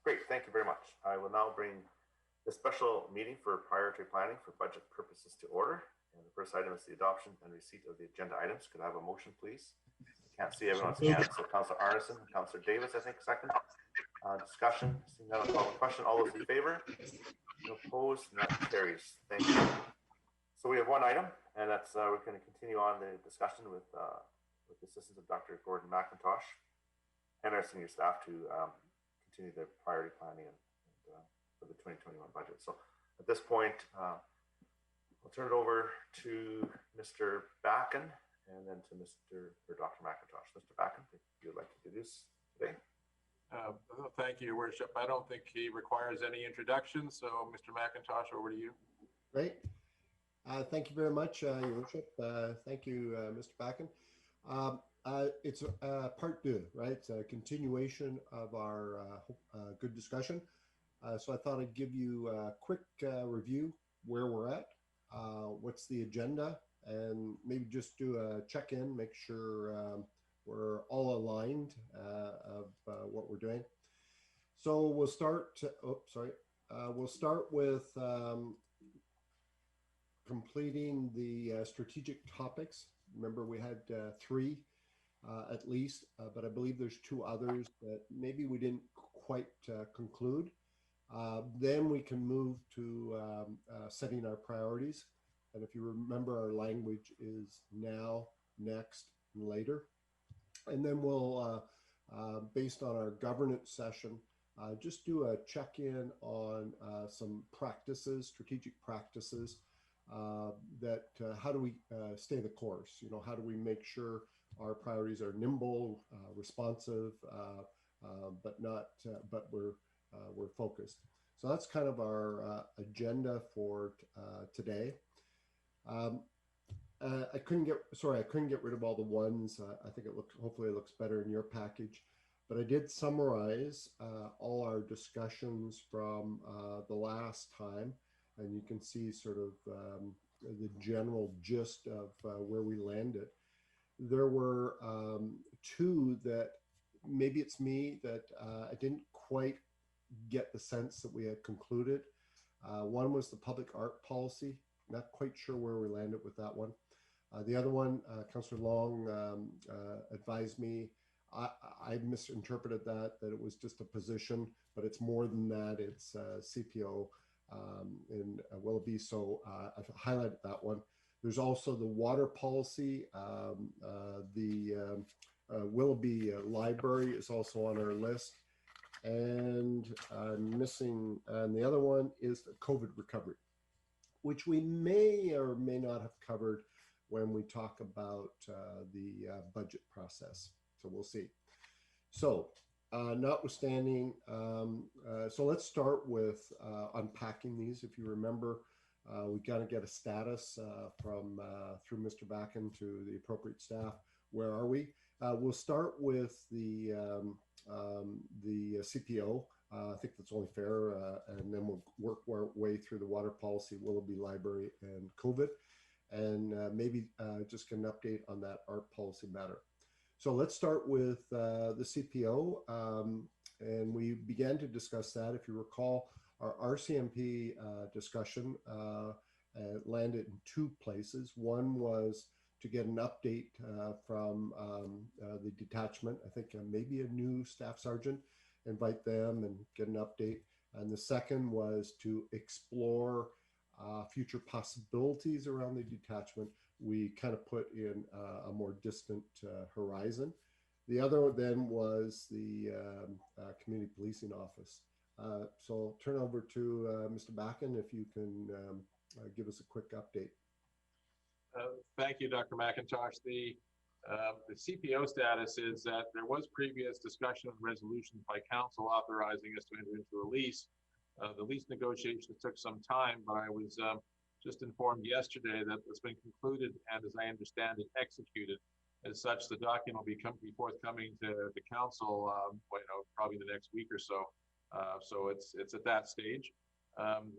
Great, thank you very much. I will now bring the special meeting for priority planning for budget purposes to order. And the first item is the adoption and receipt of the agenda items. Could I have a motion, please? Can't see everyone's hands. So Councillor Arneson, Councillor Davis, I think, second. Discussion. Seeing none, I'll call the question. All those in favor? No opposed? And that carries. Thank you. So we have one item, and that's we're going to continue on the discussion with the assistance of Dr. Gordon McIntosh and our senior staff to continue the priority planning and for the 2021 budget. So at this point, I'll turn it over to Mr. Backen and then to Dr. McIntosh. Mr. Backen, if you would like to introduce today. Thank you, Your Worship. I don't think he requires any introduction, so Mr. McIntosh, over to you. Great. Thank you very much, Your Worship. Thank you, Mr. Backen. It's part two, right? It's a continuation of our good discussion. So I thought I'd give you a quick review where we're at, what's the agenda, and maybe just do a check-in, make sure we're all aligned of what we're doing. So we'll start, we'll start with completing the strategic topics. Remember, we had three at least, but I believe there's two others that maybe we didn't quite conclude. Then we can move to setting our priorities. And if you remember, our language is now, next, and later. And then we'll, based on our governance session, just do a check-in on some practices, strategic practices, that how do we stay the course? You know, how do we make sure our priorities are nimble, responsive, but not, but we're focused. So that's kind of our agenda for today. I couldn't get rid of all the ones. I think it looks, hopefully it looks better in your package, but I did summarize all our discussions from the last time, and you can see sort of the general gist of where we landed. There were two that maybe it's me that I didn't quite get the sense that we had concluded. One was the public art policy. Not quite sure where we landed with that one. The other one, Councillor Long advised me, I misinterpreted that it was just a position, but it's more than that. It's CPO in Willoughby, so I've highlighted that one. There's also the water policy. The Willoughby Library is also on our list. And I'm missing, and the other one is the COVID recovery, which we may or may not have covered when we talk about the budget process. So we'll see. So notwithstanding, so let's start with unpacking these. If you remember, we got to get a status from through Mr. Backen to the appropriate staff. Where are we? We'll start with the CPO. I think that's only fair, and then we'll work our way through the water policy, Willoughby Library, and COVID, and maybe just get an update on that art policy matter. So let's start with the CPO, and we began to discuss that. If you recall, our RCMP discussion landed in two places. One was to get an update from the detachment. I think maybe a new staff sergeant, invite them and get an update. And the second was to explore future possibilities around the detachment. We kind of put in a more distant horizon. The other then was the community policing office. So I'll turn over to Mr. Backen if you can give us a quick update. Thank you, Dr. McIntosh. The CPO status is that there was previous discussion and resolution by council authorizing us to enter into a lease. The lease negotiations took some time, but I was just informed yesterday that it's been concluded and, as I understand it, executed. As such, the document will be forthcoming to the council, probably the next week or so. So it's at that stage.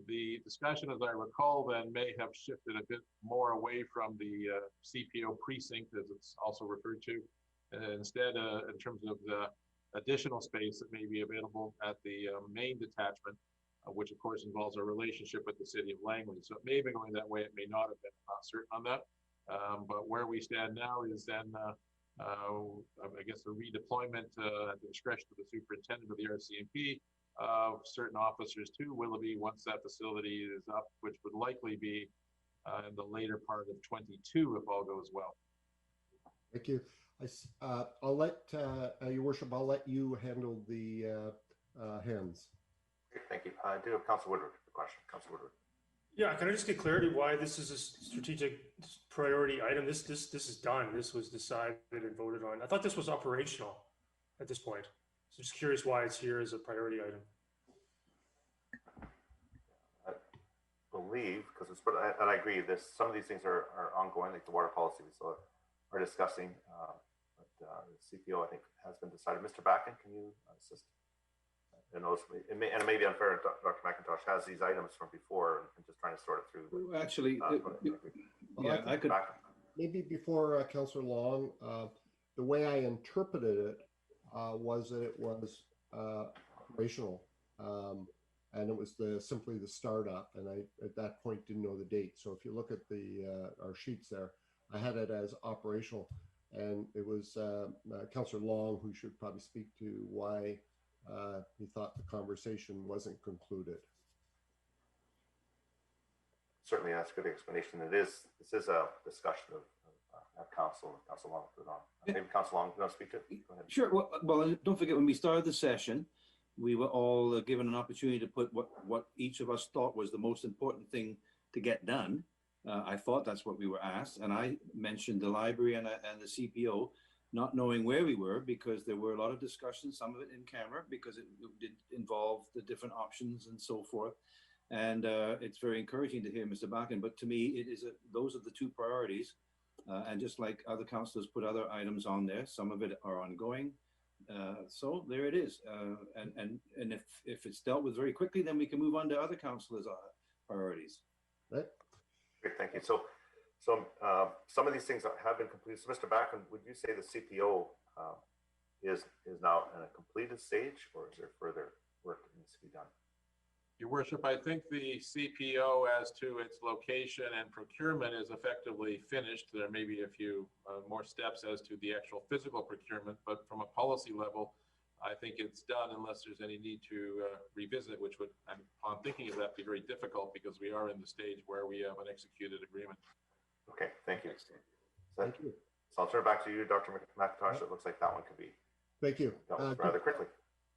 The discussion, as I recall, then may have shifted a bit more away from the CPO precinct, as it's also referred to, instead in terms of the additional space that may be available at the main detachment, which of course involves our relationship with the city of Langley. So it may have been going that way, it may not have been. I'm not certain on that. But where we stand now is then, I guess, a redeployment at the discretion of the superintendent of the RCMP of certain officers to Willoughby once that facility is up, which would likely be in the later part of 22 if all goes well. Thank you. I'll let Your Worship. I'll let you handle the hands. Great, thank you. I do have Council Woodward a question. Council Woodward. Yeah, can I just get clarity why this is a strategic priority item? This is done. This was decided and voted on. I thought this was operational at this point. So just curious why it's here as a priority item. I believe, because it's, and I agree, some of these things are ongoing, like the water policy we still are discussing. But the CPO, I think, has been decided. Mr. Backen, can you assist? And it may be unfair. Dr. McIntosh has these items from before and just trying to sort it through. Well, actually, Well, I could. Maybe before Councillor Long, the way I interpreted it was that it was operational, and it was simply the startup. And I, at that point, didn't know the date. So if you look at our sheets there, I had it as operational, and it was Councillor Long who should probably speak to why he thought the conversation wasn't concluded. Certainly, that's a good explanation. This is a discussion of council. Council Long put it on. Maybe Council Long, you want to speak to it? Go ahead. Sure. Well, don't forget, when we started the session, we were all given an opportunity to put what each of us thought was the most important thing to get done. I thought that's what we were asked, and I mentioned the library and the CPO, not knowing where we were because there were a lot of discussions, some of it in camera because it did involve the different options and so forth. And it's very encouraging to hear Mr. Backen, but to me, those are the two priorities. And just like other councillors put other items on there, some of it are ongoing. So there it is. And if it's dealt with very quickly, then we can move on to other councillors' priorities. Right. Great, thank you. So some of these things have been completed. So Mr. Backen, would you say the CPO is now in a completed stage, or is there further work that needs to be done? Your Worship, I think the CPO as to its location and procurement is effectively finished. There may be a few more steps as to the actual physical procurement, but from a policy level, I think it's done unless there's any need to revisit, which would, upon thinking of that, be very difficult because we are in the stage where we have an executed agreement. Okay, thank you. Thank you. So I'll turn it back to you, Dr. McIntosh. It looks like that one could be Thank you. dealt with rather quickly.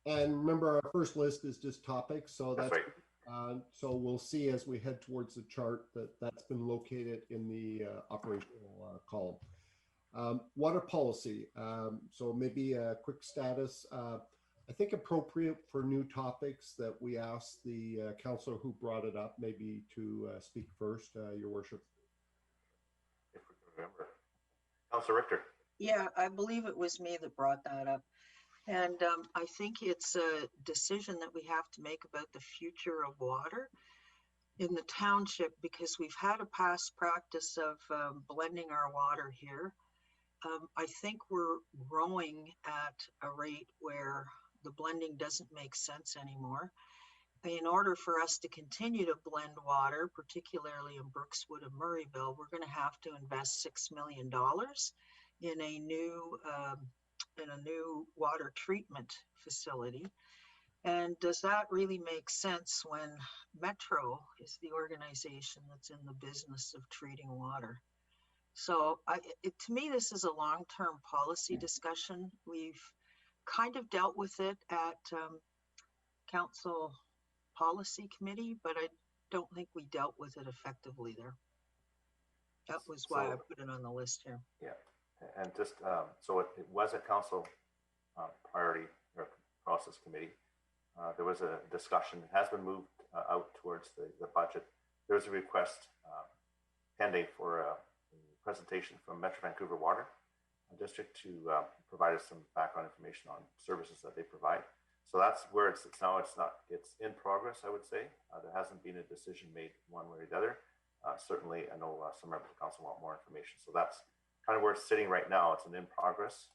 And remember, our first list is just topics, so that's right. So we'll see as we head towards the chart that's been located in the operational column. Water policy. So maybe a quick status. I think appropriate for new topics that we ask the councillor who brought it up maybe to speak first, Your Worship. If we can remember. Councillor Richter. Yeah, I believe it was me that brought that up. And I think it's a decision that we have to make about the future of water in the township, because we've had a past practice of blending our water here. I think we're growing at a rate where the blending doesn't make sense anymore. In order for us to continue to blend water, particularly in Brookswood and Murrayville, we're going to have to invest $6 million in a new water treatment facility. And does that really make sense when Metro is the organization that's in the business of treating water? So to me, this is a long-term policy discussion. We've kind of dealt with it at Council Policy Committee, but I don't think we dealt with it effectively there. That was why I put it on the list here. Yeah. And just so it was a council priority or process committee. There was a discussion. It has been moved out towards the budget. There was a request pending for a presentation from Metro Vancouver Water District to provide us some background information on services that they provide. So that's where it's now. It's in progress, I would say. There hasn't been a decision made one way or the other. Certainly, I know some members of the council want more information. So that's kind of where it's sitting right now. It's an in progress.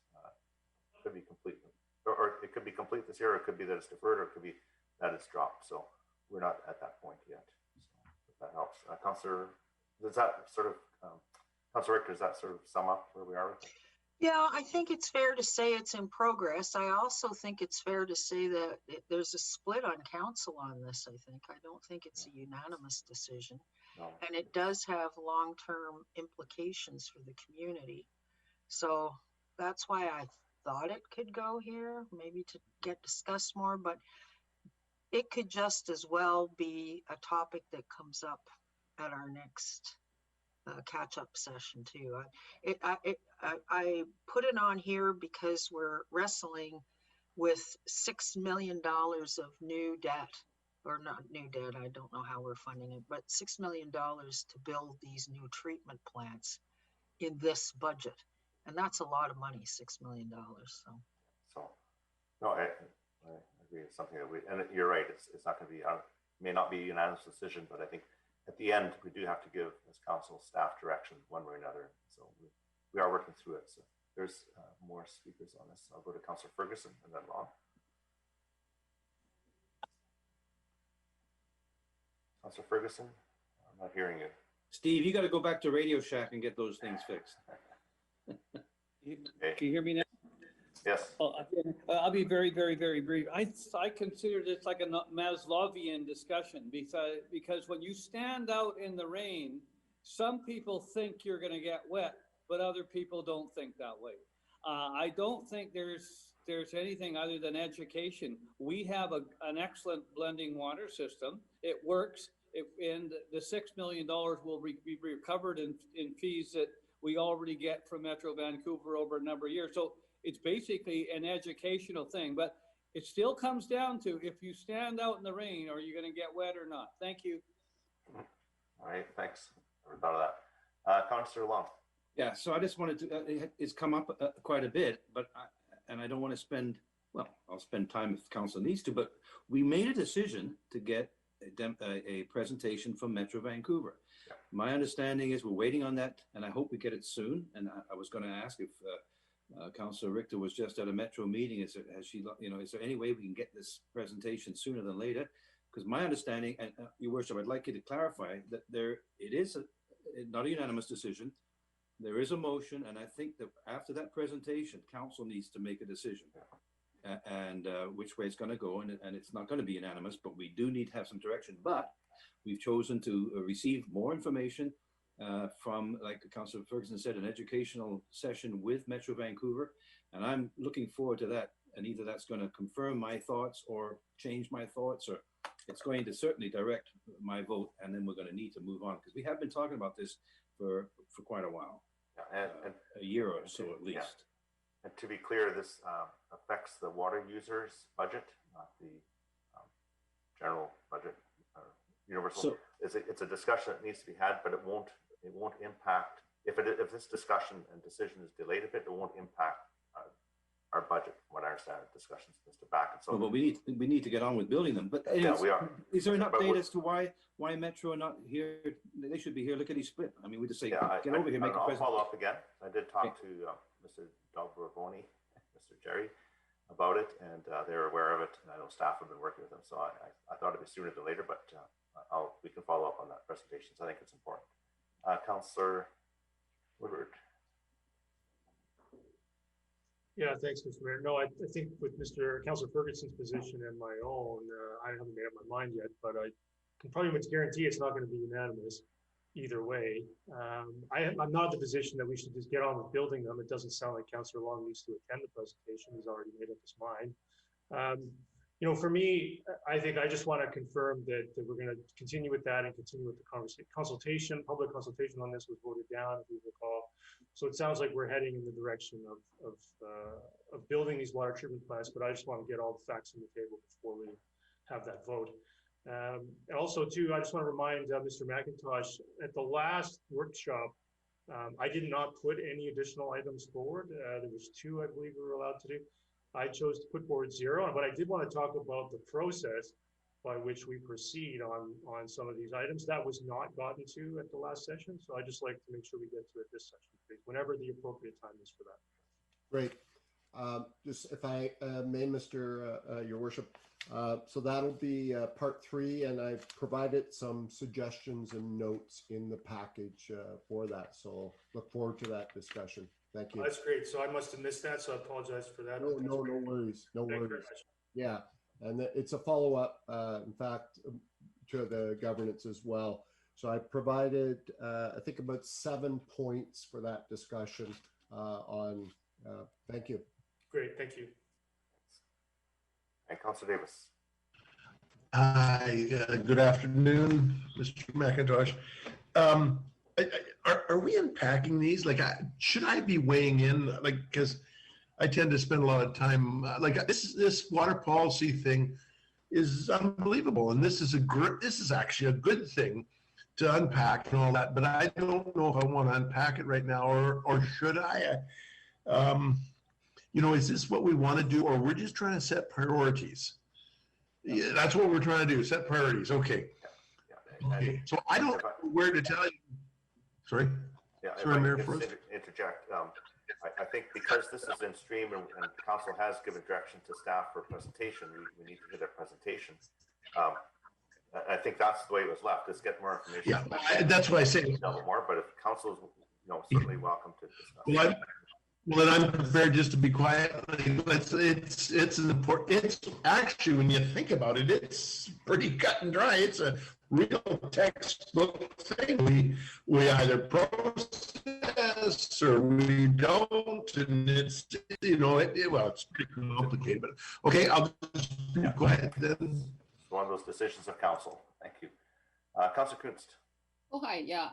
Could be complete or it could be complete this year, or it could be that it's deferred, or it could be that it's dropped. So we're not at that point yet. So if that helps. Councillor, does that sort of, Councillor Richter, does that sort of sum up where we are? Yeah, I think it's fair to say it's in progress. I also think it's fair to say that there's a split on council on this, I think. I don't think it's a unanimous decision. No. And it does have long-term implications for the community. So that's why I thought it could go here, maybe to get discussed more, but it could just as well be a topic that comes up at our next catch-up session too. I put it on here because we're wrestling with $6 million of new debt, or not new debt, I don't know how we're funding it, but $6 million to build these new treatment plants in this budget. And that's a lot of money, $6 million. So no, I agree. It's something that and you're right, it's not going to be, may not be a unanimous decision, but I think at the end, we do have to give as council staff direction one way or another. So we are working through it. So there's more speakers on this. I'll go to Councillor Ferguson and then Lon. Councillor Ferguson, I'm not hearing you. Steve, you got to go back to Radio Shack and get those things fixed. Okay. Can you hear me now? Yes. Well, I'll be very, very, very brief. I consider this like a Maslowian discussion because when you stand out in the rain, some people think you're going to get wet, but other people don't think that way. I don't think there's anything other than education. We have an excellent blending water system. It works, and the $6 million will be recovered in fees that we already get from Metro Vancouver over a number of years. So it's basically an educational thing, but it still comes down to if you stand out in the rain, are you going to get wet or not? Thank you. All right, thanks. Never thought of that. Councillor Long. Yeah, so I just wanted to, it's come up quite a bit, but I don't want to spend, well, I'll spend time if council needs to, but we made a decision to get a presentation from Metro Vancouver. Yeah. My understanding is we're waiting on that, and I hope we get it soon. And I was going to ask if Councillor Richter was just at a Metro meeting. Is there any way we can get this presentation sooner than later? Because my understanding, and Your Worship, I'd like you to clarify that it is not a unanimous decision. There is a motion, and I think that after that presentation, council needs to make a decision and which way it's going to go. And it's not going to be unanimous, but we do need to have some direction. But we've chosen to receive more information from, like Councillor Ferguson said, an educational session with Metro Vancouver. And I'm looking forward to that. And either that's going to confirm my thoughts or change my thoughts, or it's going to certainly direct my vote. And then we're going to need to move on, because we have been talking about this for quite a while. And a year or so at least. Yeah. And to be clear, this affects the water users' budget, not the general budget or universal. So, it's a discussion that needs to be had, but it won't impact, if this discussion and decision is delayed a bit, it won't impact our budget, from what I understand, discussions with Mr. Back. And so, but we need to get on with building them. But anyways, yeah, we are. Is there an update as to why Metro are not here? They should be here. Look at his split. I mean, we just say, get over here, make a presentation. I'll follow up again. I did talk to Mr. Dalborgoni, Mr. Jerry, about it, and they're aware of it. And I know staff have been working with them, so I thought it'd be sooner than later, but we can follow up on that presentation. So I think it's important. Councillor Woodward. Yeah, thanks, Mr. Mayor. No, I think with Councillor Ferguson's position and my own, I haven't made up my mind yet, but I can pretty much guarantee it's not going to be unanimous either way. I'm not in the position that we should just get on with building them. It doesn't sound like Councillor Long needs to attend the presentation. He's already made up his mind. For me, I think I just want to confirm that we're going to continue with that and continue with the consultation. Public consultation on this was voted down, if you recall. So it sounds like we're heading in the direction of building these water treatment plants, but I just want to get all the facts on the table before we have that vote. And also, too, I just want to remind Mr. McIntosh, at the last workshop, I did not put any additional items forward. There was 2, I believe, we were allowed to do. I chose to put forward 0, but I did want to talk about the process by which we proceed on some of these items. That was not gotten to at the last session, so I just like to make sure we get to it this session, please, whenever the appropriate time is for that. Great. Just if I may, Mr. Your Worship. So that'll be part 3, and I've provided some suggestions and notes in the package for that. So look forward to that discussion. Thank you. That's great. So I must have missed that, so I apologize for that. No, no, no worries. No Thank you very worries. much. Yeah, and it's a follow-up, in fact, to the governance as well. So I provided, I think, about 7 points for that discussion thank you. Great, thank you. And Councillor Davis. Hi, good afternoon, Mr. McIntosh. Are we unpacking these? Like, should I be weighing in? Like, because I tend to spend a lot of time, like this water policy thing is unbelievable. And this is actually a good thing to unpack and all that, but I don't know if I want to unpack it right now, or should I? Is this what we want to do, or we're just trying to set priorities? Yeah, that's what we're trying to do, set priorities. Okay. Yeah. Okay. So I don't know where to tell you. Sorry. Yeah, Sorry, Mayor. Interject. I think because this is in stream and council has given direction to staff for presentation, we need to get their presentation. I think that's the way it was left, is get more information. Yeah, that's what I say. A little more, but if council is, certainly welcome to discuss. Well, then I'm prepared just to be quiet. It's an important. It's actually, when you think about it, it's pretty cut and dry. It's a real textbook thing. We either process or we don't, and it's it's pretty complicated. But okay, I'll just go ahead then. One of those decisions of council. Thank you, Councillor Kunst. Oh, hi. Yeah.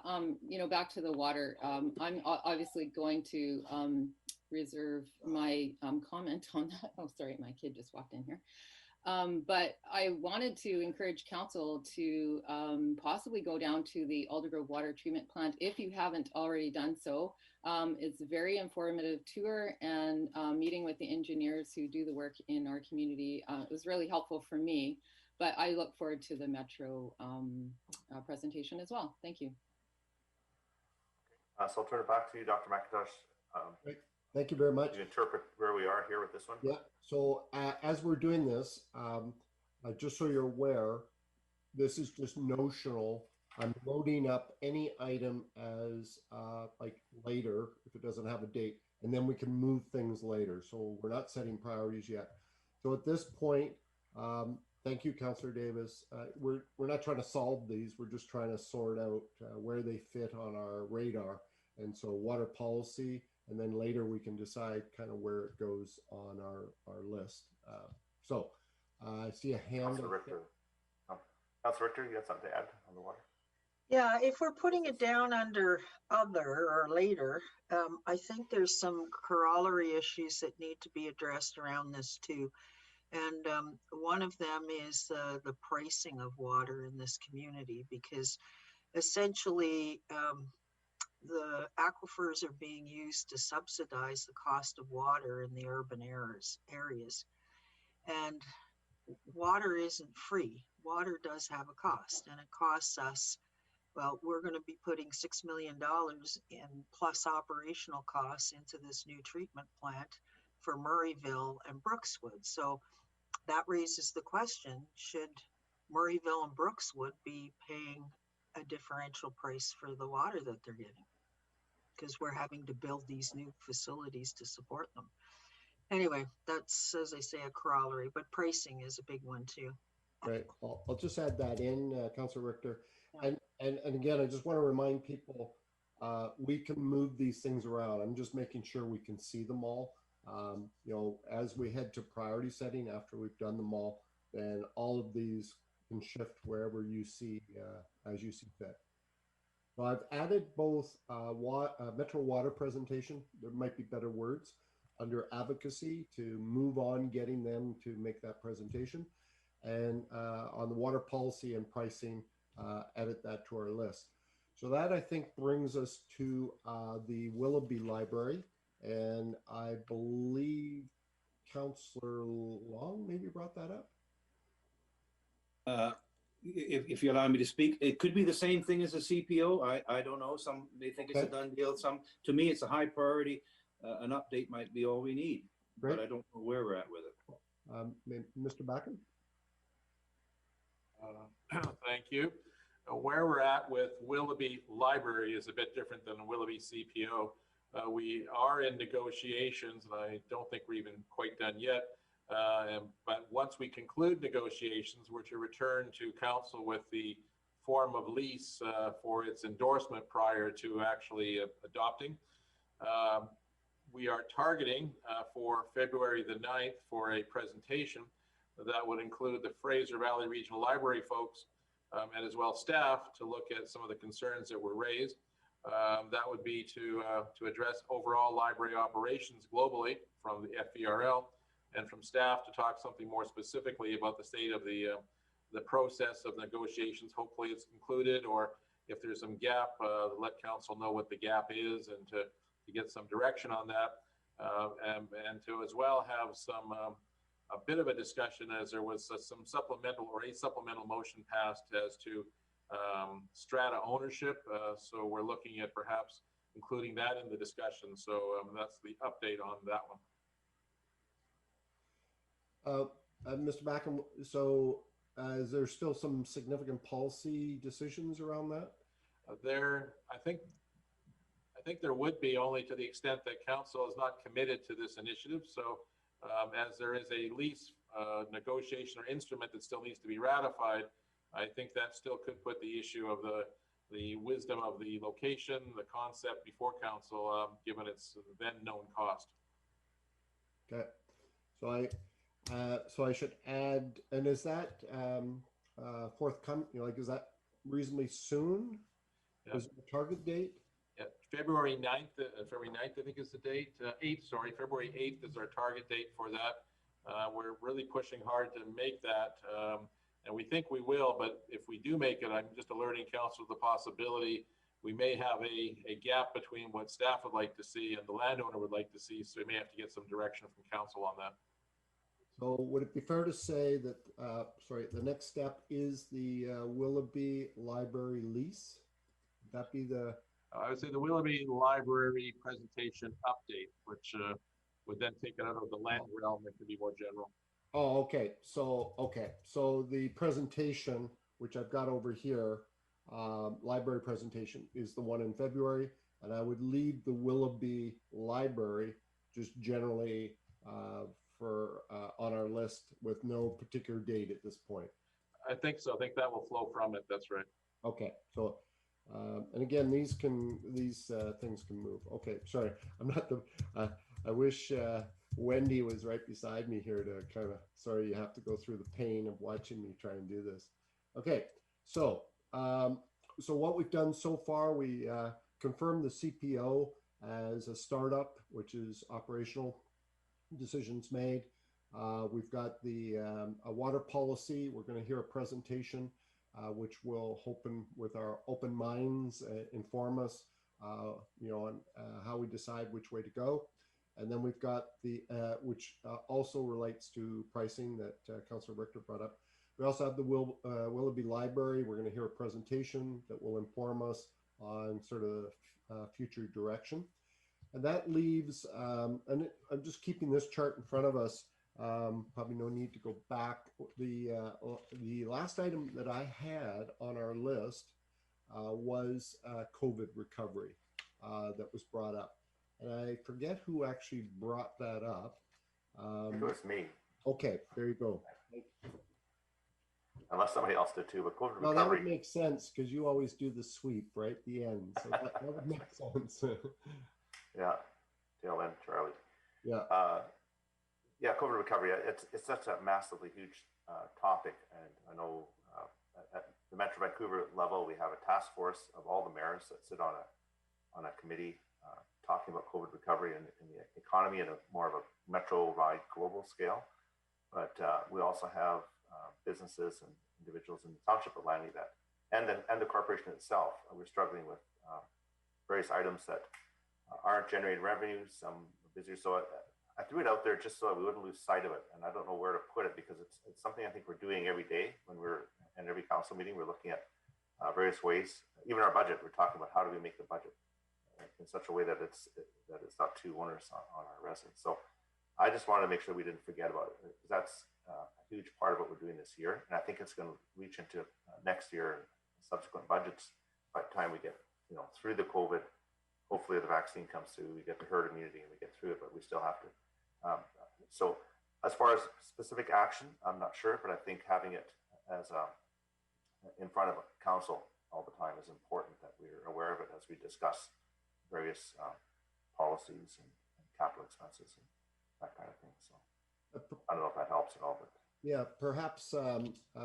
Back to the water. I'm obviously going to reserve my comment on that. Oh, sorry, my kid just walked in here. But I wanted to encourage council to possibly go down to the Aldergrove Water Treatment Plant if you haven't already done so. It's a very informative tour, and meeting with the engineers who do the work in our community. It was really helpful for me. But I look forward to the Metro presentation as well. Thank you. So I'll turn it back to you, Dr. McIntosh. Thank you very much. You interpret where we are here with this one? Yeah. So as we're doing this, just so you're aware, this is just notional. I'm loading up any item as like later if it doesn't have a date, and then we can move things later. So we're not setting priorities yet. So at this point, thank you, Councillor Davis. We're not trying to solve these. We're just trying to sort out where they fit on our radar. And so water policy, and then later we can decide kind of where it goes on our list. I see a hand. Councillor Richter. Councillor Richter, you got something to add on the water? Yeah, if we're putting it down under other or later, I think there's some corollary issues that need to be addressed around this too. And one of them is the pricing of water in this community, because essentially the aquifers are being used to subsidize the cost of water in the urban areas. And water isn't free. Water does have a cost, and it costs us, well, we're going to be putting $6 million in plus operational costs into this new treatment plant for Murrayville and Brookswood. So that raises the question, should Murrayville and Brookswood be paying a differential price for the water that they're getting? Because we're having to build these new facilities to support them. Anyway, that's, as I say, a corollary, but pricing is a big one too. Right. I'll just add that in, Councillor Richter. Yeah. And again, I just want to remind people, we can move these things around. I'm just making sure we can see them all. As we head to priority setting after we've done them all, then all of these can shift wherever you see, as you see fit. So I've added both Metro Water presentation, there might be better words, under advocacy to move on getting them to make that presentation. And on the water policy and pricing, edit that to our list. So that, I think, brings us to the Willoughby Library. And I believe Councillor Long maybe brought that up. If you allow me to speak, it could be the same thing as a CPO. I don't know. Some may think it's a done deal. To me, it's a high priority. An update might be all we need. Great. but I don't know where we're at with it. Mr. Backen? Thank you. Where we're at with Willoughby Library is a bit different than Willoughby CPO. We are in negotiations, and I don't think we're even quite done yet. But once we conclude negotiations, we're to return to council with the form of lease for its endorsement prior to actually adopting. We are targeting for February the 9th for a presentation that would include the Fraser Valley Regional Library folks and as well staff to look at some of the concerns that were raised. That would be to address overall library operations globally from the FVRL, and from staff to talk something more specifically about the state of the process of negotiations. Hopefully it's concluded, or if there's some gap, let council know what the gap is and to get some direction on that, and to as well have some a bit of a discussion, as there was some supplemental motion passed as to strata ownership. So we're looking at perhaps including that in the discussion. So that's the update on that one. Mr. Backen, so is there still some significant policy decisions around that? I think there would be, only to the extent that council is not committed to this initiative. So as there is a lease negotiation or instrument that still needs to be ratified, I think that still could put the issue of the wisdom of the location, the concept before council, given its then known cost. Okay, so I should add, and is that forthcoming? Like, is that reasonably soon? Yeah. Is there a target date? Yeah, February 9th, I think is the date. 8th, sorry, February 8th is our target date for that. We're really pushing hard to make that, and we think we will, but if we do make it, I'm just alerting council of the possibility we may have a gap between what staff would like to see and the landowner would like to see, so we may have to get some direction from council on that. So would it be fair to say that, the next step is the Willoughby Library lease? Would that be the... I would say the Willoughby Library presentation update, which would then take it out of the land realm and could be more general. Oh, okay. So the presentation, which I've got over here, library presentation, is the one in February, and I would leave the Willoughby Library just generally for on our list with no particular date at this point. I think so. I think that will flow from it. That's right. Okay. So, and again, these things can move. Okay. Sorry, I'm not the. I wish Wendy was right beside me here to kind of. Sorry, you have to go through the pain of watching me try and do this. Okay. So, so what we've done so far, we confirmed the CPO as a startup, which is operational. Decisions made. We've got the a water policy. We're going to hear a presentation, which will open with our open minds, inform us, on how we decide which way to go. And then we've got the which also relates to pricing that Councillor Richter brought up. We also have the Willoughby Library. We're going to hear a presentation that will inform us on sort of future direction. And that leaves, and I'm just keeping this chart in front of us. Probably no need to go back. The last item that I had on our list was COVID recovery that was brought up. And I forget who actually brought that up. It was me. Okay, there you go. Unless somebody else did too, but COVID recovery. No, that would make sense because you always do the sweep, right? The end. So that would make sense. Yeah, tail end, Charlie. Yeah. Yeah, COVID recovery. It's such a massively huge topic, and I know at the Metro Vancouver level, we have a task force of all the mayors that sit on a committee talking about COVID recovery and the economy in a more of a metro-wide global scale. But we also have businesses and individuals in the township of Langley that, and the corporation itself. We're struggling with various items that aren't generating revenue, some busier. So I threw it out there just so we wouldn't lose sight of it. And I don't know where to put it because it's something I think we're doing every day when we're in every council meeting. We're looking at various ways, even our budget. We're talking about how do we make the budget in such a way that it's not too onerous on our residents. So I just wanted to make sure we didn't forget about it, because that's a huge part of what we're doing this year. And I think it's going to reach into next year and subsequent budgets by the time we get, through the COVID. Hopefully the vaccine comes through, we get the herd immunity and we get through it, but we still have to. So as far as specific action, I'm not sure, but I think having it as in front of council all the time is important, that we're aware of it as we discuss various policies and capital expenses and that kind of thing. So I don't know if that helps at all, but yeah, perhaps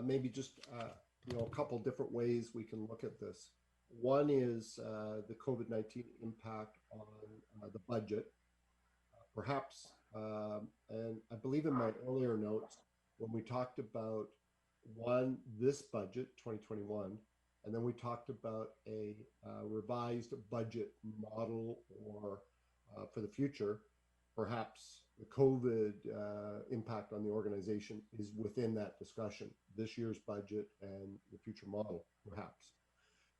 maybe just a couple different ways we can look at this. One is the COVID-19 impact on the budget. Perhaps, and I believe in my earlier notes, when we talked about this budget, 2021, and then we talked about a revised budget model or for the future, perhaps the COVID impact on the organization is within that discussion, this year's budget and the future model, perhaps.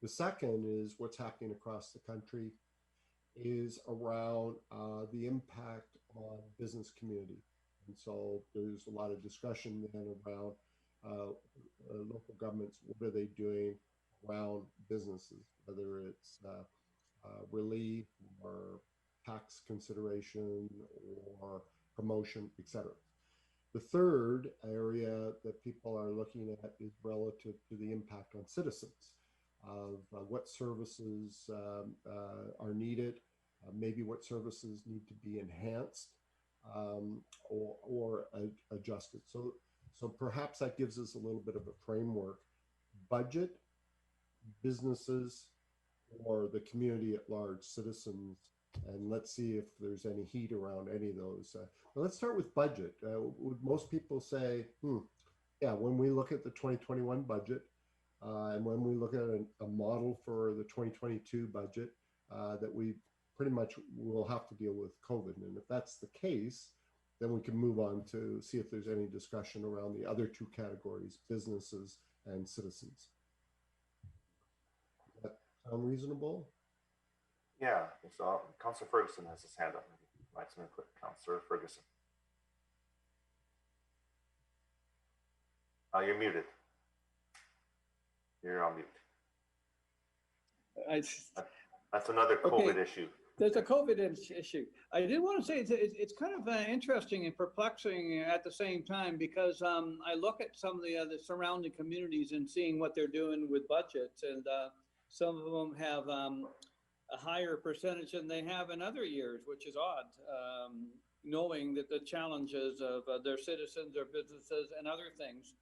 The second is what's happening across the country is around the impact on business community. And so there's a lot of discussion then around local governments, what are they doing around businesses, whether it's relief or tax consideration or promotion, etc. The third area that people are looking at is relative to the impact on citizens of what services are needed, maybe what services need to be enhanced or adjusted. So perhaps that gives us a little bit of a framework. Budget, businesses, or the community at large, citizens, and let's see if there's any heat around any of those. Let's start with budget. Would most people say, yeah, when we look at the 2021 budget, and when we look at a model for the 2022 budget, that we pretty much will have to deal with COVID. And if that's the case, then we can move on to see if there's any discussion around the other two categories, businesses and citizens. Does that sound reasonable? yeah. So Councillor Ferguson has his hand up. Maybe provide some input. Councillor Ferguson. You're muted. You're on mute. That's another COVID issue. There's a COVID issue. I did want to say it's kind of interesting and perplexing at the same time, because I look at some of the surrounding communities and seeing what they're doing with budgets, and some of them have a higher percentage than they have in other years, which is odd, knowing that the challenges of their citizens, their businesses, and other things.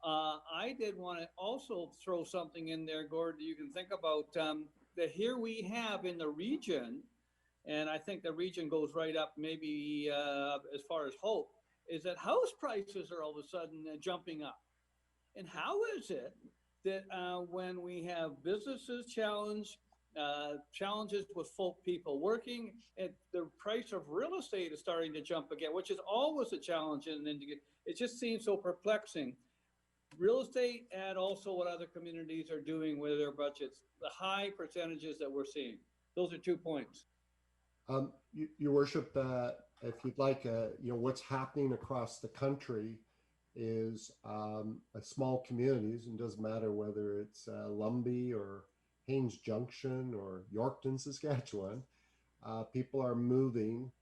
I did want to also throw something in there, Gord, that you can think about. That here we have in the region, and I think the region goes right up maybe as far as Hope, is that house prices are all of a sudden jumping up. And how is it that when we have businesses challenges with people working, and the price of real estate is starting to jump again, which is always a challenge, and it just seems so perplexing. Real estate and also what other communities are doing with their budgets, the high percentages that we're seeing. Those are 2 points. Your Worship, if you'd like, what's happening across the country is small communities, and doesn't matter whether it's Willoughby or Haines Junction or Yorkton, Saskatchewan, people are moving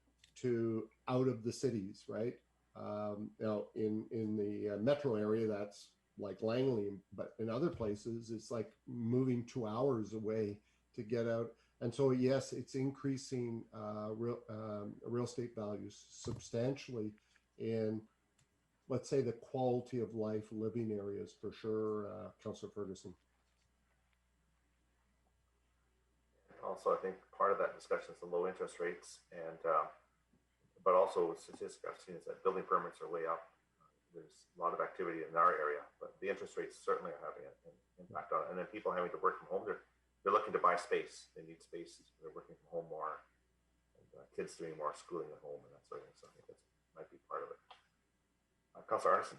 out of the cities, right? In the metro area, that's like Langley, but in other places, it's like moving 2 hours away to get out. And so, yes, it's increasing real estate values substantially in, let's say, the quality of life living areas, for sure, Councillor Ferguson. Also, I think part of that discussion is the low interest rates, and but also with statistics I've seen is that building permits are way up. There's a lot of activity in our area, but the interest rates certainly are having an impact on it. And then people having to work from home, they're looking to buy space. They need space. They're working from home more, and kids doing more schooling at home and that sort of thing. So I think that might be part of it. Councillor Arneson.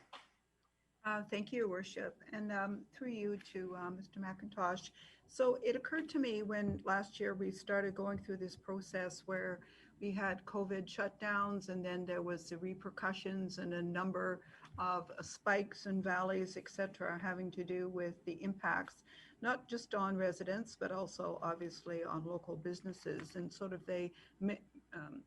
Thank you, Worship, and through you to Mr. McIntosh. So it occurred to me when last year we started going through this process where we had COVID shutdowns, and then there was the repercussions and a number of spikes and valleys, et cetera, having to do with the impacts, not just on residents, but also obviously on local businesses and sort of the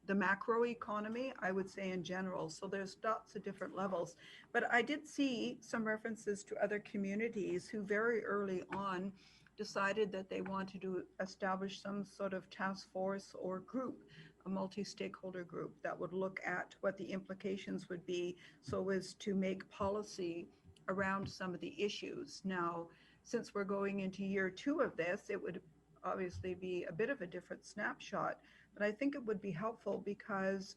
macro economy, I would say, in general. So there's lots of different levels. But I did see some references to other communities who very early on decided that they wanted to establish some sort of task force or group, a multi-stakeholder group that would look at what the implications would be so as to make policy around some of the issues. Now, since we're going into year 2 of this, it would obviously be a bit of a different snapshot, but I think it would be helpful because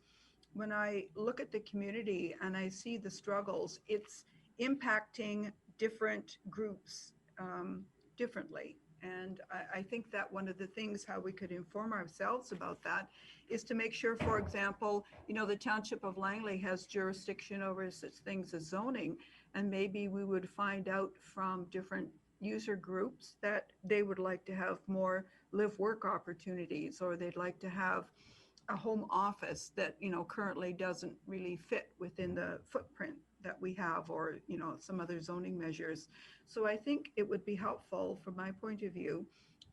when I look at the community and I see the struggles, it's impacting different groups differently. And I think that one of the things how we could inform ourselves about that is to make sure, for example, the Township of Langley has jurisdiction over such things as zoning, and maybe we would find out from different user groups that they would like to have more live work opportunities, or they'd like to have a home office that currently doesn't really fit within the footprint that we have, or some other zoning measures. So I think it would be helpful from my point of view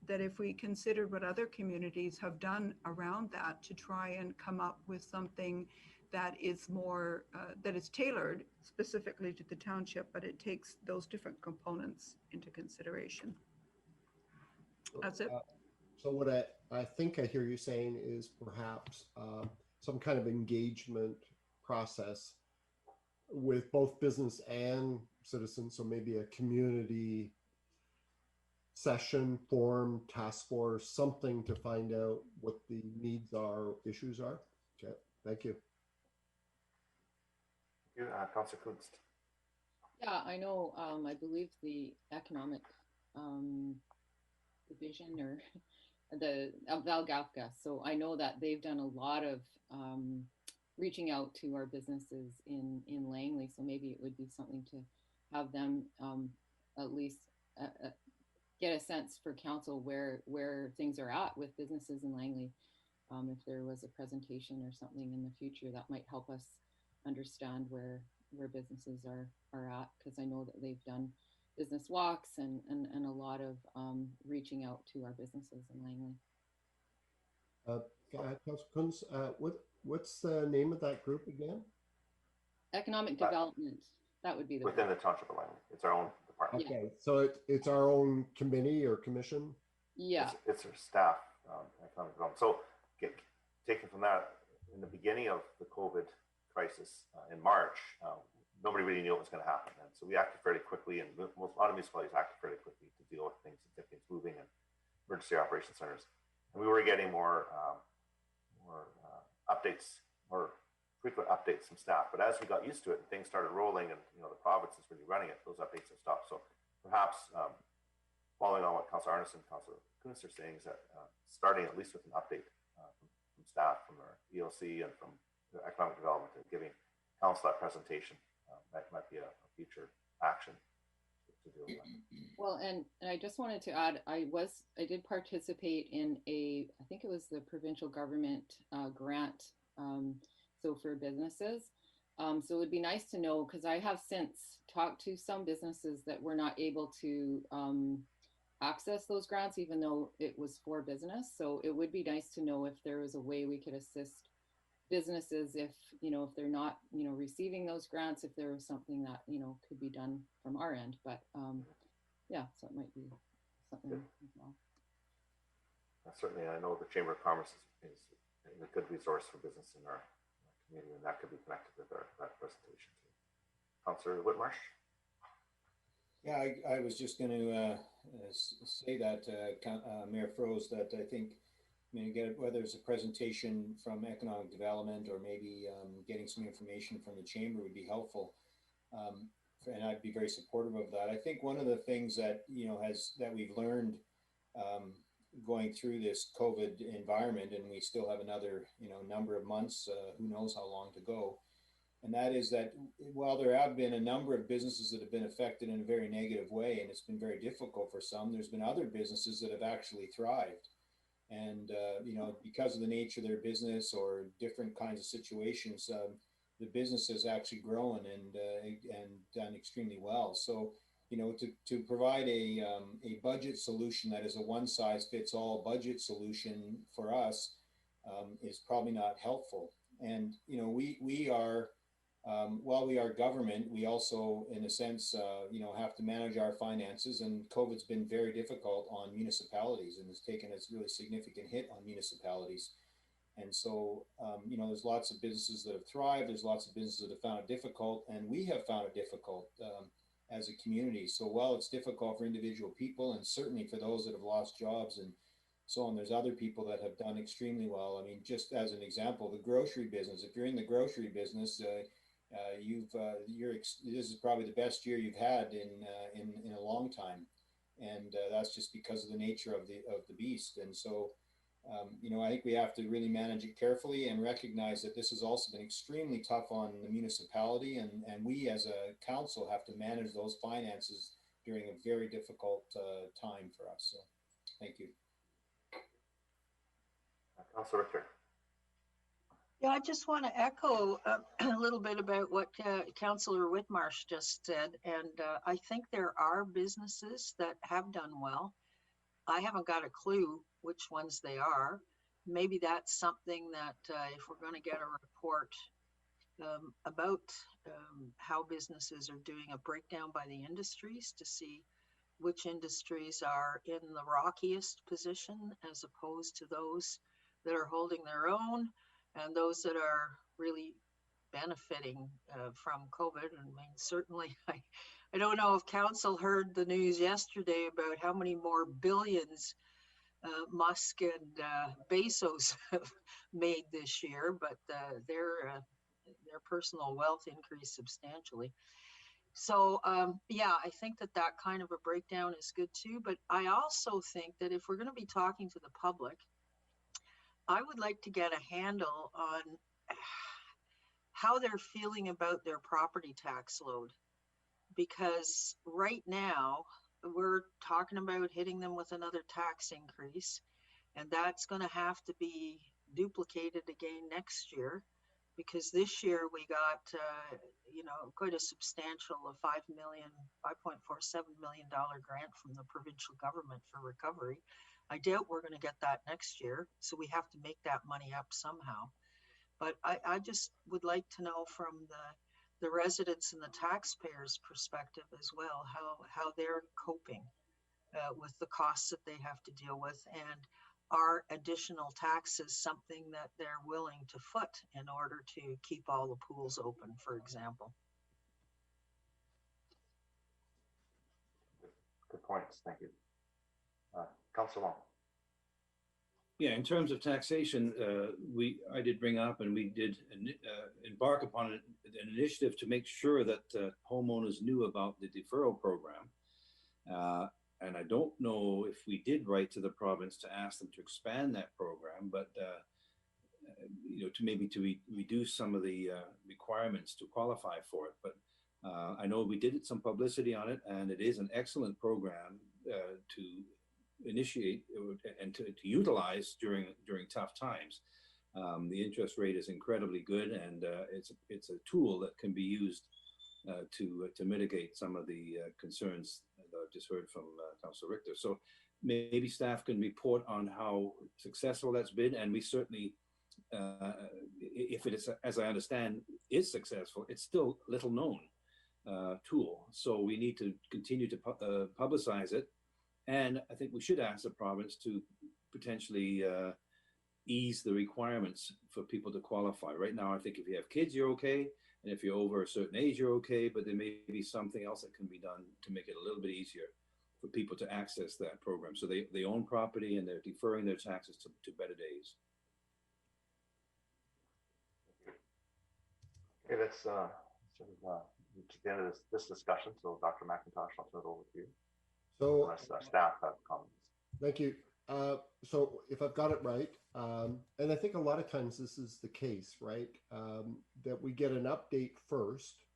that if we considered what other communities have done around that to try and come up with something that is more that is tailored specifically to the township, but it takes those different components into consideration. That's it. So what I think I hear you saying is perhaps some kind of engagement process with both business and citizens. So maybe a community session, forum, task force, something to find out what the needs are, issues are. Okay, thank you. Councillor Kunst. Yeah, I know. I believe the economic division or the Valgafka. So I know that they've done a lot of reaching out to our businesses in Langley. So maybe it would be something to have them at least get a sense for council where things are at with businesses in Langley. If there was a presentation or something in the future that might help us understand where businesses are at, because I know that they've done business walks and a lot of reaching out to our businesses in Langley. Councillor Kunz, what's the name of that group again? Economic development. That would be the within the Township of Langley. It's our own department. Okay, so it's our own committee or commission? Yeah. It's our staff, economic development. So taking from that, in the beginning of the COVID crisis in March, nobody really knew what was going to happen. And so we acted fairly quickly, and a lot of municipalities acted fairly quickly to deal with things and get things moving and emergency operations centers. And we were getting more updates, more frequent updates from staff. But as we got used to it and things started rolling and the province is really running it, those updates have stopped. So perhaps following on what Councillor Arneson and Councillor Kunz are saying is that starting at least with an update from staff, from our ELC and from the economic development, and giving council that presentation, that might be a future action to deal with. Well, and I just wanted to add, I did participate in I think it was the provincial government grant, so for businesses. So it would be nice to know, because I have since talked to some businesses that were not able to access those grants, even though it was for business. So it would be nice to know if there was a way we could assist businesses if they're not receiving those grants, if there was something that could be done from our end. But yeah, so it might be something as well. Certainly, I know the Chamber of Commerce is a good resource for business in our community, and that could be connected with that presentation too. Councillor Whitmarsh. Yeah, I was just going to say that, Mayor Froese, that I think, whether it's a presentation from economic development or maybe getting some information from the chamber would be helpful. And I'd be very supportive of that. I think one of the things that, that we've learned going through this COVID environment, and we still have another, number of months, who knows how long to go. And that is that while there have been a number of businesses that have been affected in a very negative way, and it's been very difficult for some, there's been other businesses that have actually thrived. And, because of the nature of their business or different kinds of situations, the business has actually grown and done extremely well. So, to provide a budget solution that is a one size fits all budget solution for us is probably not helpful. And, we are, while we are government, we also, in a sense, have to manage our finances. And COVID's been very difficult on municipalities and has taken a really significant hit on municipalities. And so, there's lots of businesses that have thrived. There's lots of businesses that have found it difficult, and we have found it difficult as a community. So while it's difficult for individual people, and certainly for those that have lost jobs and so on, there's other people that have done extremely well. I mean, just as an example, the grocery business. If you're in the grocery business, this is probably the best year you've had in a long time, and that's just because of the nature of the beast. And so, I think we have to really manage it carefully and recognize that this has also been extremely tough on the municipality, and we as a council have to manage those finances during a very difficult time for us. So, thank you. Councilor Richter. Yeah, I just want to echo a little bit about what Councillor Whitmarsh just said. And I think there are businesses that have done well. I haven't got a clue which ones they are. Maybe that's something that if we're going to get a report about how businesses are doing, a breakdown by the industries to see which industries are in the rockiest position as opposed to those that are holding their own, and those that are really benefiting from COVID. I mean, certainly, I don't know if council heard the news yesterday about how many more billions Musk and Bezos have made this year, but their personal wealth increased substantially. So, yeah, I think that kind of a breakdown is good too. But I also think that if we're going to be talking to the public, I would like to get a handle on how they're feeling about their property tax load. Because right now we're talking about hitting them with another tax increase, and that's going to have to be duplicated again next year, because this year we got, quite a substantial $5.47 million grant from the provincial government for recovery. I doubt we're going to get that next year, so we have to make that money up somehow. But I just would like to know from the residents and the taxpayers' perspective as well, how they're coping with the costs that they have to deal with, and are additional taxes something that they're willing to foot in order to keep all the pools open, for example. Good points. Thank you. Councillor Long. Yeah, in terms of taxation, I did bring up, and we did embark upon an initiative to make sure that homeowners knew about the deferral program. And I don't know if we did write to the province to ask them to expand that program, but to reduce some of the requirements to qualify for it. But I know we did some publicity on it, and it is an excellent program to initiate and to utilize during tough times. The interest rate is incredibly good, and it's a tool that can be used to mitigate some of the concerns that I've just heard from Councillor Richter. So maybe staff can report on how successful that's been, and we certainly, if it is, as I understand, is successful, it's still little known tool. So we need to continue to publicize it. And I think we should ask the province to potentially ease the requirements for people to qualify. Right now, I think if you have kids, you're okay. And if you're over a certain age, you're okay. But there may be something else that can be done to make it a little bit easier for people to access that program. So they own property and they're deferring their taxes to better days. Okay, let's reach the end of this discussion. So Dr. McIntosh, I'll turn it over to you. So unless staff have comments. Thank you. So if I've got it right, and I think a lot of times this is the case, right? That we get an update first,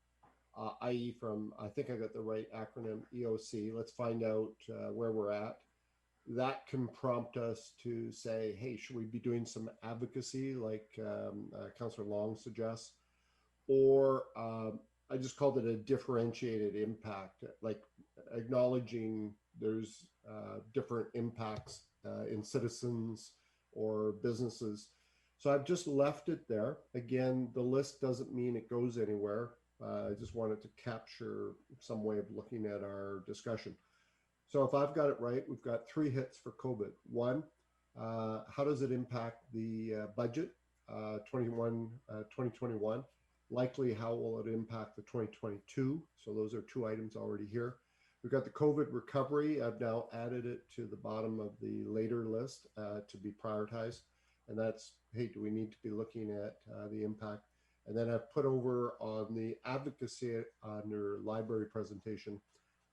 i.e. from, I think I got the right acronym, EOC. Let's find out where we're at. that can prompt us to say, hey, should we be doing some advocacy like Councillor Long suggests? Or I just called it a differentiated impact, like acknowledging there's different impacts in citizens or businesses. So I've just left it there. Again, the list doesn't mean it goes anywhere. I just wanted to capture some way of looking at our discussion. So if I've got it right, we've got 3 hits for COVID. 1, how does it impact the budget 2021? Likely, how will it impact the 2022? So those are 2 items already here. We've got the COVID recovery. I've now added it to the bottom of the later list to be prioritized. And that's, hey, do we need to be looking at the impact? And then I've put over on the advocacy under library presentation,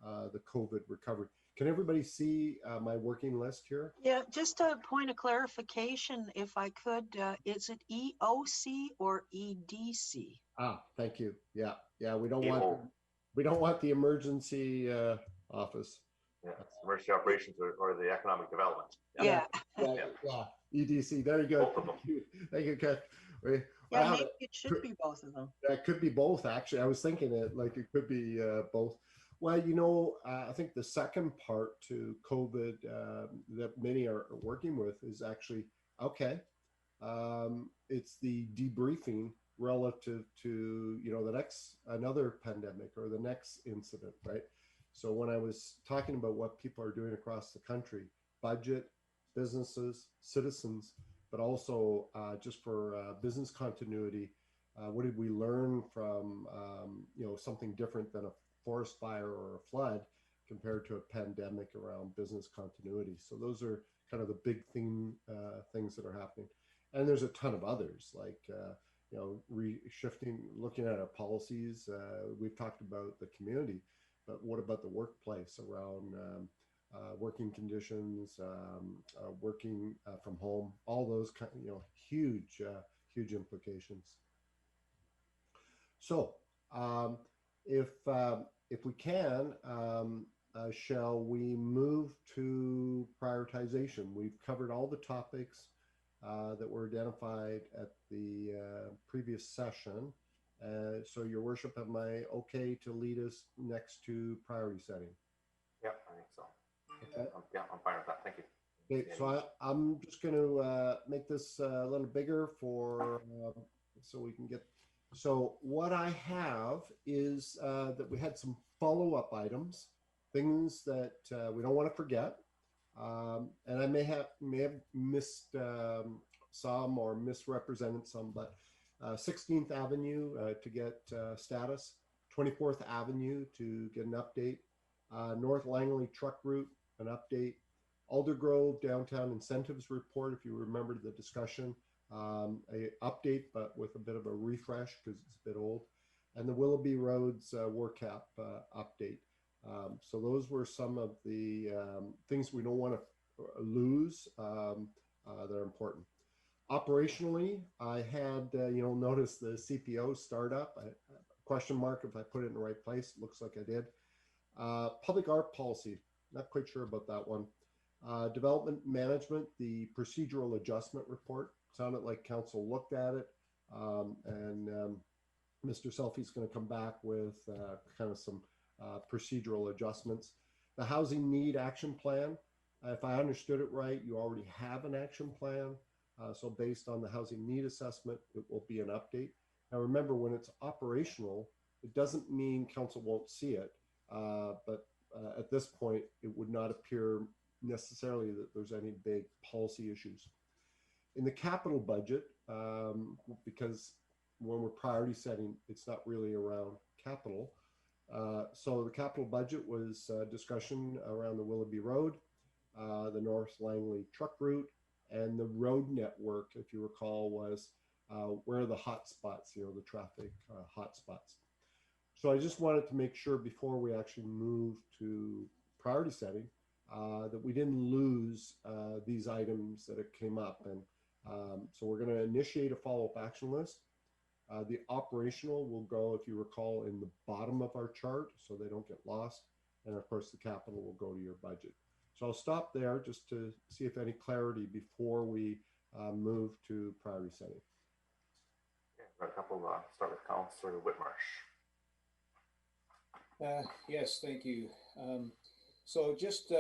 the COVID recovery. Can everybody see my working list here? Yeah, just a point of clarification, if I could, is it EOC or EDC? Ah, thank you. Yeah, we don't want the emergency office. Yeah, emergency operations or the economic development. Yeah. EDC. There you go. Thank you, Kat. Yeah, maybe it should be both of them. It could be both, actually. I was thinking it like it could be both. Well, I think the second part to COVID that many are working with is actually, okay, it's the debriefing relative to, another pandemic or the next incident, right? So when I was talking about what people are doing across the country, budget, businesses, citizens, but also just for business continuity, what did we learn from, something different than a forest fire or a flood compared to a pandemic around business continuity? So those are kind of the big things that are happening. And there's a ton of others, like, looking at our policies. We've talked about the community, but what about the workplace around working conditions, working from home, all those kind, huge implications. So if we can, shall we move to prioritization? We've covered all the topics that were identified at the previous session. So Your Worship, am I okay to lead us next to priority setting? Yeah, I think so. Okay. Yeah, I'm fine with that. Thank you. Okay, so I'm just going to make this a little bigger for so we can get. So what I have is that we had some follow-up items, things that we don't want to forget, and I may have missed some or misrepresented some, but 16th Avenue to get status, 24th Avenue to get an update, North Langley truck route, an update, Aldergrove downtown incentives report, if you remember the discussion, a update, but with a bit of a refresh because it's a bit old, and the Willoughby Roads WARCAP update. So those were some of the things we don't want to lose that are important. Operationally, I had, notice the CPO startup, question mark if I put it in the right place. Looks like I did. Public art policy, not quite sure about that one. Development management, the procedural adjustment report. Sounded like council looked at it. And Mr. Selfie's going to come back with kind of some procedural adjustments. The housing need action plan. If I understood it right, you already have an action plan. So based on the housing need assessment, it will be an update. Now remember, when it's operational, it doesn't mean council won't see it. But at this point, it would not appear necessarily that there's any big policy issues. In the capital budget, because when we're priority setting, it's not really around capital. So the capital budget was discussion around the Willoughby Road, the North Langley truck route, and the road network, if you recall, was where are the hot spots, the traffic hot spots. So I just wanted to make sure before we actually move to priority setting that we didn't lose these items that came up. And so we're going to initiate a follow-up action list. The operational will go, if you recall, in the bottom of our chart so they don't get lost. And of course, the capital will go to your budget. So I'll stop there just to see if any clarity before we move to priority setting. Okay, got a couple. Start with Councillor Whitmarsh. Yes, thank you. So just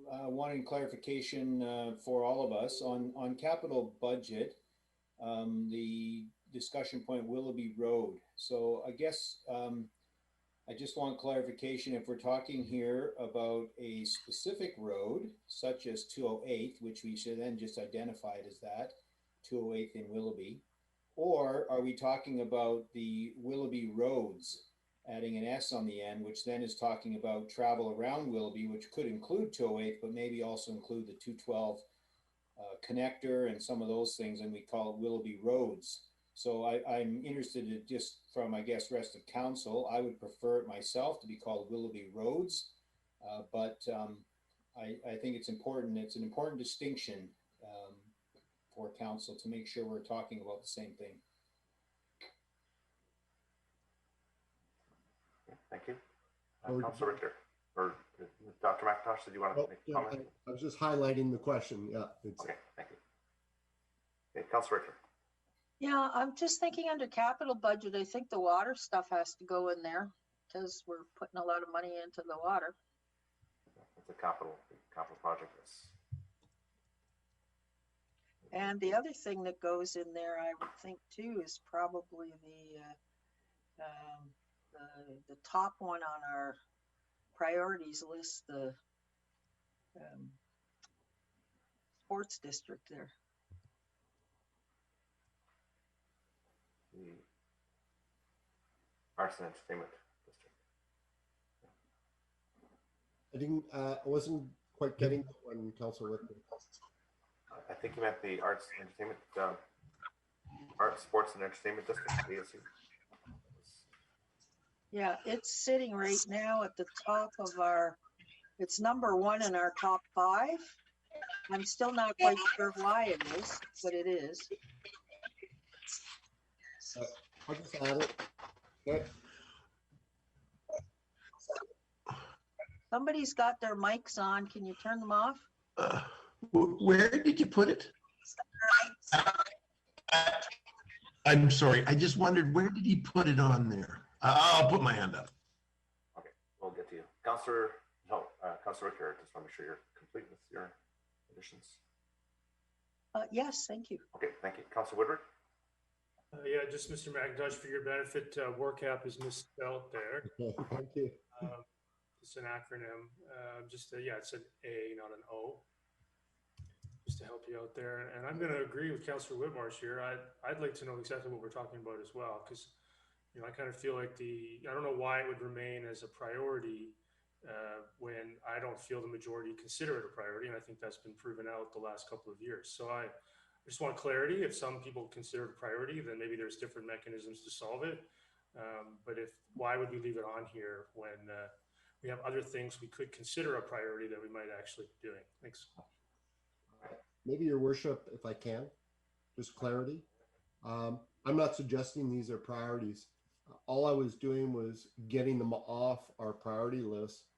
wanting clarification for all of us on capital budget, the discussion point Willoughby Road. So I guess I just want clarification if we're talking here about a specific road such as 208, which we should then just identify it as that, 208 in Willoughby, or are we talking about the Willoughby roads, adding an S on the end, which then is talking about travel around Willoughby, which could include 208, but maybe also include the 212 connector and some of those things, and we call it Willoughby roads. So I'm interested in just from, I guess, rest of council, I would prefer it myself to be called Willoughby roads, but I think it's important. It's an important distinction for council to make sure we're talking about the same thing. Thank you. Councillor Richter, or Dr. McIntosh, did you want to make a comment? I was just highlighting the question. Yeah. Okay, thank you. Okay, Councillor Richter. Yeah, I'm just thinking under capital budget, I think the water stuff has to go in there because we're putting a lot of money into the water. It's a capital project. And the other thing that goes in there, I would think too, is probably the top one on our priorities list, the sports district there. The Arts and Entertainment District. I wasn't quite getting that one, Councillor Richter. I think you meant the Arts and Entertainment, Arts, Sports and Entertainment District, ASC. Yeah, it's sitting right now at the top of it's number 1 in our top 5. I'm still not quite sure why it is, but it is. I'll just add it. Okay. Somebody's got their mics on. Can you turn them off? Where did you put it? I'm sorry. I just wondered, where did he put it on there? I'll put my hand up. Okay, we'll get to you. Councillor Richter, just want to make sure you're complete with your additions. Yes, thank you. Okay, thank you. Councillor Woodward? Yeah, just Mr. McIntosh, for your benefit, WRCAP is misspelled there. Okay, thank you. It's an acronym. Yeah, it's an A, not an O. Just to help you out there. And I'm going to agree with Councillor Whitmarsh here. I'd like to know exactly what we're talking about as well, because I kind of feel like I don't know why it would remain as a priority when I don't feel the majority consider it a priority, and I think that's been proven out the last couple of years. So I just want clarity. If some people consider it a priority, then maybe there's different mechanisms to solve it. But why would we leave it on here when we have other things we could consider a priority that we might actually be doing? Thanks. Maybe, Your Worship, if I can, just clarity. I'm not suggesting these are priorities. All I was doing was getting them off our priority list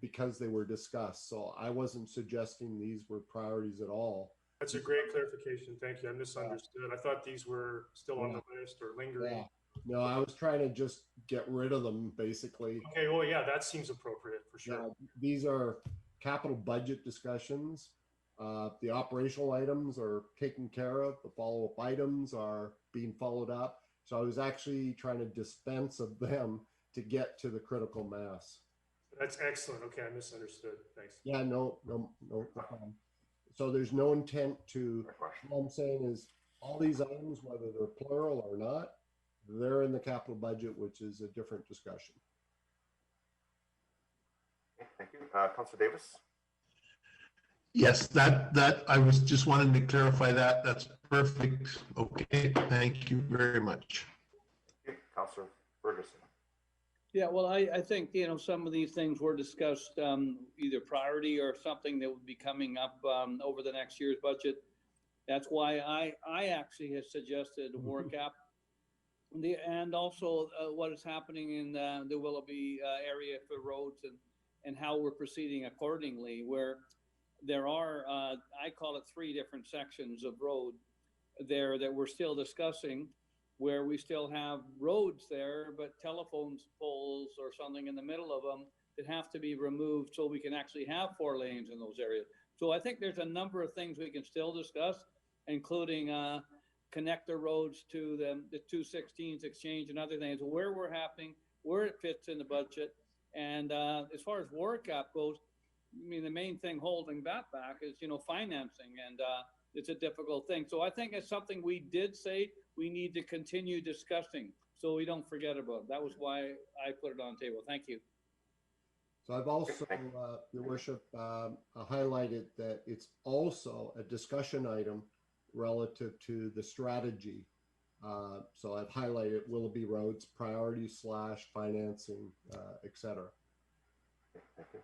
because they were discussed. So I wasn't suggesting these were priorities at all. That's a great clarification. Thank you. I misunderstood. I thought these were still on the list or lingering. Yeah. No, I was trying to just get rid of them, basically. Okay, well, yeah, that seems appropriate for sure. These are capital budget discussions. The operational items are taken care of. The follow-up items are being followed up. So I was actually trying to dispense of them to get to the critical mass. That's excellent. Okay, I misunderstood. Thanks. Yeah, no problem. So there's no intent to, all I'm saying is all these items, whether they're plural or not, they're in the capital budget, which is a different discussion. Okay, thank you. Councillor Davis? Yes, that I was just wanting to clarify that. That's perfect. Okay, thank you very much. Okay, Councillor Ferguson. Yeah, well, I think, some of these things were discussed, either priority or something that would be coming up over the next year's budget. That's why I actually have suggested WRCAP. And also what is happening in the Willoughby area for roads and how we're proceeding accordingly, where there are, I call it 3 different sections of road there that we're still discussing, where we still have roads there, but telephone poles or something in the middle of them that have to be removed so we can actually have 4 lanes in those areas. So I think there's a number of things we can still discuss, including connector roads to the 216s exchange and other things, where we're happening, where it fits in the budget. And as far as WARCAP goes, I mean, the main thing holding that back is, financing, and it's a difficult thing. So I think it's something we did say we need to continue discussing so we don't forget about it. That was why I put it on the table. Thank you. So I've also, Your Worship, highlighted that it's also a discussion item relative to the strategy. So I've highlighted Willoughby Roads priority / financing, et cetera. Thank you.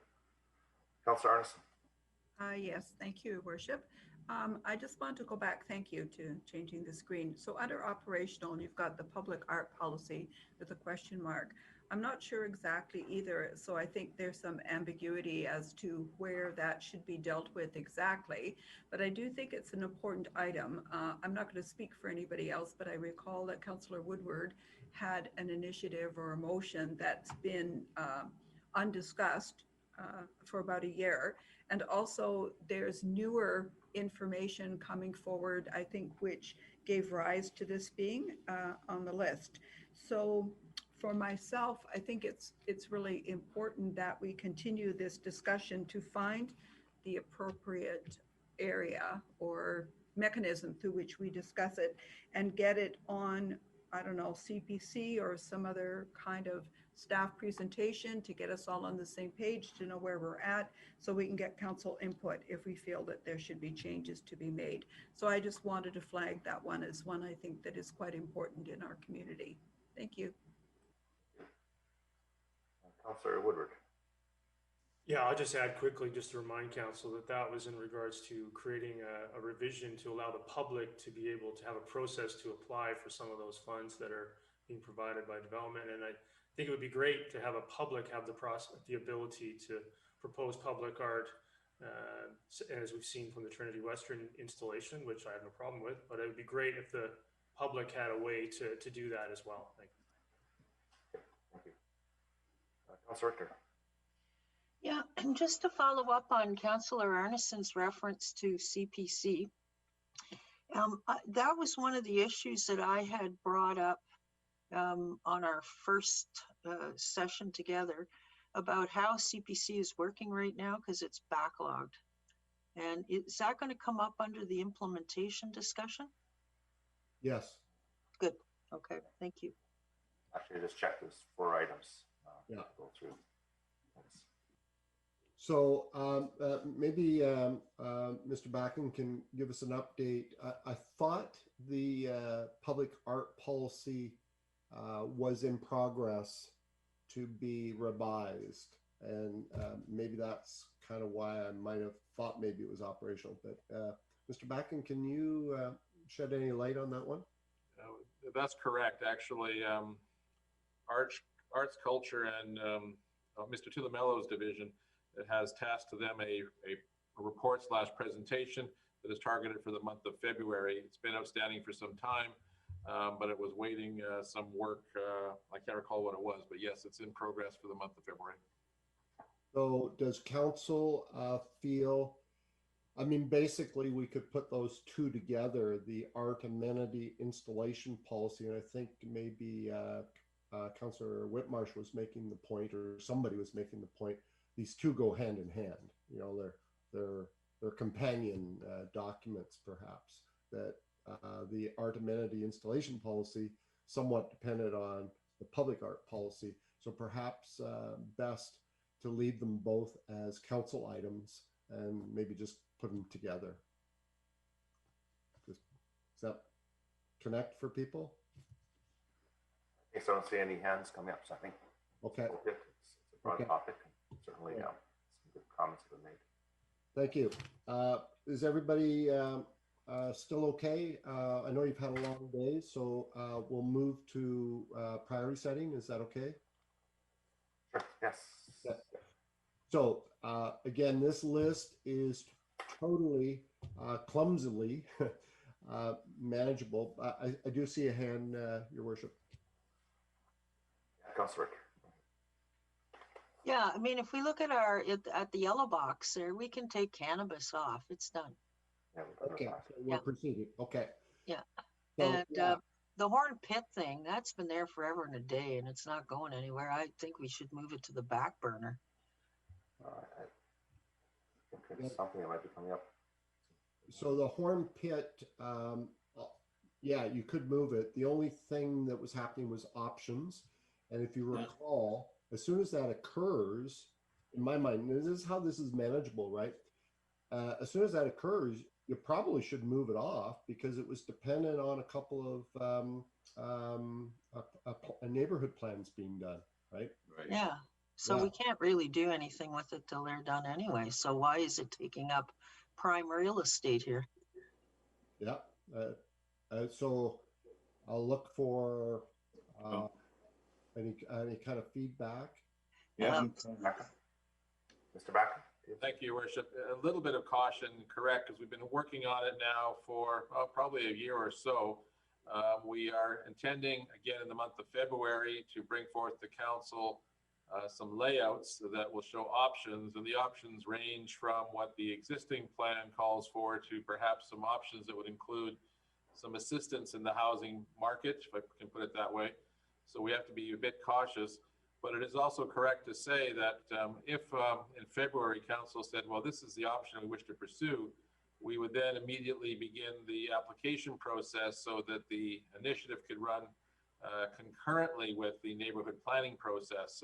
Councillor Arneson. Yes, thank you, Your Worship. I just want to go back, thank you to changing the screen. So under operational, you've got the public art policy with a question mark. I'm not sure exactly either, so I think there's some ambiguity as to where that should be dealt with exactly, but I do think it's an important item. I'm not going to speak for anybody else, but I recall that Councillor Woodward had an initiative or a motion that's been undiscussed for about a year. And also there's newer information coming forward, I think, which gave rise to this being on the list. So for myself, I think it's really important that we continue this discussion to find the appropriate area or mechanism through which we discuss it and get it on, I don't know, CPC or some other kind of staff presentation to get us all on the same page, to know where we're at, so we can get council input if we feel that there should be changes to be made. So I just wanted to flag that one as one I think that is quite important in our community. Thank you. Councillor Woodward. Yeah, I'll just add quickly, just to remind council that that was in regards to creating a revision to allow the public to be able to have a process to apply for some of those funds that are being provided by development. And I think it would be great to have a public have the ability to propose public art, as we've seen from the Trinity Western installation, which I have no problem with, but it would be great if the public had a way to do that as well. Thank you. Thank you. Councillor Richter. Yeah, and just to follow up on Councillor Arneson's reference to CPC, that was one of the issues that I had brought up on our first session together about how CPC is working right now, because it's backlogged. And is that going to come up under the implementation discussion? Yes. Good. Okay. Thank you. Actually, I just checked. There's 4 items. Yeah. To go through. Thanks. So maybe Mr. Backen can give us an update. I thought the public art policy was in progress to be revised, and maybe that's kind of why I might have thought maybe it was operational. But Mr. Backen, can you shed any light on that one? That's correct. Actually, Arts, Culture, and Mr. Tulamello's division, it has tasked to them a report / presentation that is targeted for the month of February. It's been outstanding for some time, but it was waiting some work. I can't recall what it was, but yes, it's in progress for the month of February. So does council feel, I mean, basically we could put those two together, the art amenity installation policy, and I think maybe Councillor Whitmarsh was making the point, or somebody was making the point, these two go hand in hand. You know, they're companion documents, perhaps, that the art amenity installation policy somewhat depended on the public art policy. So perhaps best to leave them both as council items and maybe just put them together. Does that connect for people? Okay, so I don't see any hands coming up, so I think Okay. It's a broad topic. Certainly, some good comments have been made. Thank you. Is everybody still okay? I know you've had a long day, so we'll move to priority setting. Is that okay? Sure. Yes. Yeah. So again, this list is totally clumsily manageable. I do see a hand, Your Worship. Councillor. Yeah, I mean, if we look at at the yellow box there, we can take cannabis off. It's done. Yeah, Okay, so we're proceeding. Okay. Yeah. So, And the horn pit thing, that's been there forever and a day, and it's not going anywhere. I think we should move it to the back burner. I think it's something that might be coming up. So the horn pit, yeah, you could move it. The only thing that was happening was options. And if you recall, as soon as that occurs, in my mind, this is how this is manageable, right? As soon as that occurs, you probably should move it off because it was dependent on a couple of neighborhood plans being done, right? Right. Yeah. So we can't really do anything with it till they're done anyway. So why is it taking up prime real estate here? Yeah. So I'll look for any kind of feedback. Yeah. Mr. Backer? Thank you, Your Worship. A little bit of caution, correct, because we've been working on it now for probably a year or so. We are intending, again, in the month of February, to bring forth to council some layouts that will show options, and the options range from what the existing plan calls for to perhaps some options that would include some assistance in the housing market, if I can put it that way. So we have to be a bit cautious, but it is also correct to say that if in February council said, well, this is the option we wish to pursue, we would then immediately begin the application process so that the initiative could run concurrently with the neighborhood planning process.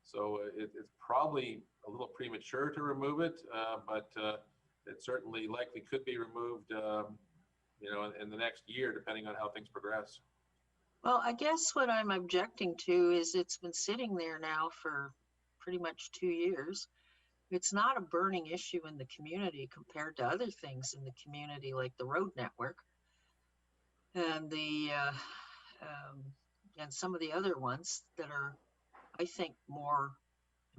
So it's probably a little premature to remove it, but it certainly likely could be removed, in the next year, depending on how things progress. Well, I guess what I'm objecting to is it's been sitting there now for pretty much 2 years. It's not a burning issue in the community compared to other things in the community, like the road network and and some of the other ones that are, I think, more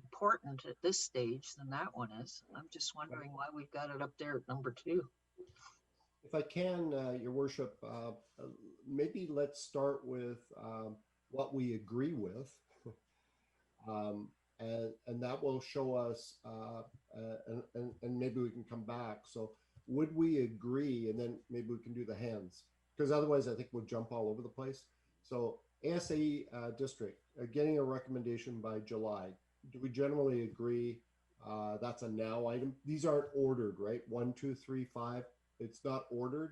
important at this stage than that one is. I'm just wondering why we've got it up there at number 2. If I can, Your Worship, maybe let's start with what we agree with, and that will show us, and maybe we can come back. So would we agree, and then maybe we can do the hands, because otherwise I think we'll jump all over the place. So ASAE district, getting a recommendation by July. Do we generally agree that's a now item? These aren't ordered, right? 1, 2, 3, 5. It's not ordered.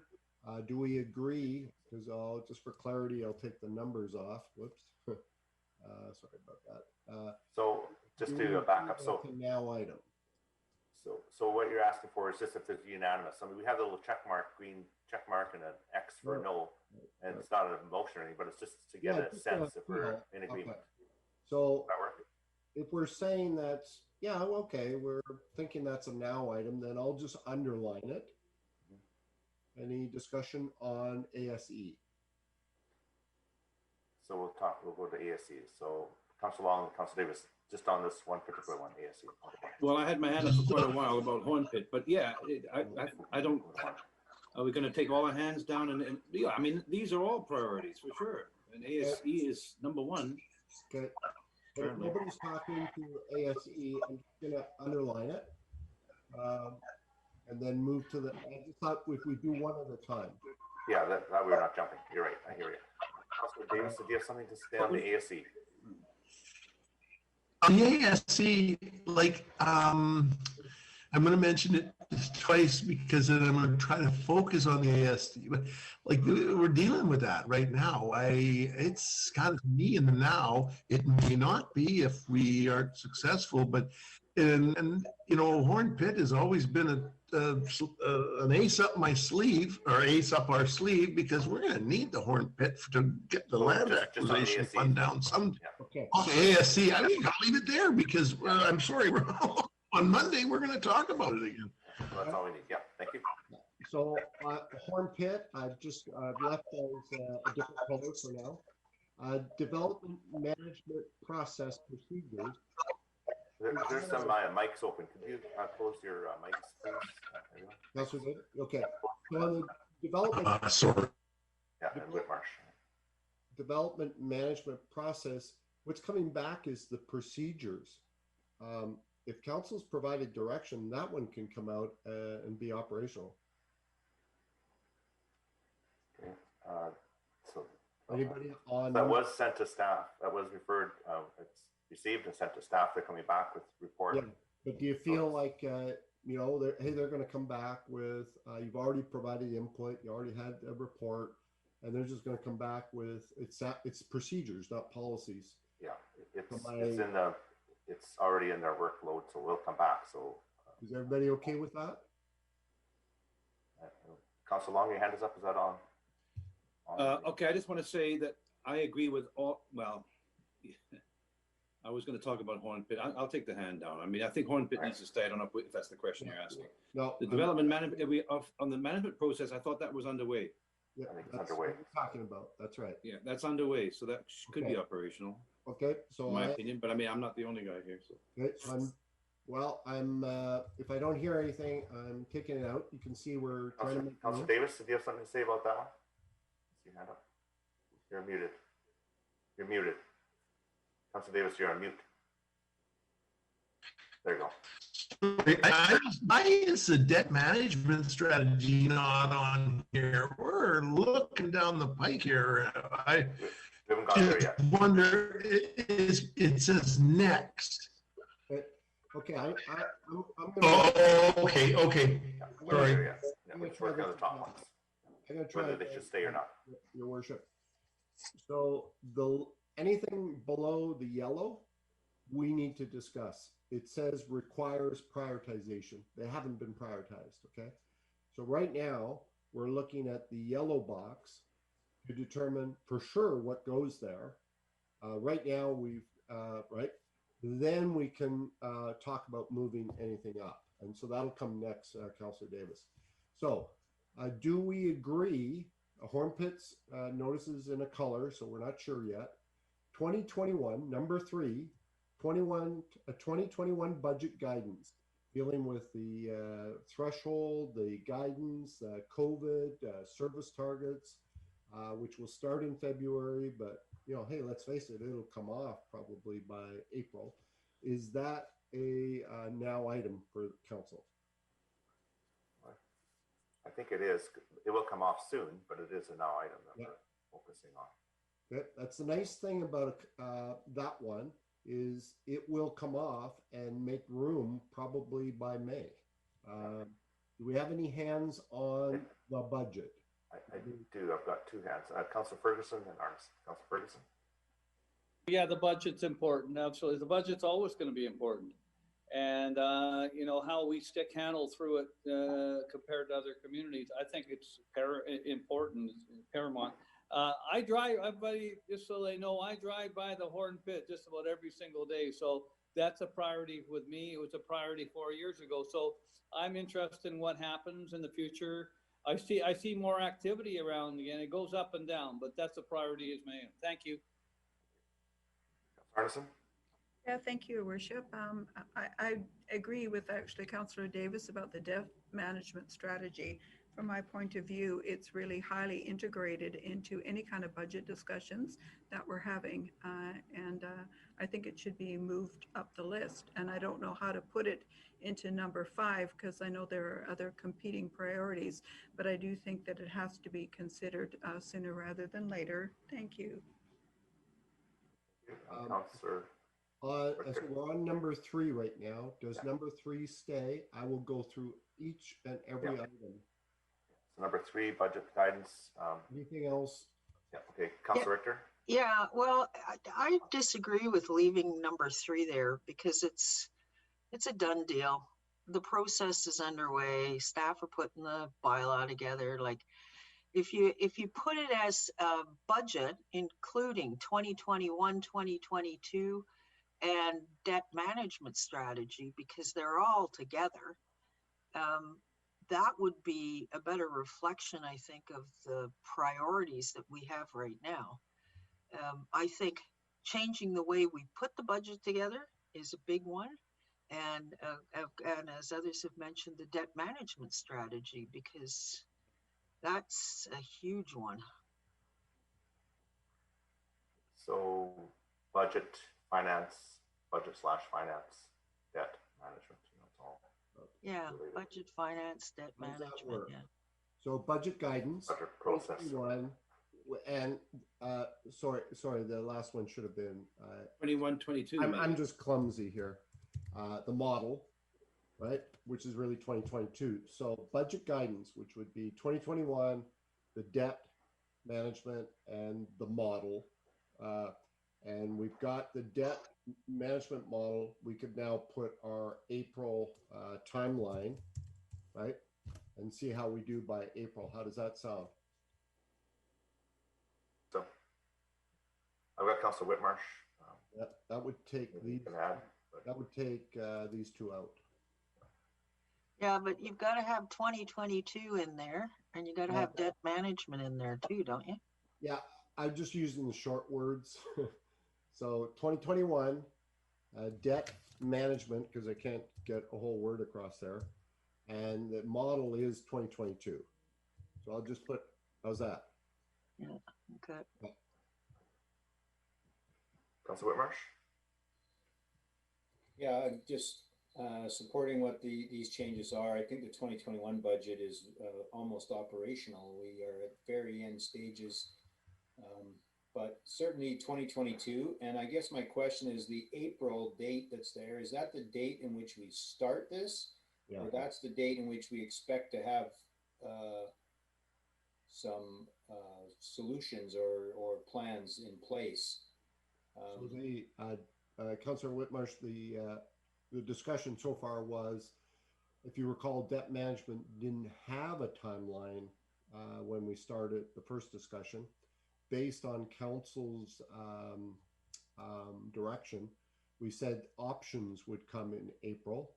Do we agree? Because just for clarity, I'll take the numbers off. Whoops. Sorry about that. So just to back up, so now item. So what you're asking for is just if it's unanimous. I mean, we have the little green check mark and an X for no, and it's not a motion or anything, but it's just to get a sense if we're in agreement. So if we're saying that's, yeah, okay, we're thinking that's a now item, then I'll just underline it. Any discussion on ASE? So we'll go to ASE. So Councillor Long and Councillor Davis, just on this one particular one, ASE. Well, I had my hand up for quite a while about horn pit, but yeah, I don't, are we going to take all our hands down? And yeah, I mean, these are all priorities for sure. And ASE is number 1. Okay. But if nobody's talking to ASE, I'm just going to underline it. And then move to the, I just thought if we do one at a time. Yeah, that we're not jumping. You're right. I hear you. Councillor Davis, did you have something to say on the ASE? The ASE, like, I'm going to mention it twice because then I'm going to try to focus on the ASE. But like, we're dealing with that right now. It's kind of me in the now. It may not be if we aren't successful, but and horn pit has always been an ace up my sleeve, or ace up our sleeve, because we're going to need the horn pit to get the land acquisition fund down some. Okay. ASC, I think I'll leave it there because I'm sorry, on Monday we're going to talk about it again. Well, that's all we need. Yeah, thank you. So horn pit, I've just left as a different color for now. Development management process procedures. There's some mics open. Could you close your mics, please? Everyone? Councilor David? Okay. So on the development, Sorry. Yeah, and Whitmarsh. development management process, what's coming back is the procedures. If council's provided direction, that one can come out and be operational. Okay. So Anybody on? that was sent to staff. That was referred. It's received and sent to staff. They're coming back with report. Yeah, but do you feel like you know, they're going to come back with you've already provided input, you already had a report, and they're just going to come back with it's procedures, not policies. Yeah, it's already in their workload, so we'll come back. So is everybody okay with that? Councilor Long, your hand is up. Is that on? Okay, I just want to say that I agree with all. Well, I was going to talk about Horn Pit. I'll take the hand down. I mean, I think Horn Pit needs to stay. I don't know if that's the question you're asking. No, the development management on the management process. I thought that was underway. Yeah, I think it's that's underway. what we're talking about. That's right. Yeah, that's underway. So that could be operational. Okay, so in my opinion, but I mean, I'm not the only guy here. So okay, I'm if I don't hear anything, I'm taking it out. You can see we're trying to make. Councilor Davis, did you have something to say about that one? See your hand up. You're muted. You're muted. Councilor Davis, you're on mute. There you go. Why is the debt management strategy not on here? We're looking down the pike here. We haven't got there yet. Wonder, it says next. Okay, I'm gonna. Oh, okay. Sorry. Yeah, we're working on the top ones. I'm gonna try whether they should stay or not. Your worship. So anything below the yellow, we need to discuss. It says requires prioritization. They haven't been prioritized, okay? So right now, we're looking at the yellow box to determine for sure what goes there. Right now, right? Then we can talk about moving anything up. And so that'll come next, Councilor Davis. So do we agree? Horn Pit's notices in a color, so we're not sure yet. 2021, number 3, 2021 budget guidance, dealing with the threshold, the guidance, COVID, service targets, which will start in February, but you know, hey, let's face it, it'll come off probably by April. Is that a now item for council? I think it is. It will come off soon, but it is a now item that we're focusing on. Okay. That's the nice thing about that one is it will come off and make room probably by May. Do we have any hands on the budget? I do. I've got two hands. Councilor Ferguson and Arms. Councilor Ferguson. Yeah, the budget's important. Absolutely. The budget's always going to be important. And, you know, how we stick handle through it compared to other communities, I think it's important, paramount. I drive, everybody, just so they know, I drive by the Horn Pit just about every single day. So that's a priority with me. It was a priority 4 years ago. So I'm interested in what happens in the future. I see more activity around again. It goes up and down, but that's a priority is mine. Thank you. Arneson? Yeah, thank you, Worship. I agree with actually Councillor Davis about the debt management strategy. From my point of view, it's really highly integrated into any kind of budget discussions that we're having. And I think it should be moved up the list. And I don't know how to put it into number 5 because I know there are other competing priorities, but I do think that it has to be considered sooner rather than later. Thank you. Councillor. So we're on number 3 right now. Does number 3 stay? I will go through each and every item. So number 3, budget guidance. Anything else? Yeah. Okay. Councillor Richter. Yeah, well, I disagree with leaving number 3 there because it's a done deal. The process is underway. Staff are putting the bylaw together. Like, if you put it as a budget, including 2021, 2022, and debt management strategy, because they're all together, that would be a better reflection, I think, of the priorities that we have right now. I think changing the way we put the budget together is a big one. and as others have mentioned, the debt management strategy, because that's a huge one. So budget, finance, budget/finance, debt management, it's all Yeah, related. budget, finance, debt How does that management, work? yeah. So budget guidance, Budget process. 2021, and sorry, the last one should have been. 21, 22. I'm just clumsy here. The model, right, which is really 2022. So budget guidance, which would be 2021, the debt management and the model. And we've got the debt management model. We could now put our April timeline, right, and see how we do by April. How does that sound? So I've got Council Whitmarsh. That would take these. That would take these two out. Yeah, but you've got to have 2022 in there, and you got to have debt management in there too, don't you? Yeah, I'm just using the short words. So 2021, debt management, because I can't get a whole word across there. And the model is 2022. So I'll just put, how's that? Yeah, okay. Council Whitmarsh? Yeah, just supporting what these changes are. I think the 2021 budget is almost operational. We are at very end stages, but certainly 2022. And I guess my question is the April date that's there, is that the date in which we start this? Yeah. Or that's the date in which we expect to have some solutions or plans in place? So the Councillor Whitmarsh, the discussion so far was, if you recall, debt management didn't have a timeline when we started the first discussion. Based on council's direction, we said options would come in April,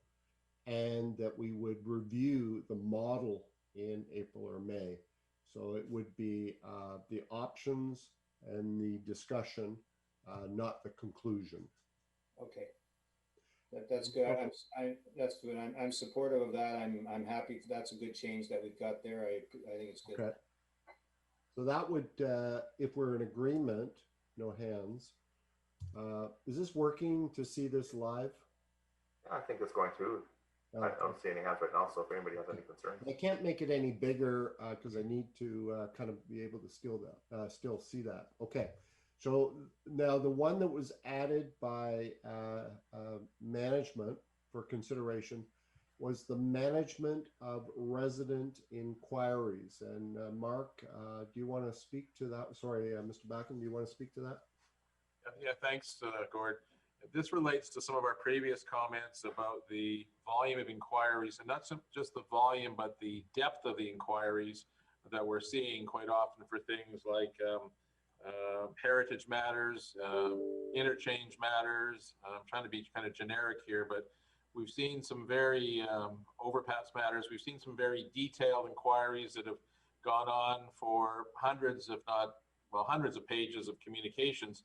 and that we would review the model in April or May. So it would be the options and the discussion, not the conclusion. Okay, that's good. That's good. I'm supportive of that. I'm happy. That's a good change that we've got there. I think it's good. Okay. So that would, if we're in agreement, no hands. Is this working to see this live? I think it's going through. I don't see any hands right now, so if anybody has any concerns. I can't make it any bigger because I need to kind of be able to still see that. Okay. So now the one that was added by management for consideration was the management of resident inquiries. And Mark, do you want to speak to that? Sorry, Mr. Backen, do you want to speak to that? Yeah, thanks, Gord. This relates to some of our previous comments about the volume of inquiries, and not just the volume, but the depth of the inquiries that we're seeing quite often for things like heritage matters, interchange matters. I'm trying to be kind of generic here, but we've seen some very overpass matters. We've seen some very detailed inquiries that have gone on for hundreds, if not, well, hundreds of pages of communications.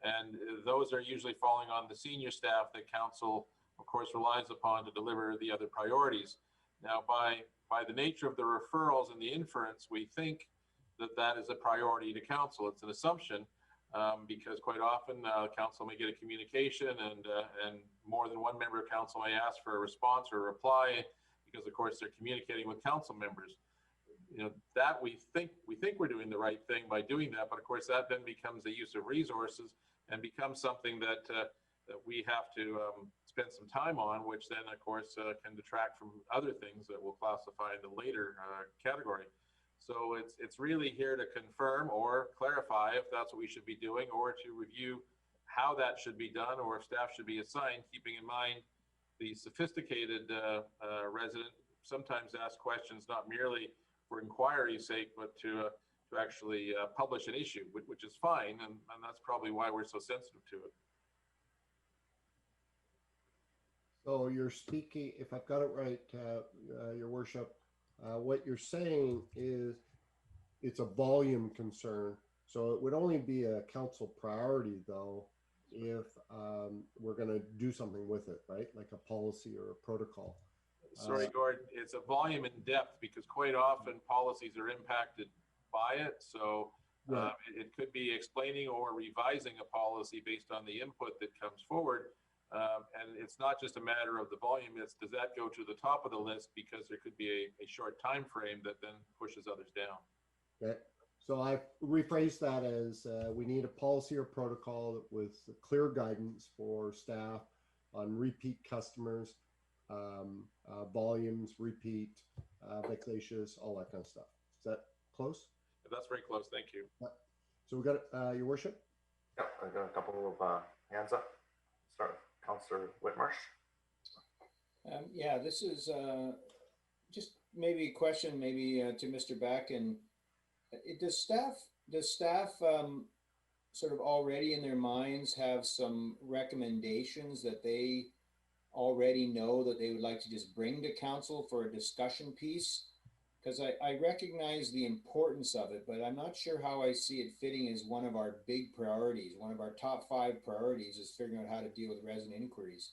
And those are usually falling on the senior staff that council, of course, relies upon to deliver the other priorities. Now, by the nature of the referrals and the inference, we think that that is a priority to council. It's an assumption because quite often council may get a communication and more than one member of council may ask for a response or a reply because, of course, they're communicating with council members. You know, that we think we're doing the right thing by doing that, but of course that then becomes a use of resources and becomes something that that we have to spend some time on, which then of course can detract from other things that we'll classify in the later category. So it's really here to confirm or clarify if that's what we should be doing, or to review how that should be done, or if staff should be assigned, keeping in mind the sophisticated resident sometimes ask questions not merely for inquiry's sake, but to actually publish an issue, which is fine, and that's probably why we're so sensitive to it. So you're speaking, if I've got it right, Your Worship, what you're saying is it's a volume concern. So it would only be a council priority, though, if we're going to do something with it, right? Like a policy or a protocol. Sorry, Gord, it's a volume and depth because quite often policies are impacted by it. So Right. it could be explaining or revising a policy based on the input that comes forward. And it's not just a matter of the volume, it's does that go to the top of the list because there could be a short time frame that then pushes others down. Okay. So I've rephrased that as we need a policy or protocol with clear guidance for staff on repeat customers, volumes, repeat, vexatious, all that kind of stuff. Is that close? That's very close. Thank you. So we got Your Worship. Yep, I got a couple of hands up. Start with Councillor Whitmarsh. Yeah, this is just maybe a question, maybe to Mr. Beck. And does staff sort of already in their minds have some recommendations that they already know that they would like to just bring to council for a discussion piece? Because I recognize the importance of it, but I'm not sure how I see it fitting as one of our big priorities. One of our top 5 priorities is figuring out how to deal with resident inquiries.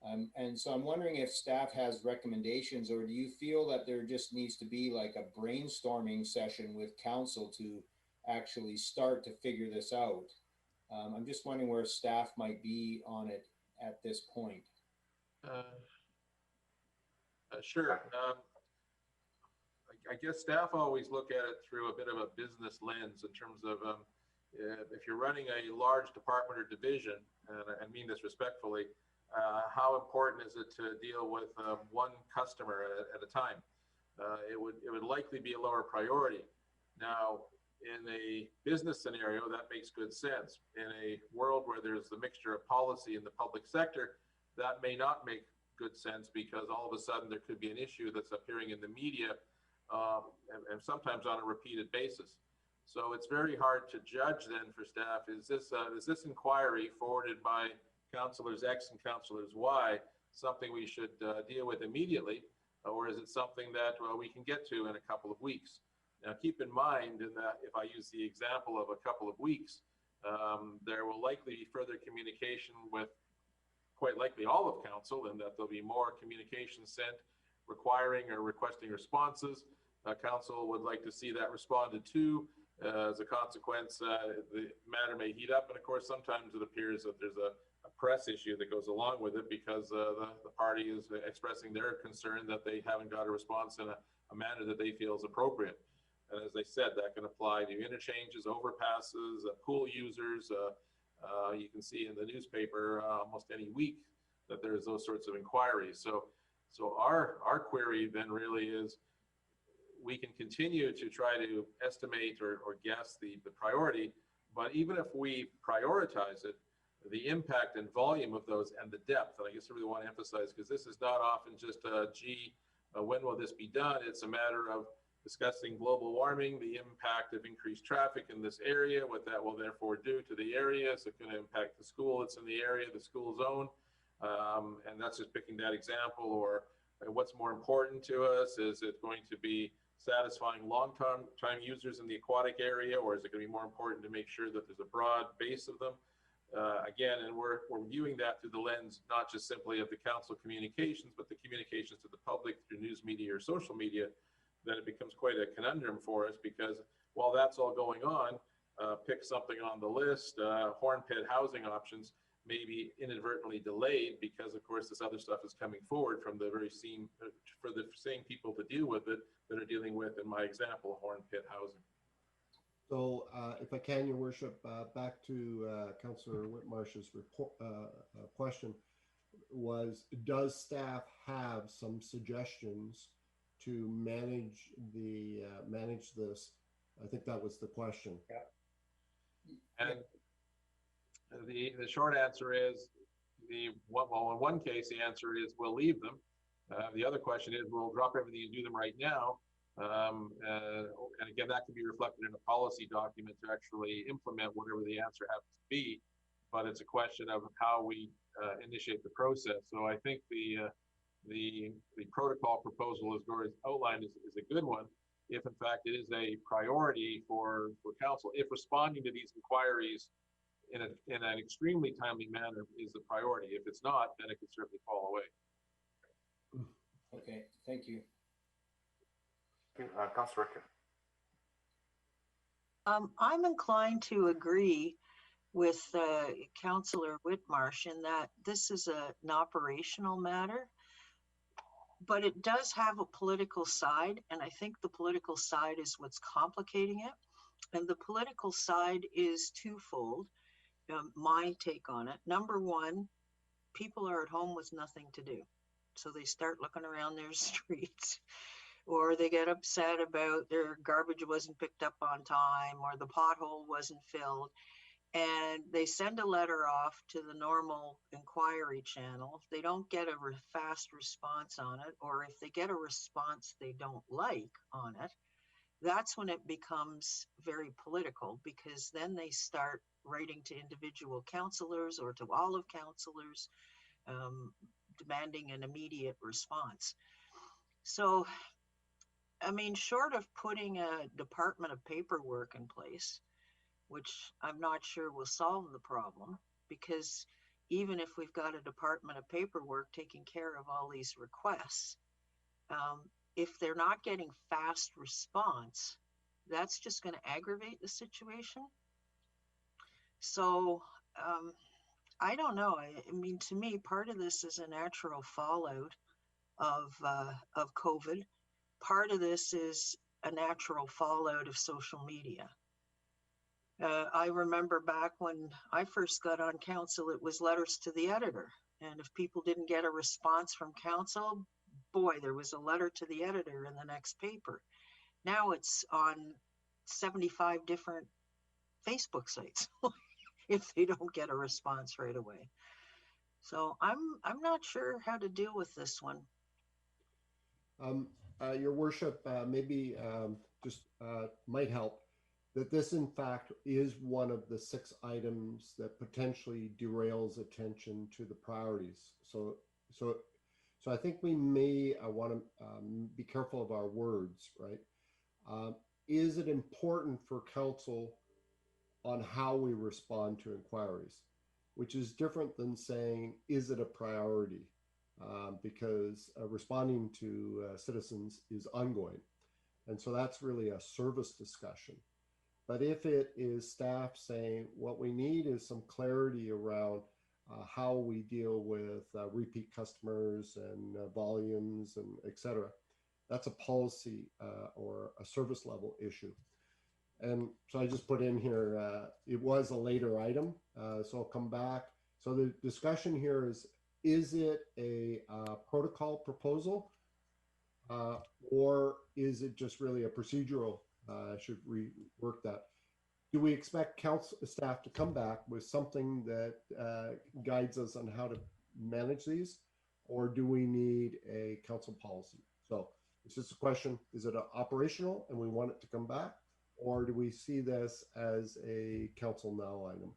And so I'm wondering if staff has recommendations, or do you feel that there just needs to be like a brainstorming session with council to actually start to figure this out? I'm just wondering where staff might be on it at this point. Sure. I guess staff always look at it through a bit of a business lens in terms of if you're running a large department or division, and I mean this respectfully, how important is it to deal with one customer at a time? It would likely be a lower priority. Now, in a business scenario, that makes good sense. In a world where there's the mixture of policy in the public sector, that may not make good sense because all of a sudden there could be an issue that's appearing in the media and sometimes on a repeated basis. So it's very hard to judge then for staff, is this inquiry forwarded by councillors X and councillors Y something we should deal with immediately, or is it something that we can get to in a couple of weeks? Now keep in mind in that if I use the example of a couple of weeks, there will likely be further communication with quite likely all of council, and that there'll be more communication sent requiring or requesting responses. Council would like to see that responded to. As a consequence, the matter may heat up, and of course sometimes it appears that there's a press issue that goes along with it because the party is expressing their concern that they haven't got a response in a manner that they feel is appropriate. And as I said, that can apply to interchanges, overpasses, pool users. You can see in the newspaper almost any week that there's those sorts of inquiries. So our query then really is, we can continue to try to estimate or guess the priority, but even if we prioritize it, the impact and volume of those and the depth, and I guess I really want to emphasize, because this is not often just when will this be done? It's a matter of discussing global warming, the impact of increased traffic in this area, what that will therefore do to the area. Is it going to impact the school that's in the area, the school zone? And that's just picking that example. Or what's more important to us? Is it going to be satisfying long-term users in the aquatic area, or is it going to be more important to make sure that there's a broad base of them? Again, and we're viewing that through the lens, not just simply of the council communications, but the communications to the public through news media or social media, that it becomes quite a conundrum for us, because while that's all going on, pick something on the list, horn pit housing options may be inadvertently delayed because of course this other stuff is coming forward from the for the same people to deal with it that are dealing with, in my example, horn pit housing. So if I can, Your Worship, back to Councillor Whitmarsh's question was, does staff have some suggestions to manage this? I think that was the question. Yeah. And the short answer is, in one case, the answer is we'll leave them. The other question is we'll drop everything and do them right now. And again, that can be reflected in a policy document to actually implement whatever the answer happens to be. But it's a question of how we initiate the process. So I think the protocol proposal, as Gord outlined, is a good one, if in fact it is a priority for council. If responding to these inquiries in an extremely timely manner is the priority. If it's not, then it could certainly fall away. Okay, thank you. Councillor Ricker. I'm inclined to agree with Councillor Whitmarsh in that this is an operational matter, but it does have a political side, and I think the political side is what's complicating it. And the political side is twofold. My take on it. Number one, people are at home with nothing to do. So they start looking around their streets, or they get upset about their garbage wasn't picked up on time, or the pothole wasn't filled. And they send a letter off to the normal inquiry channel. If they don't get a fast response on it, or if they get a response they don't like on it, that's when it becomes very political, because then they start writing to individual councillors or to all of councillors, demanding an immediate response. So, I mean, short of putting a department of paperwork in place, which I'm not sure will solve the problem, because even if we've got a department of paperwork taking care of all these requests, if they're not getting fast response, that's just going to aggravate the situation. So I don't know. I mean, to me, part of this is a natural fallout of COVID. Part of this is a natural fallout of social media. I remember back when I first got on council, it was letters to the editor. And if people didn't get a response from council, boy, there was a letter to the editor in the next paper. Now it's on 75 different Facebook sites if they don't get a response right away. So I'm not sure how to deal with this one. Your worship, maybe just might help that this in fact is one of the 6 items that potentially derails attention to the priorities. So I think we may want to be careful of our words, right? Is it important for council on how we respond to inquiries, which is different than saying, is it a priority? Because responding to citizens is ongoing. And so that's really a service discussion. But if it is staff saying what we need is some clarity around how we deal with repeat customers and volumes and et cetera, that's a policy or a service level issue. And so I just put in here, it was a later item, so I'll come back. So the discussion here is it a protocol proposal or is it just really a procedural? I should rework that. Do we expect council staff to come back with something that guides us on how to manage these, or do we need a council policy? So it's just a question, is it operational and we want it to come back, or do we see this as a council now item?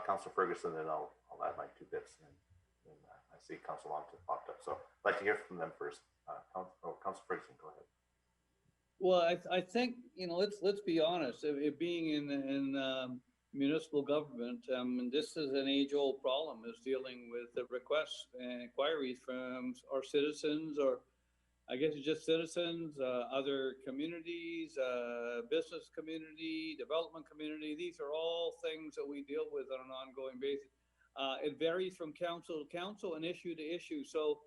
Councillor Ferguson, and I'll add my 2 bits. And I see Councillor Long popped up, so I'd like to hear from them first. Councillor Ferguson, go ahead. Well, I think, you know, let's be honest. It being in municipal government, and this is an age-old problem, is dealing with the requests and inquiries from our citizens, or I guess it's just citizens, other communities, business community, development community. These are all things that we deal with on an ongoing basis. It varies from council to council and issue to issue. So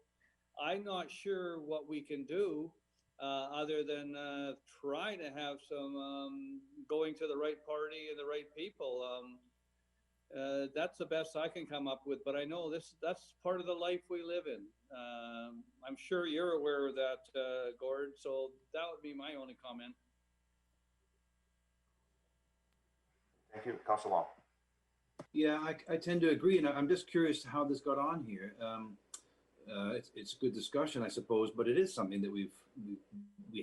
I'm not sure what we can do other than try to have some going to the right party and the right people. That's the best I can come up with, but I know that's part of the life we live in. I'm sure you're aware of that, Gord, so that would be my only comment. Thank you. Councillor Long. Yeah, I tend to agree, and I'm just curious how this got on here. It's a good discussion, I suppose, but it is something that we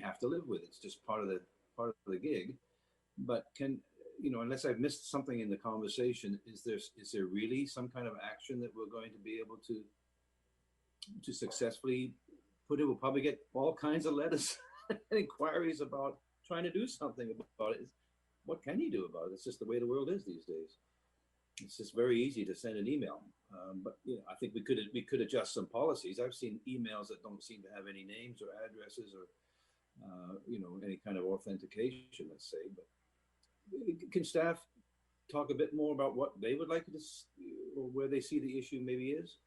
have to live with. It's just part of the gig. But unless I've missed something in the conversation, is there really some kind of action that we're going to be able to successfully put it? We'll probably get all kinds of letters and inquiries about trying to do something about it. what can you do about it? It's just the way the world is these days. It's just very easy to send an email. But you know, I think we could adjust some policies. I've seen emails that don't seem to have any names or addresses or you know, any kind of authentication, let's say. But can staff talk a bit more about what they would like to, or where they see the issue maybe is?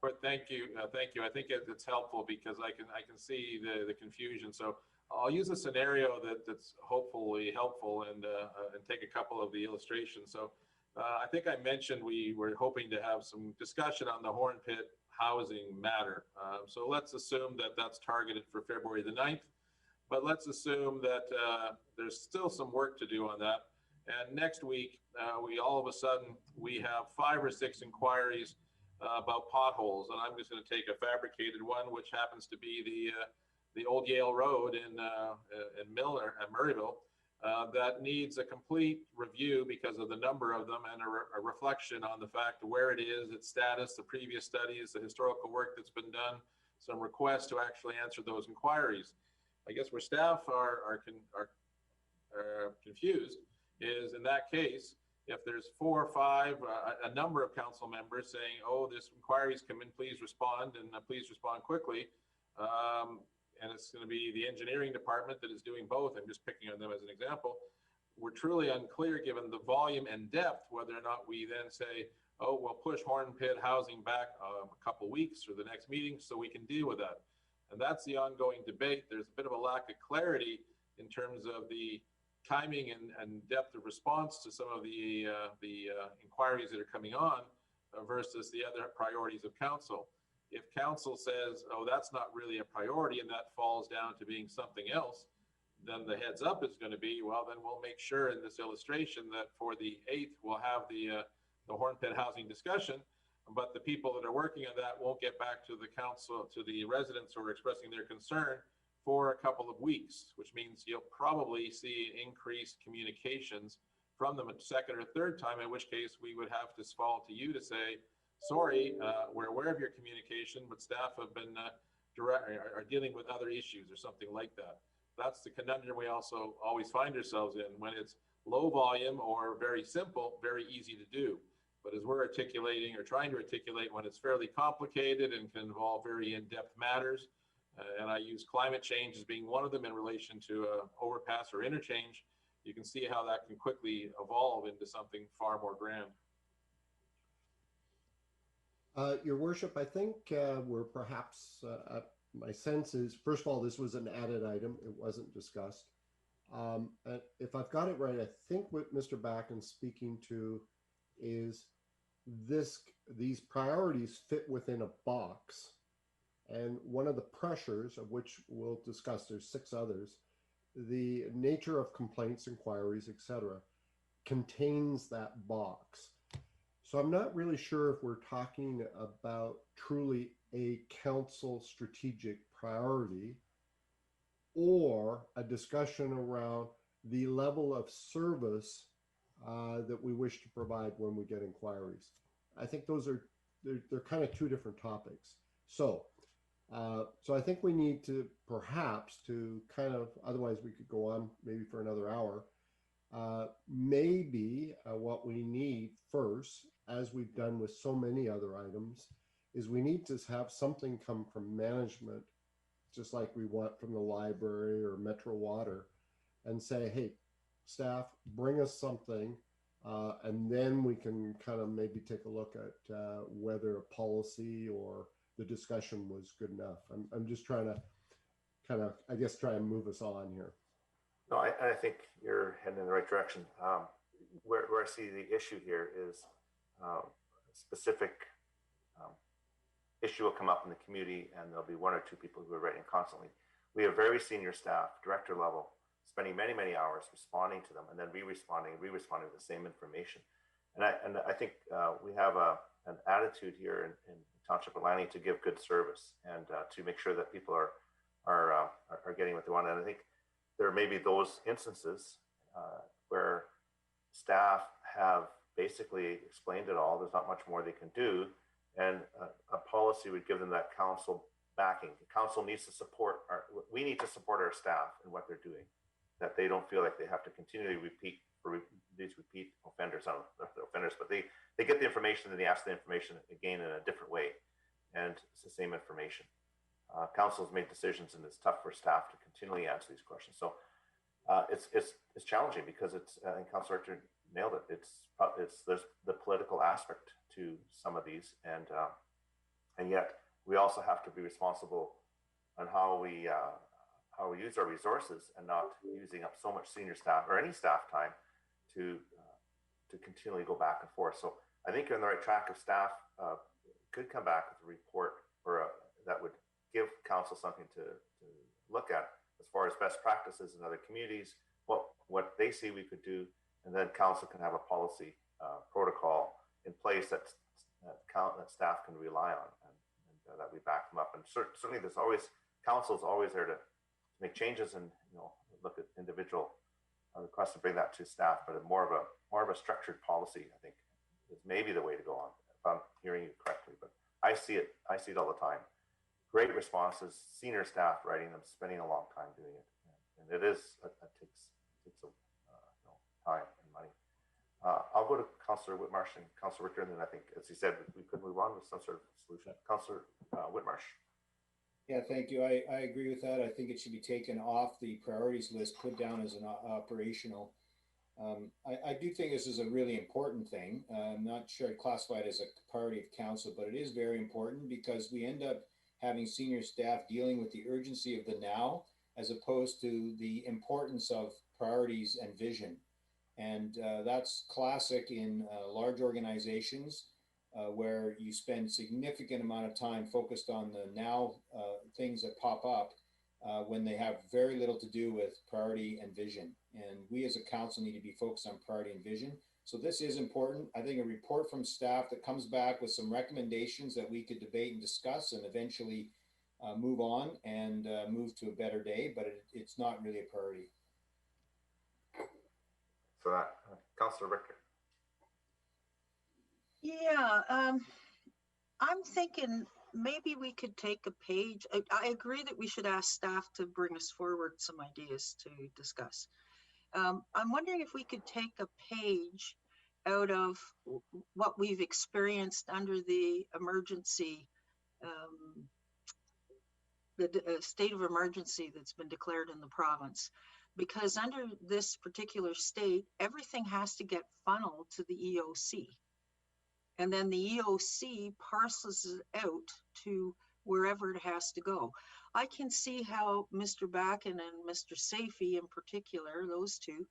But thank you. I think it's helpful because I can see the confusion. So I'll use a scenario that's hopefully helpful and take a couple of the illustrations. So I think I mentioned we were hoping to have some discussion on the Horn Pit housing matter. So let's assume that that's targeted for February the 9th, but let's assume that there's still some work to do on that. And next week, we all of a sudden, we have 5 or 6 inquiries about potholes. And I'm just going to take a fabricated one, which happens to be the old Yale Road in Murrayville, that needs a complete review because of the number of them and a reflection on the fact of where it is, its status, the previous studies, the historical work that's been done, some requests to actually answer those inquiries. I guess where staff are confused is in that case, if there's 4 or 5, a number of council members saying, oh, this inquiry's come in, please respond, and please respond quickly. And it's going to be the engineering department that is doing both. I'm just picking on them as an example. We're truly unclear, given the volume and depth, whether or not we then say, oh, we'll push Horn Pit housing back a couple weeks or the next meeting so we can deal with that. And that's the ongoing debate. There's a bit of a lack of clarity in terms of the timing and depth of response to some of the inquiries that are coming on versus the other priorities of council. If council says, oh, that's not really a priority and that falls down to being something else, then the heads up is going to be, well, then we'll make sure in this illustration that for the 8th, we'll have the Horn Pit housing discussion, but the people that are working on that won't get back to the council, to the residents who are expressing their concern for a couple of weeks, which means you'll probably see increased communications from them a second or third time, in which case we would have to fall to you to say, sorry, we're aware of your communication, but staff have been are dealing with other issues or something like that. That's the conundrum we also always find ourselves in. When it's low volume or very simple, very easy to do. But as we're articulating or trying to articulate, when it's fairly complicated and can involve very in-depth matters, and I use climate change as being one of them in relation to overpass or interchange, you can see how that can quickly evolve into something far more grand. Your Worship, I think we're perhaps, my sense is, first of all, this was an added item. It wasn't discussed. If I've got it right, I think what Mr. Backen's speaking to is these priorities fit within a box. And one of the pressures, of which we'll discuss, there's 6 others, the nature of complaints, inquiries, etc., contains that box. So I'm not really sure if we're talking about truly a council strategic priority or a discussion around the level of service that we wish to provide when we get inquiries. I think those are, they're kind of 2 different topics. So I think we need to perhaps to kind of, otherwise we could go on maybe for another hour. Maybe what we need first, as we've done with so many other items, is we need to have something come from management, just like we want from the library or Metro Water, and say, hey, staff, bring us something, and then we can kind of maybe take a look at whether a policy or the discussion was good enough. I'm just trying to kind of, I guess, try and move us on here. No, I think you're heading in the right direction. Where I see the issue here is a specific issue will come up in the community, and there'll be 1 or 2 people who are writing constantly. We have very senior staff, director level, spending many, many hours responding to them, and then re-responding with the same information. And I think we have an attitude here in Township Atlantic to give good service and to make sure that people are getting what they want. And I think there may be those instances where staff have basically explained it all. There's not much more they can do. And a policy would give them that council backing. The council needs to support we need to support our staff in what they're doing. that they don't feel like they have to continually repeat for these repeat offenders, not offenders, but they get the information and they ask the information again in a different way, and it's the same information. Council's made decisions, and it's tough for staff to continually answer these questions. So it's challenging because it's, I think Councilor Richter nailed it. There's the political aspect to some of these, and yet we also have to be responsible on how we use our resources and not using up so much senior staff or any staff time to continually go back and forth. So I think you're on the right track. If staff could come back with a report that would give council something to look at as far as best practices in other communities, what they see we could do, and then council can have a policy protocol in place that staff can rely on, and that we back them up. And certainly council's always there to make changes and look at individual requests and bring that to staff, but more of a structured policy, I think, is maybe the way to go on, if I'm hearing you correctly. But I see it all the time. Great responses, senior staff writing them, spending a long time doing it, and it takes time and money. I'll go to Councillor Whitmarsh and Councillor Richter, and then I think, as he said, we could move on with some sort of solution. Councillor Whitmarsh. Yeah, thank you. I agree with that. I think it should be taken off the priorities list, put down as an operational. I do think this is a really important thing. I'm not sure I'd classify it as a priority of council, but it is very important because we end up having senior staff dealing with the urgency of the now, as opposed to the importance of priorities and vision. And that's classic in large organizations where you spend significant amount of time focused on the now things that pop up when they have very little to do with priority and vision. And we as a council need to be focused on priority and vision. So this is important. I think a report from staff that comes back with some recommendations that we could debate and discuss and eventually move on and move to a better day, but it's not really a priority. So Councillor Richter. Yeah, I'm thinking maybe we could take a page. I agree that we should ask staff to bring us forward some ideas to discuss. I'm wondering if we could take a page out of what we've experienced under the emergency, the state of emergency that's been declared in the province. Because under this particular state, everything has to get funneled to the EOC. And then the EOC parcels it out to wherever it has to go. I can see how Mr. Backen and Mr. Safey in particular, those two,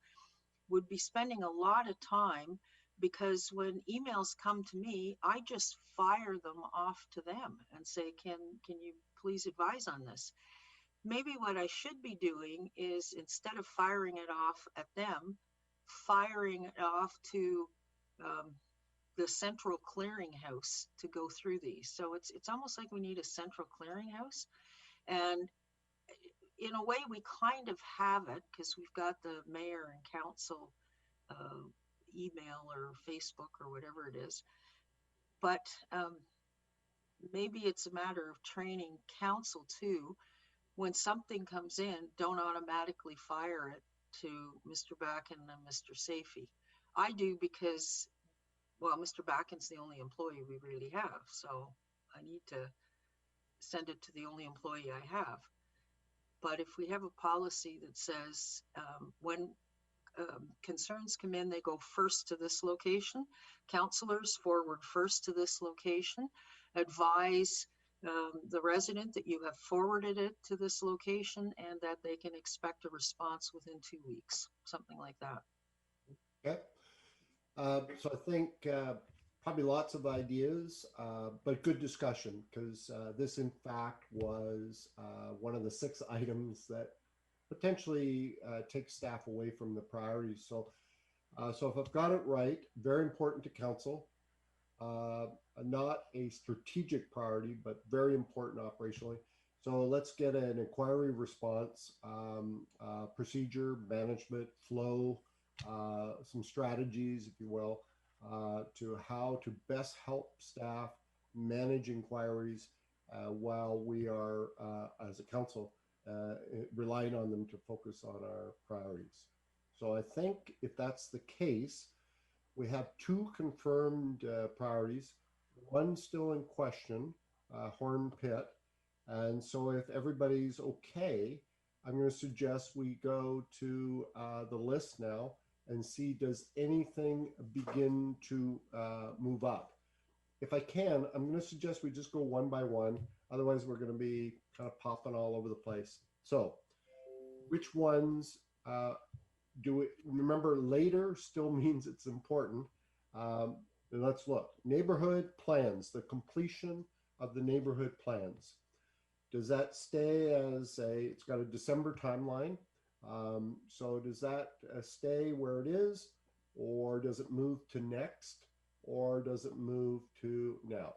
would be spending a lot of time, because when emails come to me, I just fire them off to them and say, can you please advise on this? Maybe what I should be doing is, instead of firing it off at them, firing it off to the central clearinghouse to go through these. So it's almost like we need a central clearinghouse. And in a way, we kind of have it, because we've got the mayor and council email or Facebook or whatever it is. But maybe it's a matter of training council too. When something comes in, don't automatically fire it to Mr. Backen and Mr. Safey. I do, because, well, Mr. Backen's the only employee we really have, so I need to send it to the only employee I have. But if we have a policy that says when concerns come in, they go first to this location, councillors forward first to this location, advise the resident that you have forwarded it to this location and that they can expect a response within 2 weeks, something like that. Okay. So I think probably lots of ideas, but good discussion, because this in fact was one of the 6 items that potentially take staff away from the priorities. So if I've got it right, very important to council. Not a strategic priority, but very important operationally. So let's get an inquiry response, procedure, management, flow, some strategies, if you will, to how to best help staff manage inquiries while we are, as a council, relying on them to focus on our priorities. So I think if that's the case, we have two confirmed priorities, one still in question, Horn Pit. And so if everybody's okay, I'm going to suggest we go to the list now and see, does anything begin to move up? If I can, I'm going to suggest we just go one by one. Otherwise, we're going to be kind of popping all over the place. So which ones do we remember? Later still means it's important. Let's look. Neighborhood plans, the completion of the neighborhood plans. Does that stay as it's got a December timeline? So does that stay where it is, or does it move to next, or does it move to now?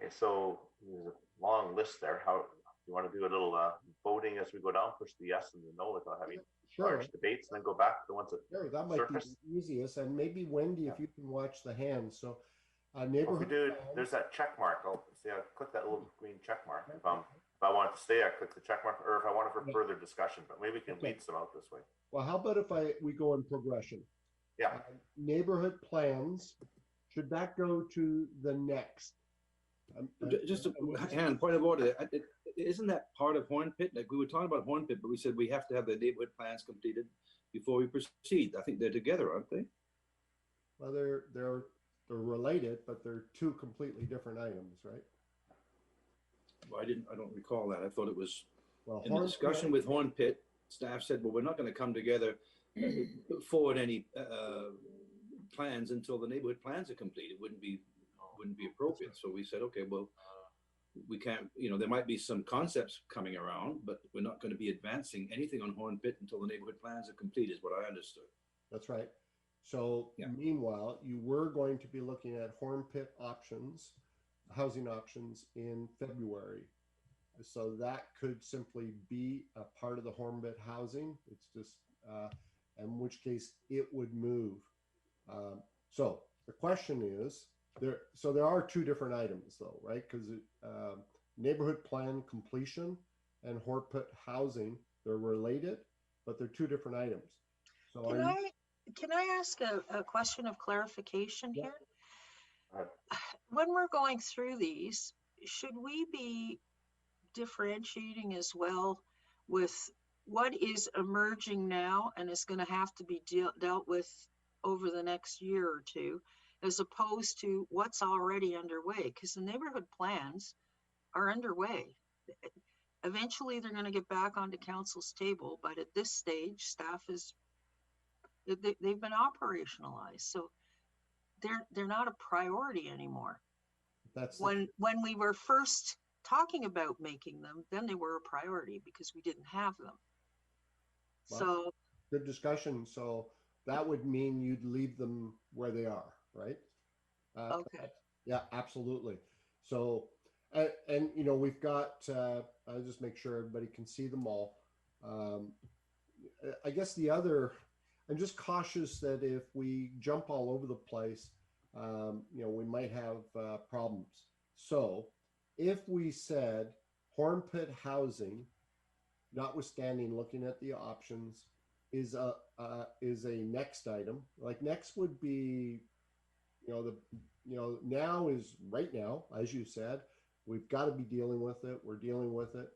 Okay, so there's a long list there. How you want to do a little voting as we go down, push the yes and the no without having large debates, and then go back to the ones that that might surface. be the easiest. And maybe Wendy, if you can watch the hands. So If neighborhood. we do, there's that check mark. I'll see. I click that little green check mark. If I want it to stay, I click the check mark, or if I want it for further discussion. But maybe we can weed some out this way. Well, how about if we go in progression? Yeah. Neighborhood plans, should that go to the next? Just a point of order. Isn't that part of Horn Pit? Like we were talking about Horn Pit, but we said we have to have the neighborhood plans completed before we proceed. I think they're together, aren't they? Well, they're related, but they're two completely different items, right? Well, I don't recall that. I thought it was in the Horn discussion Pit, with Horn Pit. Staff said, well, we're not going to come together, put forward any plans until the neighborhood plans are complete. It wouldn't be appropriate. So we said, okay, well, we can't, there might be some concepts coming around, but we're not going to be advancing anything on Horn Pit until the neighborhood plans are complete, is what I understood. That's right. So meanwhile, you were going to be looking at Horn Pit options, housing options in February. So that could simply be a part of the Horn Pit housing. It's just, in which case it would move. So the question is, there are two different items though, right? Because neighborhood plan completion and Horn Pit housing, they're related, but they're two different items. So can I ask a question of clarification here? When we're going through these, should we be differentiating as well with what is emerging now and is going to have to be dealt with over the next year or two, as opposed to what's already underway? Because the neighborhood plans are underway. Eventually, they're going to get back onto council's table, but at this stage, staff they've been operationalized, so they're not a priority anymore. When we were first talking about making them, then they were a priority because we didn't have them. Well, so good discussion. So that would mean you'd leave them where they are, right? Okay. Yeah, absolutely. So, and we've got, I'll just make sure everybody can see them all. I guess I'm just cautious that if we jump all over the place, we might have problems. So if we said Horn Pit housing, notwithstanding looking at the options, is a next item. Like next would be, now is right now, as you said, we've got to be dealing with it. We're dealing with it.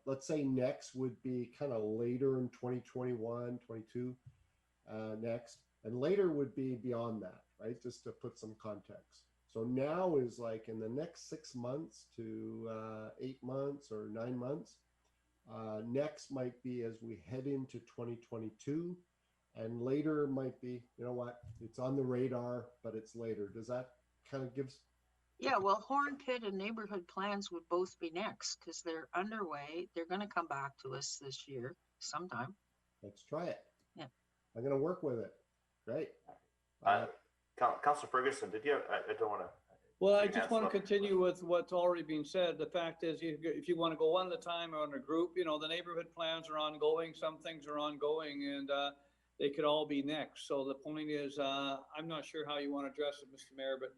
Let's say next would be kind of later in 2021, 22 next, and later would be beyond that, right? Just to put some context. So now is like in the next 6 months to 8 months or 9 months. Next might be as we head into 2022, and later might be, it's on the radar, but it's later. Does that kind of give? Yeah, well, Horn Pit and neighborhood plans would both be next because they're underway. They're going to come back to us this year sometime. Let's try it. Yeah. I'm going to work with it. Great. Councilor Ferguson, did you? I don't want to. Well, I just want to continue with what's already been said. The fact is, if you want to go one at a time or in a group, the neighborhood plans are ongoing. Some things are ongoing, and they could all be next. So the point is, I'm not sure how you want to address it, Mr. Mayor, but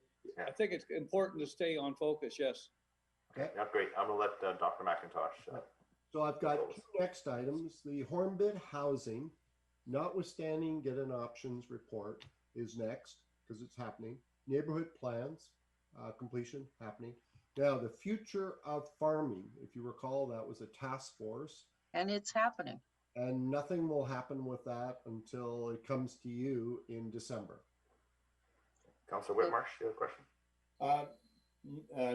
I think it's important to stay on focus. Yes. Okay. Yeah, great. I'm gonna let Dr. McIntosh. So I've got two next items. The Hornbid housing, notwithstanding get an options report, is next because it's happening. Neighborhood plans, completion happening. Now the future of farming, if you recall, that was a task force. And it's happening. And nothing will happen with that until it comes to you in December. Councilor Whitmarsh, you have a question?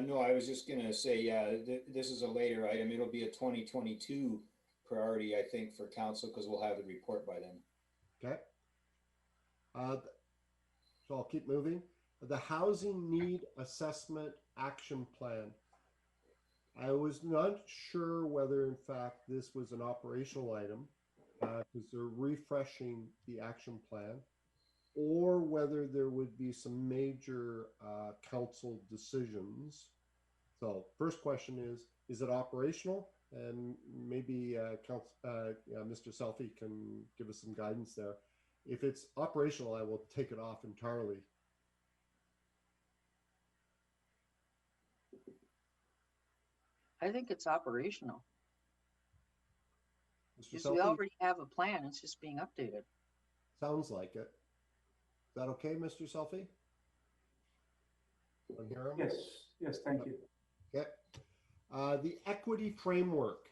No, I was just gonna say, yeah, this is a later item. It'll be a 2022 priority, I think, for council because we'll have the report by then. Okay. So I'll keep moving. The housing need assessment action plan. I was not sure whether, in fact, this was an operational item because they're refreshing the action plan, or whether there would be some major council decisions. So first question is it operational? And maybe Mr. Selfie can give us some guidance there. If it's operational, I will take it off entirely. I think it's operational. Mr. Because we Selfie, already have a plan. It's just being updated. sounds like it. Is that okay, Mr. Selfie? Can you hear him? Yes, thank you. Okay. The equity framework.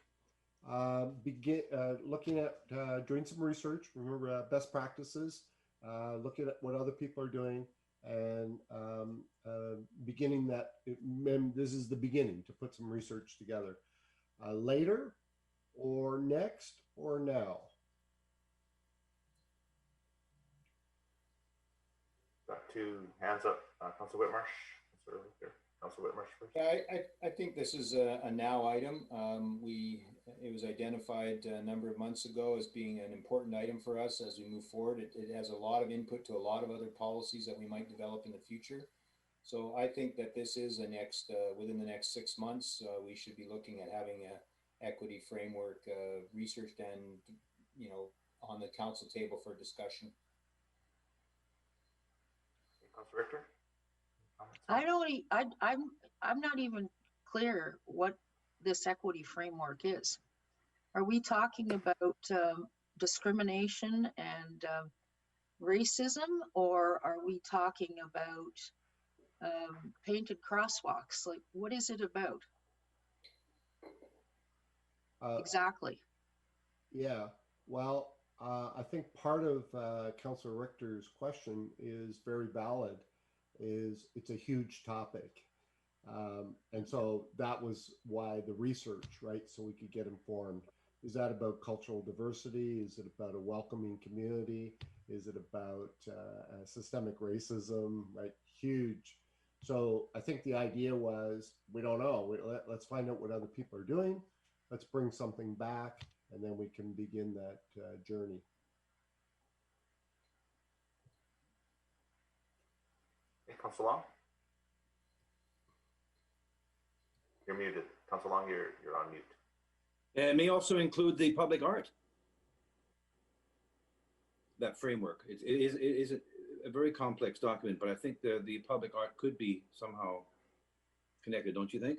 Begin looking at doing some research. Remember best practices. Looking at what other people are doing, and beginning that. This is the beginning to put some research together. Later, or next, or now. Got two hands up. Councilor Whitmarsh. Councilor Whitmarsh first. Yeah, I think this is a now item. It was identified a number of months ago as being an important item for us as we move forward. It has a lot of input to a lot of other policies that we might develop in the future. So I think that this is the next, within the next 6 months, we should be looking at having a equity framework researched and, on the council table for discussion. Councilor Richter? I'm not even clear what this equity framework is. Are we talking about discrimination and racism, or are we talking about painted crosswalks? Like, what is it about? Exactly. Yeah, well, I think part of Councillor Richter's question is very valid. It's a huge topic, and so that was why the research, right? So we could get informed. Is that about cultural diversity? Is it about a welcoming community? Is it about systemic racism? Right, huge. So I think the idea was, we don't know. Let's find out what other people are doing. Let's bring something back, and then we can begin that journey. Councilor Long? You're muted. Councilor Long, you're on mute. It may also include the public art. That framework. It is a very complex document, but I think the public art could be somehow connected, don't you think?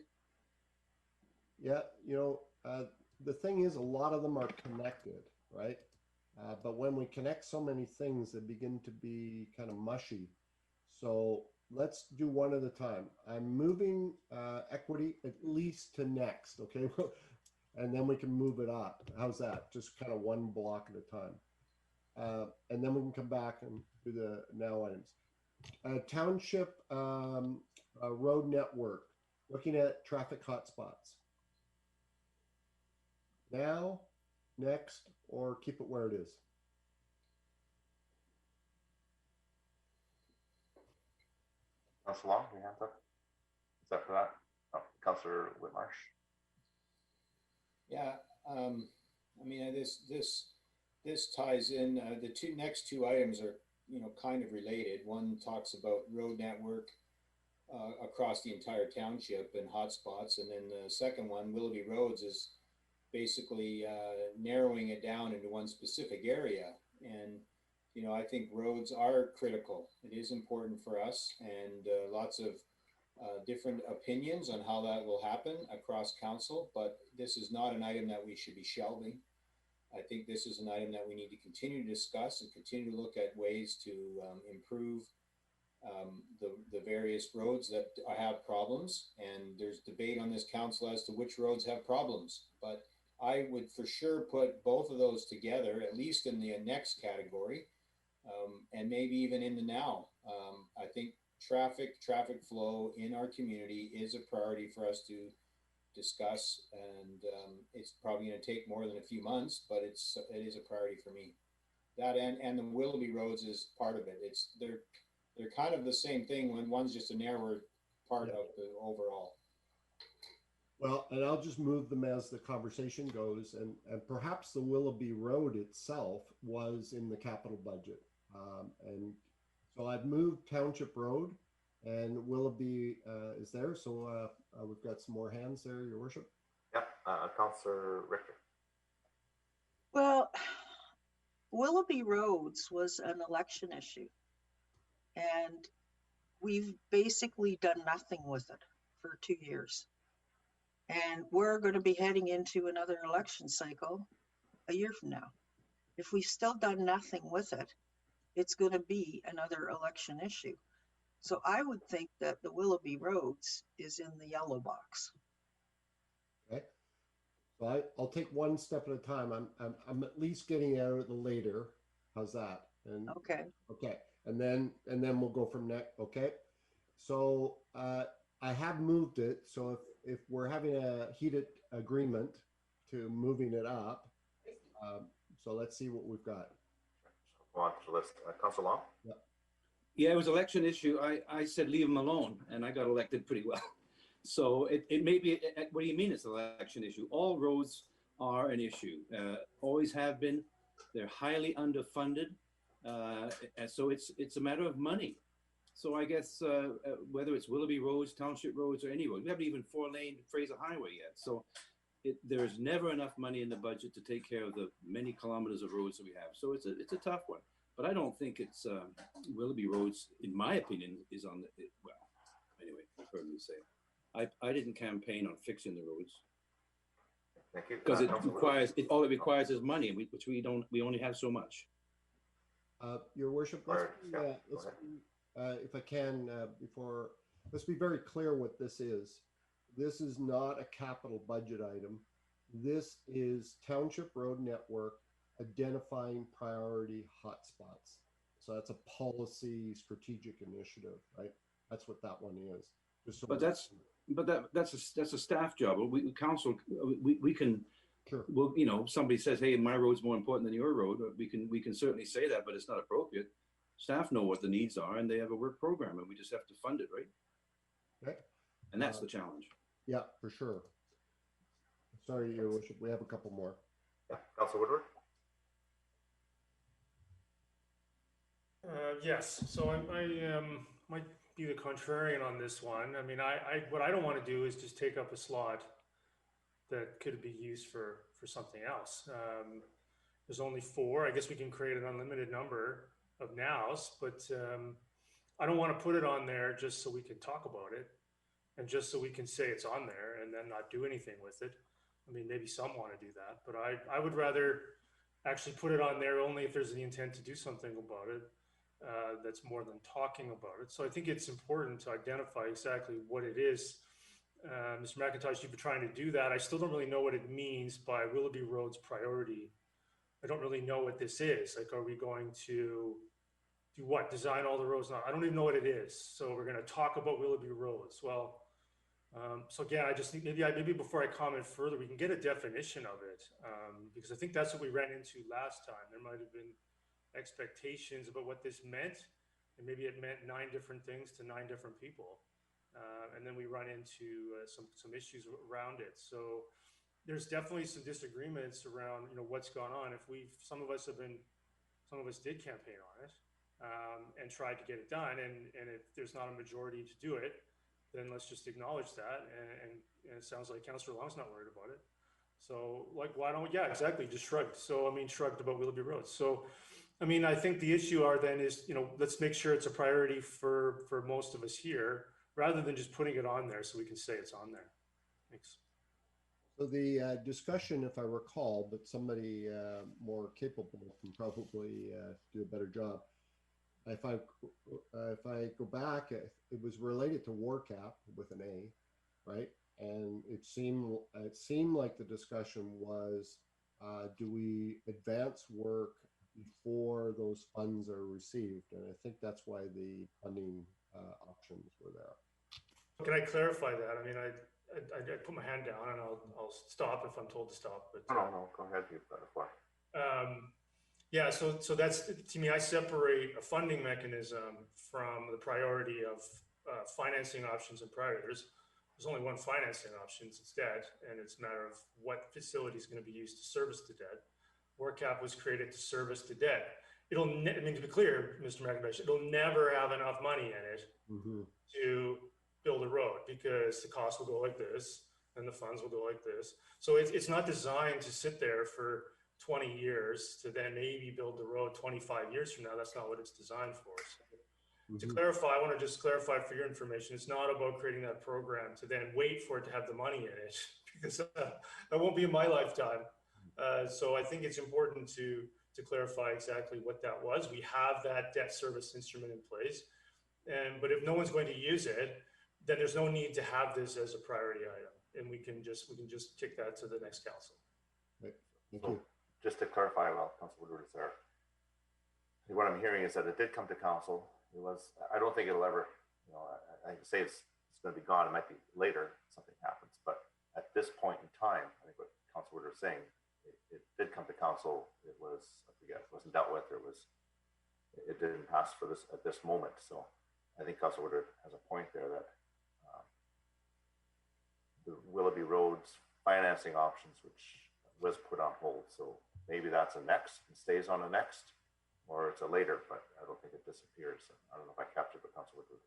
Yeah, the thing is, a lot of them are connected, right? But when we connect so many things, they begin to be kind of mushy. So let's do one at a time. I'm moving equity at least to next, okay? And then we can move it up. How's that? Just kind of one block at a time. And then we can come back and do the now items. Township road network, looking at traffic hotspots. Now, next, or keep it where it is? Councilor Long, your hands up. Is that for that? Oh, Councilor Whitmarsh. Yeah, I mean, this ties in. The next two items are, kind of related. One talks about road network across the entire township and hotspots, and then the second one, Willoughby Roads, is basically narrowing it down into one specific area. And I think roads are critical. It is important for us, and lots of different opinions on how that will happen across council, but this is not an item that we should be shelving. I think this is an item that we need to continue to discuss and continue to look at ways to improve the various roads that have problems. And there's debate on this council as to which roads have problems. But I would for sure put both of those together, at least in the next category, and maybe even in the now. I think traffic flow in our community is a priority for us to discuss, and it's probably going to take more than a few months, but it is a priority for me. That and the Willoughby roads is part of it. They're kind of the same thing when one's just a narrower part of the overall. Well, and I'll just move them as the conversation goes, and perhaps the Willoughby Road itself was in the capital budget. And so I've moved Township Road, and Willoughby is there. So we've got some more hands there, Your Worship. Yep, Councillor Richter. Well, Willoughby Roads was an election issue, and we've basically done nothing with it for 2 years. And we're going to be heading into another election cycle a year from now. If we've still done nothing with it, it's going to be another election issue. So I would think that the Willoughby Roads is in the yellow box. Okay. So I'll take one step at a time. I'm at least getting out of the later. How's that? And Okay. Okay. And then we'll go from next. Okay. So I have moved it. So if we're having a heated agreement to moving it up, so let's see what we've got. Go on to the list. Councillor Long. Yeah. Yeah, it was an election issue. I said leave them alone, and I got elected pretty well. So it may be, what do you mean it's an election issue? All roads are an issue, always have been. They're highly underfunded. And so it's a matter of money. So I guess whether it's Willoughby roads, Township roads, or any road, we haven't even 4-lane Fraser Highway yet. So there's never enough money in the budget to take care of the many kilometers of roads that we have. So it's a tough one. But I don't think it's Willoughby roads, in my opinion, is on the, well, anyway, you've heard me say it. I didn't campaign on fixing the roads. Thank you. Because all it requires is money, which we only have so much. Your Worship, if I can, let's be very clear what this is. This is not a capital budget item. This is Township Road Network identifying priority hotspots. So that's a policy strategic initiative, right? That's what that one is. Just so that's a staff job. We council, we can. Sure. Well, you know, somebody says, "Hey, my road's more important than your road." We can certainly say that, but it's not appropriate. Staff know what the needs are, and they have a work program, and we just have to fund it, right? Okay. And that's the challenge. Yeah, for sure. Sorry, Your Worship, we have a couple more. Yeah, Councillor Woodward. Yes, so I might be the contrarian on this one. I mean, what I don't want to do is just take up a slot that could be used for something else. There's only 4. I guess we can create an unlimited number of nows, but I don't want to put it on there just so we can talk about it and just so we can say it's on there and then not do anything with it. I mean, maybe some want to do that, but I would rather actually put it on there only if there's the intent to do something about it. That's more than talking about it. So I think it's important to identify exactly what it is. Mr. McIntosh, you've been trying to do that. I still don't really know what it means by Willoughby Road's priority. I don't really know what this is. Like, are we going to do what? Design all the roads? No, I don't even know what it is. So we're going to talk about Willoughby Roads. Well, so again, I just think maybe before I comment further, we can get a definition of it, because I think that's what we ran into last time. There might have been expectations about what this meant, and maybe it meant 9 different things to 9 different people. And then we run into some issues around it. So there's definitely some disagreements around, what's gone on. Some of us did campaign on it and tried to get it done. And if there's not a majority to do it, then let's just acknowledge that. And it sounds like Councillor Long's not worried about it. So why don't we, yeah, exactly, just shrugged. So, shrugged about Willoughby Road. So, I think the issue is, let's make sure it's a priority for most of us here. rather than just putting it on there so we can say it's on there. Thanks. So the discussion, if I recall, but somebody more capable can probably do a better job. If I go back, it was related to WARCAP with an A, right? And it seemed like the discussion was, do we advance work before those funds are received? And I think that's why the funding options were there. Can I clarify that? I mean, I put my hand down and I'll stop if I'm told to stop. But No, go ahead. You've got the floor. Yeah, so that's, to me, I separate a funding mechanism from the priority of financing options and priorities. There's only one financing option, it's debt, and it's a matter of what facility is going to be used to service the debt. WARCAP was created to service the debt. I mean, to be clear, Mr. McIntosh, it'll never have enough money in it to build a road, because the cost will go like this and the funds will go like this. So it's not designed to sit there for 20 years to then maybe build the road 25 years from now. That's not what it's designed for. So to clarify, I want to just clarify for your information, it's not about creating that program to then wait for it to have the money in it, because that won't be in my lifetime. So I think it's important to clarify exactly what that was. We have that debt service instrument in place, but if no one's going to use it, then there's no need to have this as a priority item, and we can just kick that to the next council. Right. Thank you. Just to clarify, well, Councilor Woodward is there. What I'm hearing is that it did come to council. It was, I don't think it'll ever, I can say it's going to be gone. It might be later, something happens. But at this point in time, I think what Councilor Woodward is saying, it did come to council. It was, I forget, it wasn't dealt with. It didn't pass for this at this moment. So I think Councilor Woodward has a point there that the Willoughby Roads financing options, which was put on hold. So maybe that's a next and stays on a next, or it's a later, but I don't think it disappears. I don't know if I captured what Councilor Woodward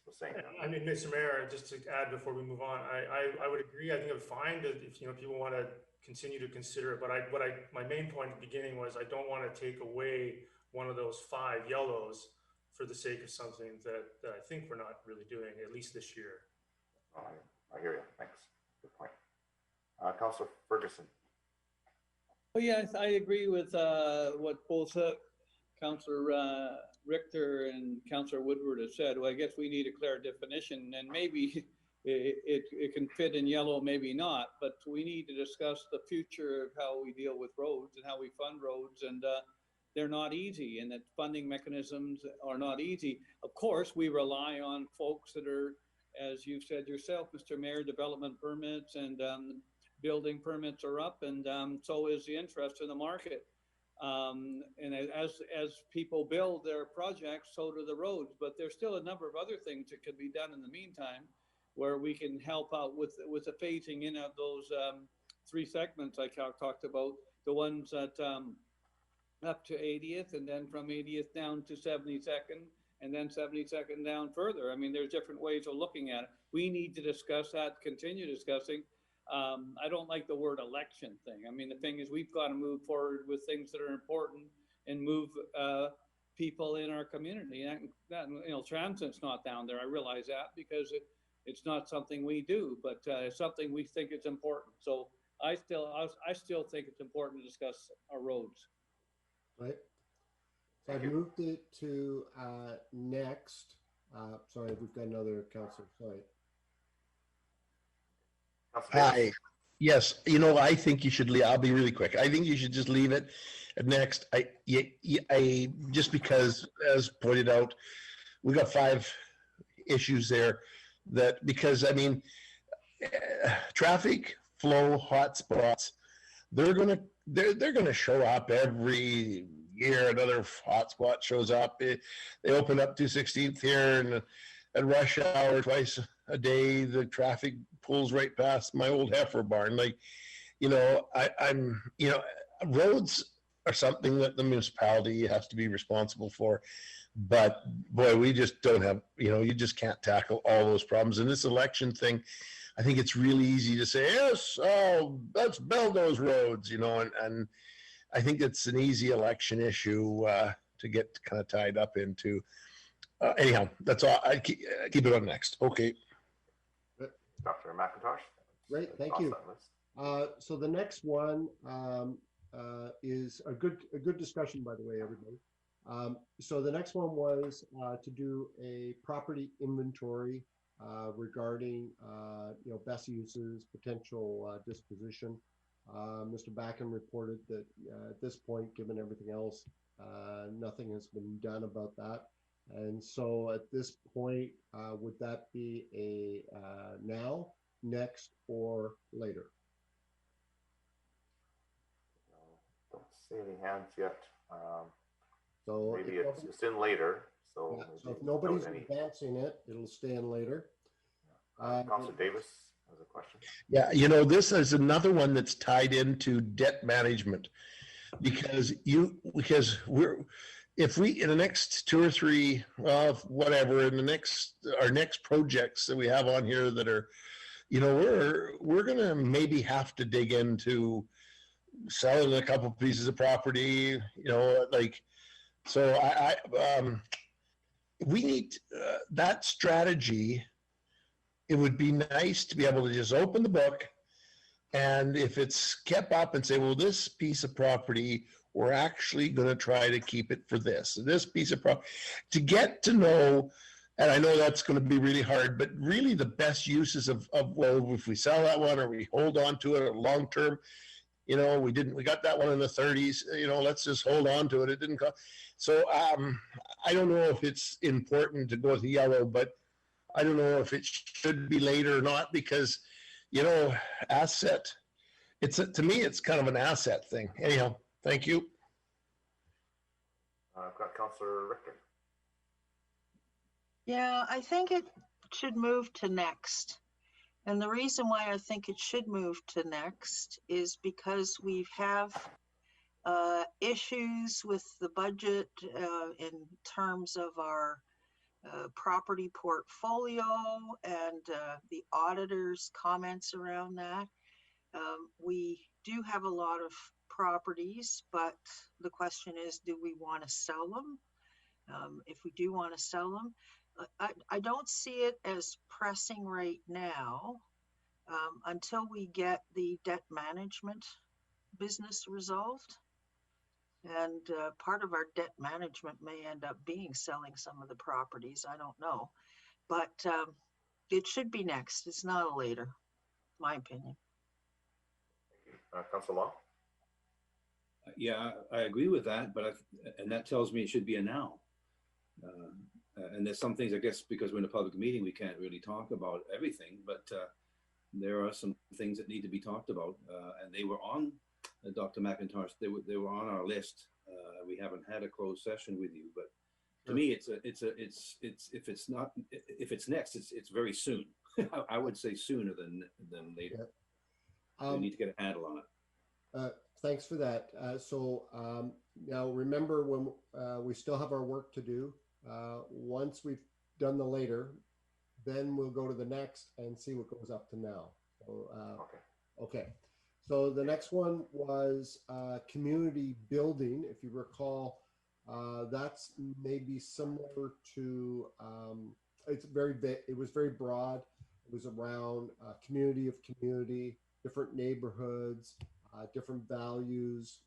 was saying. I mean, Mr. Mayor, just to add before we move on, I would agree. I think it's fine if people want to continue to consider it. But my main point at the beginning was I don't want to take away one of those 5 yellows for the sake of something that I think we're not really doing, at least this year. I hear you. Thanks. Good point. Councilor Ferguson. Well, yes, I agree with what both Councillor Richter and Councillor Woodward have said. Well, I guess we need a clear definition, and maybe it can fit in yellow, maybe not, but we need to discuss the future of how we deal with roads and how we fund roads, and they're not easy, and that funding mechanisms are not easy. Of course, we rely on folks that are, as you've said yourself, Mr. Mayor, development permits and building permits are up, and so is the interest in the market. And as people build their projects, so do the roads. But there's still a number of other things that can be done in the meantime, where we can help out with the phasing in of those 3 segments I talked about, the ones that up to 80th, and then from 80th down to 72nd, and then 72nd down further. I mean, there's different ways of looking at it. We need to discuss that, continue discussing. I don't like the word election thing. I mean, the thing is, we've got to move forward with things that are important and move people in our community. That transit's not down there. I realize that, because it's not something we do, but it's something we think is important. So I still think it's important to discuss our roads. Right. So I've moved it to next. Sorry, we've got another councillor. Sorry. Hi. Yes, I think you should leave. I'll be really quick. I think you should just leave it at next. I just because, as pointed out, we got 5 issues there because I mean, traffic flow hotspots, they're gonna show up every year. Another hotspot shows up. They open up 216th here, and at rush hour twice a day, the traffic pulls right past my old heifer barn. Roads are something that the municipality has to be responsible for. But boy, we just don't have, you just can't tackle all those problems. And this election thing, I think it's really easy to say, yes, let's build those roads, and I think it's an easy election issue to get kind of tied up into. Anyhow, that's all. I keep it on next. Okay. Dr. McIntosh. Great, thank you. So the next one is a good discussion, by the way, everybody. So the next one was to do a property inventory regarding best uses, potential disposition. Mr. Backen reported that at this point, given everything else, nothing has been done about that. And so at this point, would that be a now, next, or later? Don't see any hands yet. So maybe it's in later. So, yeah, so if nobody's advancing it, it'll stay in later. Councilor Davis has a question. Yeah, this is another one that's tied into debt management, because if we in the next 2 or 3, whatever, in our next projects that we have on here that are, we're gonna maybe have to dig into selling a couple pieces of property, so we need that strategy. It would be nice to be able to just open the book, and if it's kept up and say, well, this piece of property, we're actually going to try to keep it for this piece of property, to get to know. And I know that's going to be really hard, but really the best uses of well, if we sell that one or we hold on to it long term, we got that one in the 30s, let's just hold on to it. It didn't cost. So I don't know if it's important to go with yellow, but I don't know if it should be later or not, because, asset, to me, it's kind of an asset thing. Anyhow, thank you. I've got Councilor Richter. Yeah, I think it should move to next. And the reason why I think it should move to next is because we have issues with the budget in terms of our property portfolio and the auditor's comments around that. We do have a lot of properties, but the question is, do we want to sell them? If we do want to sell them, I don't see it as pressing right now until we get the debt management business resolved. And part of our debt management may end up being selling some of the properties. I don't know. But it should be next. It's not a later, my opinion. Councilor Long? Yeah, I agree with that, and that tells me it should be a now. And there's some things, I guess, because we're in a public meeting, we can't really talk about everything, but there are some things that need to be talked about, and they were on Dr. McIntosh. They were on our list. We haven't had a closed session with you, but to me, if it's next, it's very soon. I would say sooner than later. We need to get a handle on it. Thanks for that. So now remember, when we still have our work to do. Once we've done the later, then we'll go to the next and see what goes up to now. So, okay. So the next one was community building. If you recall, that's maybe similar to, it was very broad. It was around community of community, different neighborhoods, different values,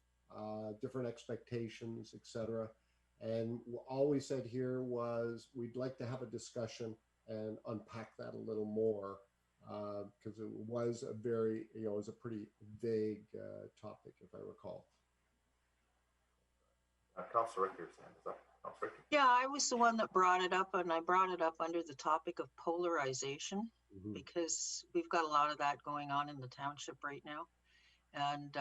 different expectations, etc. And all we said here was we'd like to have a discussion and unpack that a little more, because it was a very, it was a pretty vague topic, if I recall. Councilor Richter's hand is up. Councilor Richter. Yeah, I was the one that brought it up, and I brought it up under the topic of polarization, because we've got a lot of that going on in the township right now. And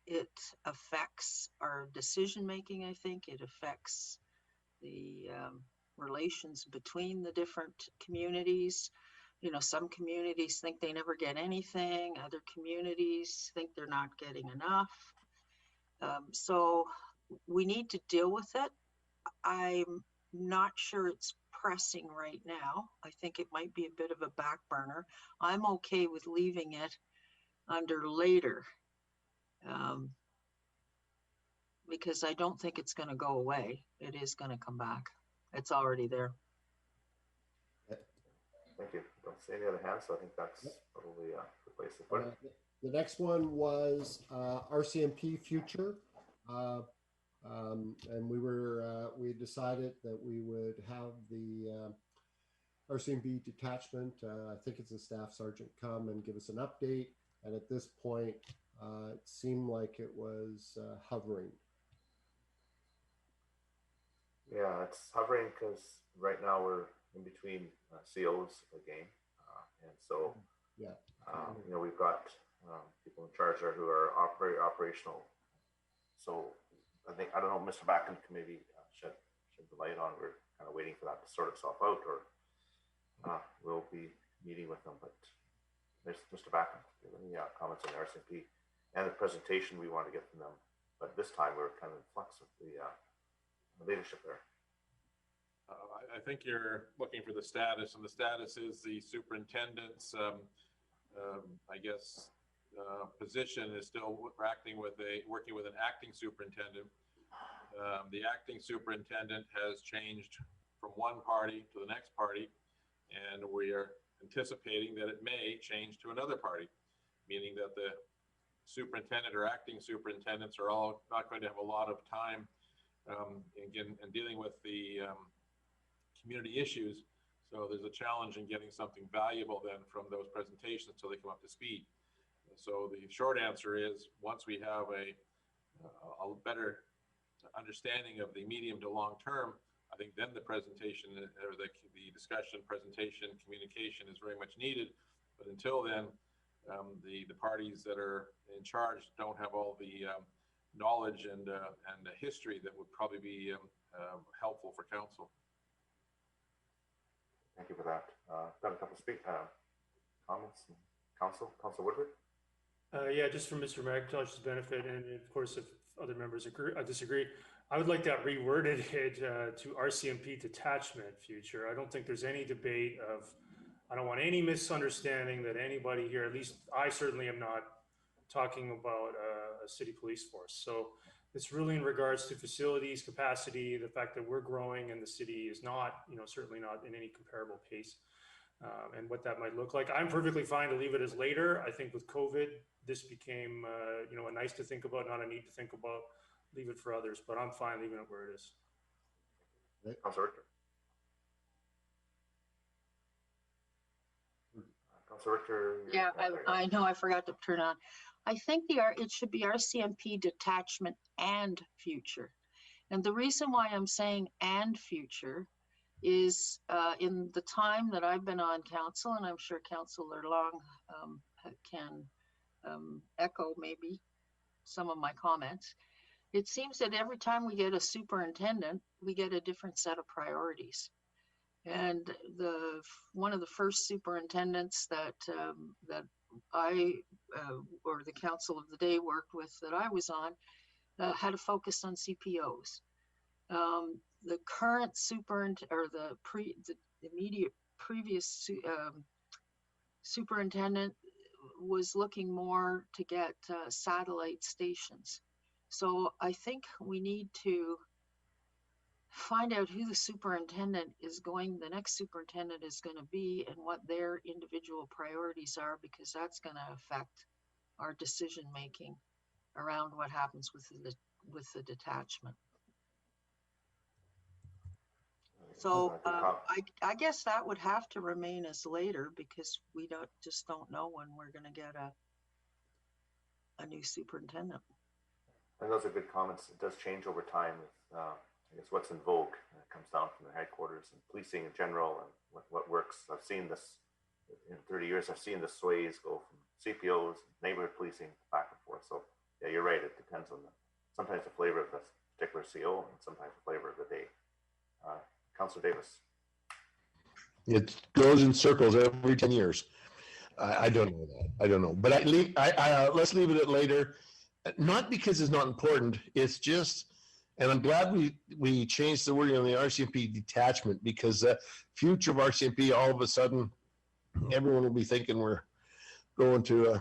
it affects our decision making, I think. It affects the relations between the different communities. Some communities think they never get anything. Other communities think they're not getting enough. So we need to deal with it. I'm not sure it's pressing right now. I think it might be a bit of a back burner. I'm okay with leaving it under later. Because I don't think it's going to go away. It is going to come back. it's already there. Thank you. Don't see any other hands, so I think that's probably the place to put it. The next one was RCMP future. And we decided that we would have the RCMP detachment, I think it's a staff sergeant, come and give us an update. And at this point, it seemed like it was hovering. Yeah, it's hovering because right now we're in between COs again. And so, yeah, you know, we've got people in charge there who are very operational. So I don't know, Mr. Backen can maybe shed the light on. We're kind of waiting for that to sort itself out, or we'll be meeting with them. But there's Mr. Backen. Do you have any comments on the RCMP and the presentation we want to get from them? But this time we're kind of in flux with the leadership there. I think you're looking for the status, and the status is the superintendent's, I guess, position is still working with an acting superintendent. The acting superintendent has changed from one party to the next party, and we are anticipating that it may change to another party, meaning that the superintendent or acting superintendents are all not going to have a lot of time in dealing with the community issues. So there's a challenge in getting something valuable then from those presentations until they come up to speed. So the short answer is, once we have a better understanding of the medium to long term, I think then the presentation or the discussion, presentation, communication is very much needed. But until then, the parties that are in charge don't have all the knowledge and the history that would probably be helpful for council. Thank you for that. Got a couple of comments. Council Woodward. Yeah, just for Mr. McIntosh's benefit, and of course, if other members disagree, I would like that reworded to RCMP detachment future. I don't think there's any debate of, I don't want any misunderstanding that anybody here, at least I certainly am not talking about a city police force. So it's really in regards to facilities, capacity, the fact that we're growing and the city is not, certainly not in any comparable pace. And what that might look like. I'm perfectly fine to leave it as later. I think with COVID, this became, a nice to think about, not a need to think about. Leave it for others, but I'm fine leaving it where it is. Councilor Richter. Councilor Richter. Yeah, I know I forgot to turn on. I think it should be RCMP detachment and future. And the reason why I'm saying and future is in the time that I've been on council, and I'm sure Councillor Long can echo maybe some of my comments, it seems that every time we get a superintendent, we get a different set of priorities. And one of the first superintendents that I or the council of the day worked with that I was on had a focus on CPOs. The current the immediate previous superintendent was looking more to get satellite stations. So I think we need to find out who the next superintendent is going to be and what their individual priorities are, because that's going to affect our decision making around what happens with the detachment. So I guess that would have to remain as later, because we just don't know when we're going to get a new superintendent. And those are good comments. It does change over time with, I guess, what's in vogue. It comes down from the headquarters and policing in general and what works. I've seen this in 30 years. I've seen the sways go from CPOs, neighborhood policing, back and forth. So yeah, you're right. It depends on sometimes the flavor of the particular CO and sometimes the flavor of the day. Councilor Davis. It goes in circles every 10 years. I don't know that. I don't know. But let's leave it at later. Not because it's not important. It's just, and I'm glad we changed the wording on the RCMP detachment, because the future of RCMP, all of a sudden, everyone will be thinking we're going to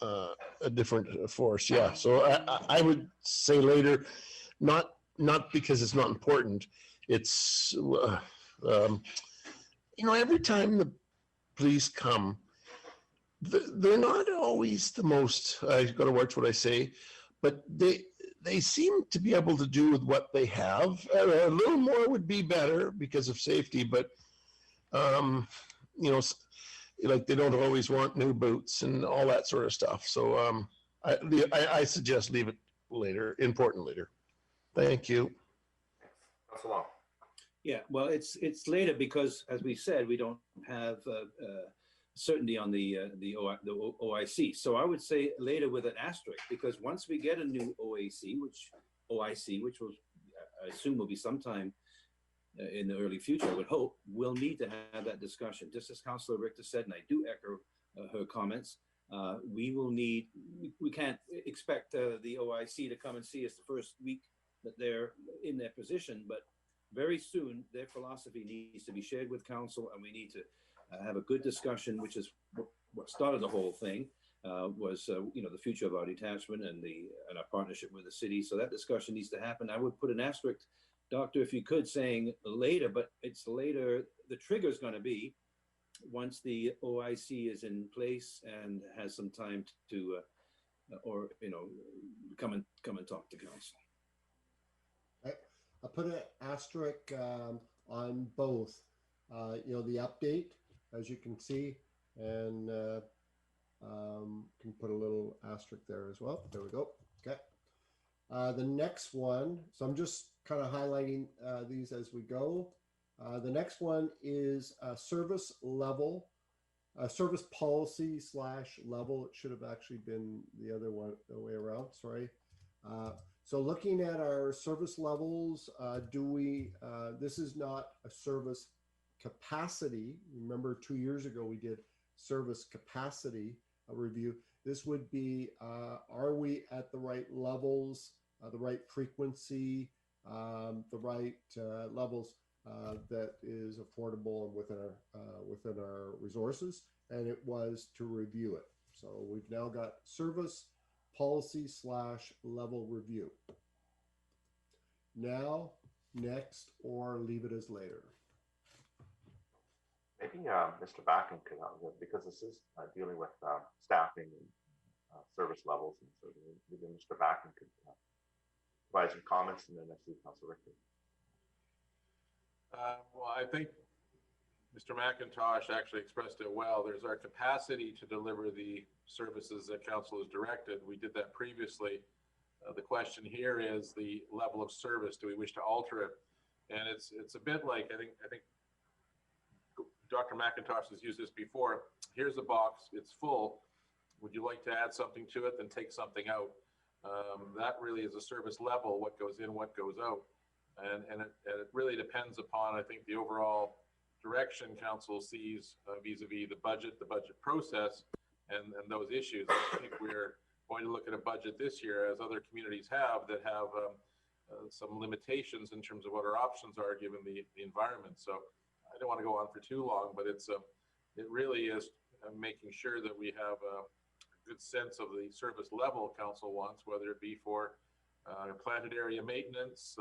a different force. Yeah. So I would say later, not because it's not important. it's, every time the police come, they're not always the most, I got to watch what I say, but they seem to be able to do with what they have. A little more would be better because of safety, but, like they don't always want new boots and all that sort of stuff. So I suggest leave it later, important later. Thank you. That's a lot. Yeah, well, it's later because, as we said, we don't have certainty on the OIC. So I would say later with an asterisk, because once we get a new OIC, which will, I assume, will be sometime in the early future, I would hope, we'll need to have that discussion. Just as Councillor Richter said, and I do echo her comments, we can't expect the OIC to come and see us the first week that they're in their position, but very soon their philosophy needs to be shared with council, and we need to have a good discussion, which is what started the whole thing, was the future of our detachment and our partnership with the city. So that discussion needs to happen. I would put an asterisk, Doctor, if you could, saying later, but it's later. The trigger is going to be once the OIC is in place and has some time to, come and talk to council. I put an asterisk on both, the update, as you can see, and can put a little asterisk there as well. There we go. Okay. The next one, so I'm just kind of highlighting these as we go. The next one is service level, service policy / level. It should have actually been the other one, the way around, sorry. So looking at our service levels, this is not a service capacity. Remember 2 years ago, we did service capacity review. This would be, are we at the right levels, the right frequency, the right levels that is affordable and within our resources, and it was to review it. So we've now got service policy / level review. Now, next, or leave it as later. Maybe Mr. Backen could, because this is dealing with staffing and service levels, and so maybe Mr. Backen could provide some comments, and then I see Councilor Richter. Well, I think Mr. McIntosh actually expressed it well. There's our capacity to deliver the services that council has directed. We did that previously. The question here is the level of service. Do we wish to alter it? And it's a bit like, I think Dr. McIntosh has used this before. Here's a box, it's full. Would you like to add something to it? Then take something out. That really is a service level, what goes in, what goes out. And it really depends upon, I think, the overall direction council sees vis-a-vis the budget process, and those issues. I think we're going to look at a budget this year, as other communities have, that have some limitations in terms of what our options are given the environment. So I don't want to go on for too long, but it really is making sure that we have a good sense of the service level council wants, whether it be for planted area maintenance,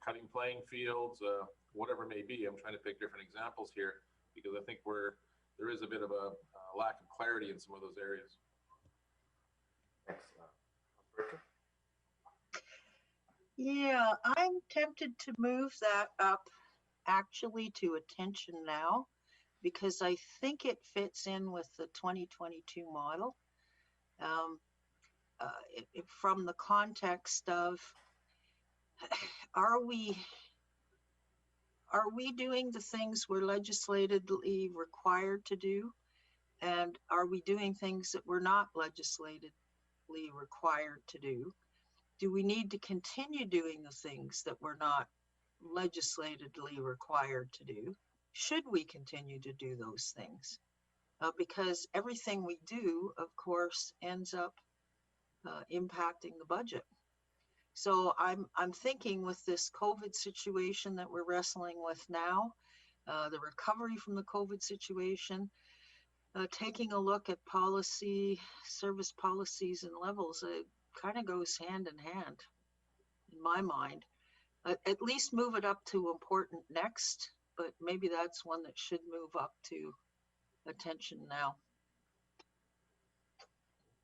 cutting playing fields, whatever it may be. I'm trying to pick different examples here because I think there is a bit of a lack of clarity in some of those areas. Thanks. Richard? Yeah, I'm tempted to move that up actually to attention now, because I think it fits in with the 2022 model. From the context of, are we doing the things we're legislatively required to do? And are we doing things that we're not legislatively required to do? Do we need to continue doing the things that we're not legislatively required to do? Should we continue to do those things? Because everything we do, of course, ends up impacting the budget. So I'm thinking with this COVID situation that we're wrestling with now, the recovery from the COVID situation, taking a look at policy, service policies and levels, it kind of goes hand in hand in my mind. at least move it up to important next, but maybe that's one that should move up to attention now.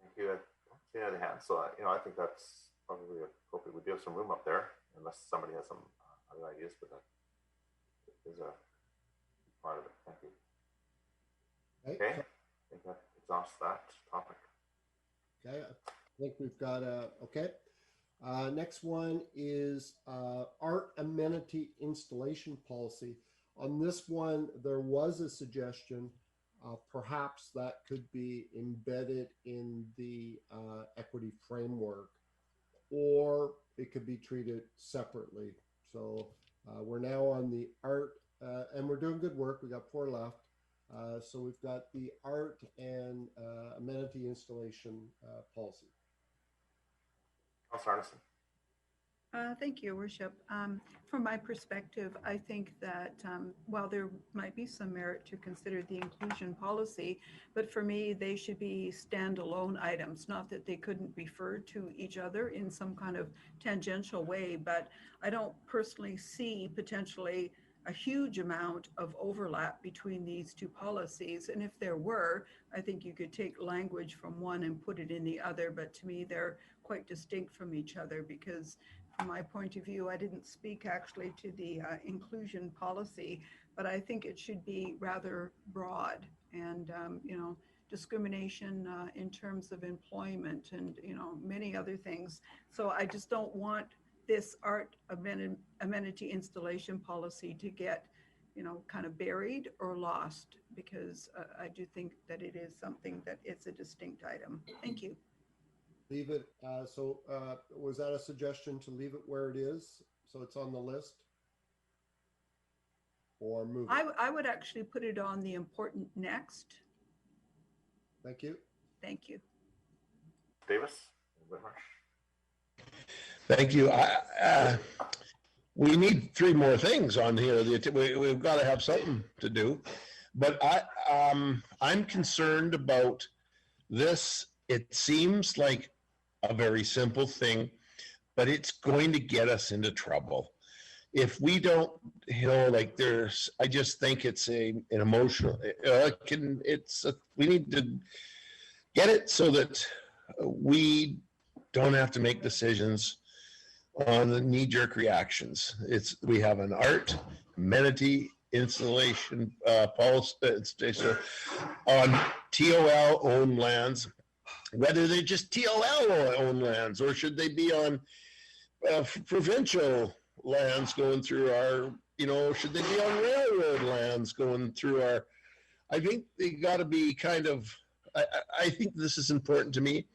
Thank you. I don't see any other hands, so I think that's probably appropriate. We do have some room up there, unless somebody has some other ideas, but that is a part of it. Thank you. Okay, I think that exhausts that topic. Okay, I think we've got okay. Next one is art amenity installation policy. On this one, there was a suggestion, perhaps that could be embedded in the equity framework, or it could be treated separately. So we're now on the art, and we're doing good work. We got 4 left. So we've got the art and amenity installation policy. Councilor Arneson. Thank you, Worship. From my perspective, I think that while there might be some merit to consider the inclusion policy, but for me, they should be standalone items, not that they couldn't refer to each other in some kind of tangential way, but I don't personally see potentially a huge amount of overlap between these 2 policies. And if there were, I think you could take language from one and put it in the other, but to me, they're quite distinct from each other, because from my point of view, I didn't speak actually to the inclusion policy, but I think it should be rather broad and, discrimination in terms of employment and, many other things. So I just don't want this art amenity installation policy to get, kind of buried or lost, because I do think that it is something that it's a distinct item. Thank you. Leave it. So was that a suggestion to leave it where it is, so it's on the list, or move it? I would actually put it on the important next. Thank you. Thank you. Davis. Thank you. We need 3 more things on here. We've got to have something to do. But I'm concerned about this. It seems like a very simple thing, but it's going to get us into trouble. If we don't, I just think it's an emotional, we need to get it so that we don't have to make decisions on the knee-jerk reactions. We have an art amenity installation policy on TOL owned lands, whether they're just TOL owned lands, or should they be on provincial lands going through our, should they be on railroad lands going through our, I think they got to be kind of, I think this is important to me.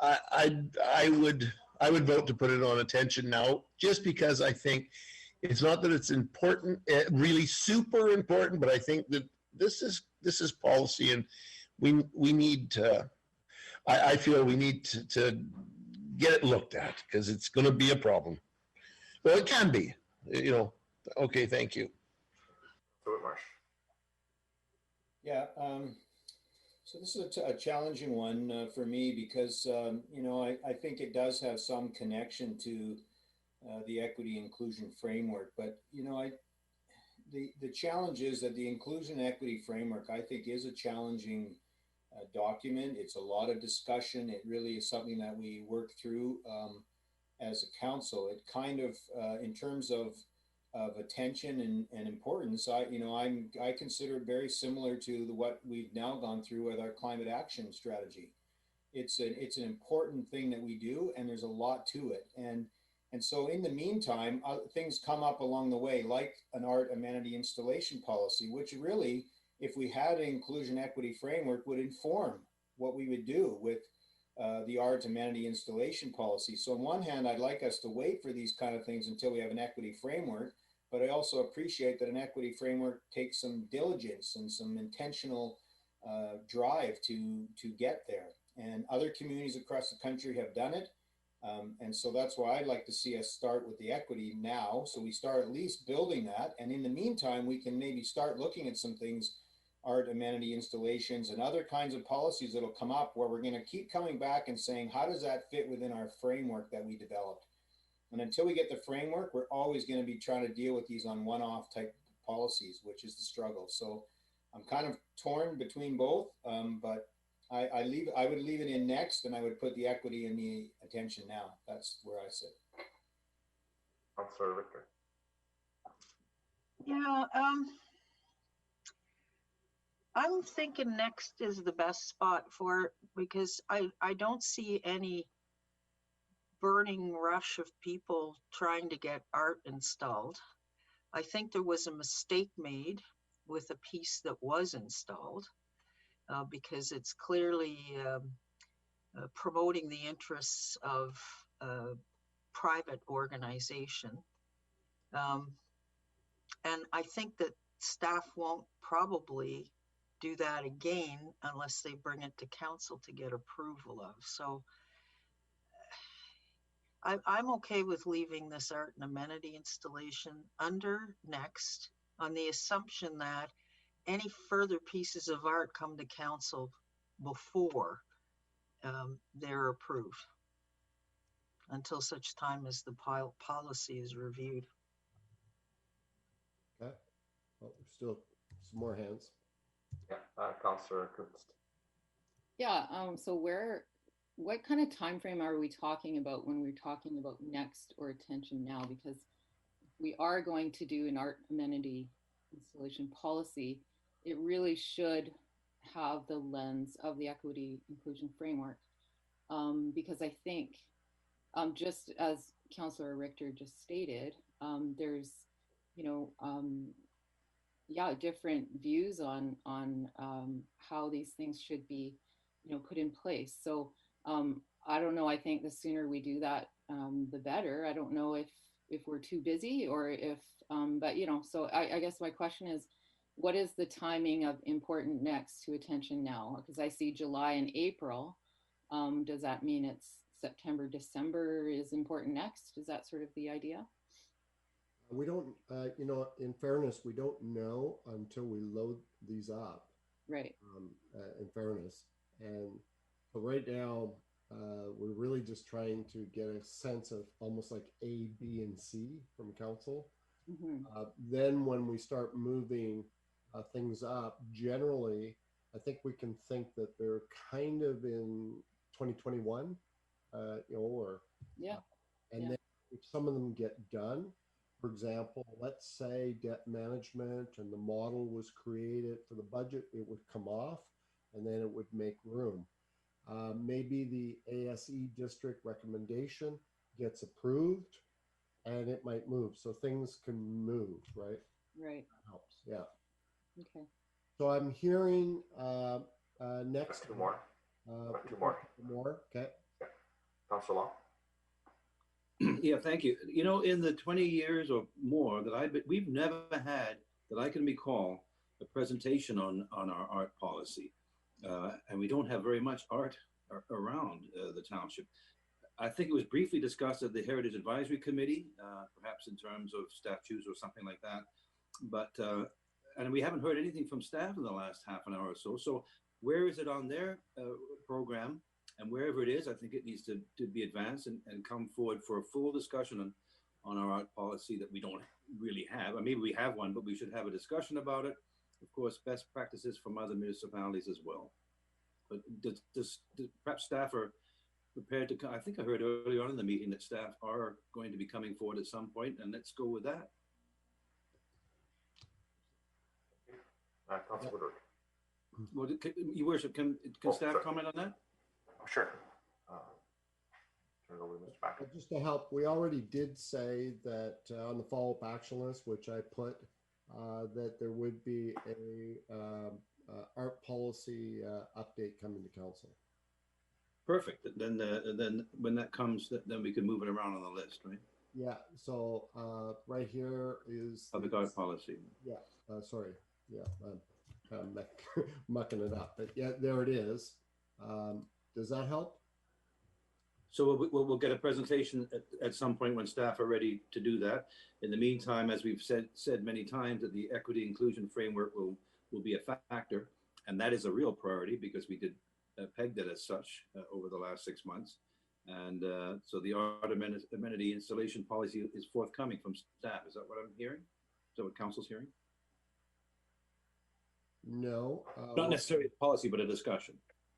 I would vote to put it on attention now, just because I think it's not that it's important, really super important, but I think that this is policy, and we need to, I feel we need to get it looked at, because it's going to be a problem. Well, it can be, Okay, thank you. Marsh. Yeah. So this is a challenging one for me, because, I think it does have some connection to the equity inclusion framework. But, the challenge is that the inclusion equity framework, I think, is a challenging document. It's a lot of discussion. It really is something that we work through as a council. It kind of, in terms of attention and importance, I consider it very similar to what we've now gone through with our climate action strategy. It's an important thing that we do, and there's a lot to it. And so in the meantime, things come up along the way, like an art amenity installation policy, which really, if we had an inclusion equity framework, would inform what we would do with the art amenity installation policy. So on one hand, I'd like us to wait for these kind of things until we have an equity framework, but I also appreciate that an equity framework takes some diligence and some intentional drive to get there. And other communities across the country have done it. And so that's why I'd like to see us start with the equity now. So we start at least building that. And in the meantime, we can maybe start looking at some things, art amenity installations and other kinds of policies that'll come up, where we're going to keep coming back and saying, how does that fit within our framework that we developed? And until we get the framework, we're always going to be trying to deal with these on one-off type policies, which is the struggle. So I'm kind of torn between both, but I would leave it in next, and I would put the equity in the attention now. That's where I sit. Councillor Richter. Yeah, I'm thinking next is the best spot for it because I don't see any burning rush of people trying to get art installed. I think there was a mistake made with a piece that was installed because it's clearly promoting the interests of private organization. And I think that staff won't probably do that again unless they bring it to council to get approval of. So I'm okay with leaving this art and amenity installation under next on the assumption that any further pieces of art come to council before they're approved until such time as the policy is reviewed. Okay. Well, there's still some more hands. Yeah, Councillor Kunst. Yeah, so what kind of time frame are we talking about when we're talking about next or attention now? Because we are going to do an art amenity installation policy. It really should have the lens of the equity inclusion framework. Because I think, just as Councillor Richter just stated, there's, different views on how these things should be, put in place. So I don't know. I think the sooner we do that, the better. I don't know if we're too busy or if, but so I guess my question is, what is the timing of important next to attention now? Because I see July and April. Does that mean it's September, December is important next? Is that sort of the idea? We don't, in fairness, we don't know until we load these up. Right. In fairness. And so right now, we're really just trying to get a sense of almost like A, B, and C from council. Mm-hmm. Then when we start moving things up, generally, I think we can think that they're kind of in 2021, or yeah. And then if some of them get done, for example, let's say debt management and the model was created for the budget, it would come off and then it would make room. Maybe the ASE district recommendation gets approved and it might move. So things can move, right? Right. That helps. Yeah. Okay. So I'm hearing next. Two more. Two more. Okay. Yeah. Councillor Long. Yeah, thank you. In the 20 years or more that we've never had, that I can recall, a presentation on our art policy. And we don't have very much art around the township. I think it was briefly discussed at the Heritage Advisory Committee, perhaps in terms of statues or something like that. But, and we haven't heard anything from staff in the last half an hour or so. So where is it on their program? And wherever it is, I think it needs to be advanced and come forward for a full discussion on our art policy that we don't really have. I mean, we have one, but we should have a discussion about it. Of course, best practices from other municipalities as well. But does perhaps staff are prepared to, I think I heard earlier on in the meeting that staff are going to be coming forward at some point, and let's go with that. Councillor Woodward. Well, Your Worship, can staff comment on that? Sure. Turn it over to Mr. Packer. Just to help, we already did say that on the follow-up action list, which I put, that there would be a art policy update coming to council. Perfect. Then when that comes, then we can move it around on the list, right? Yeah. So right here is public art policy. Yeah. Sorry. Yeah. I'm kind of mucking it up, but yeah, there it is. Does that help? So we'll get a presentation at some point when staff are ready to do that. In the meantime, as we've said many times, that the equity inclusion framework will be a factor, and that is a real priority because we did peg that as such over the last 6 months. And so the art amenity installation policy is forthcoming from staff. Is that what I'm hearing? Is that what council's hearing? No. Not necessarily a policy, but a discussion.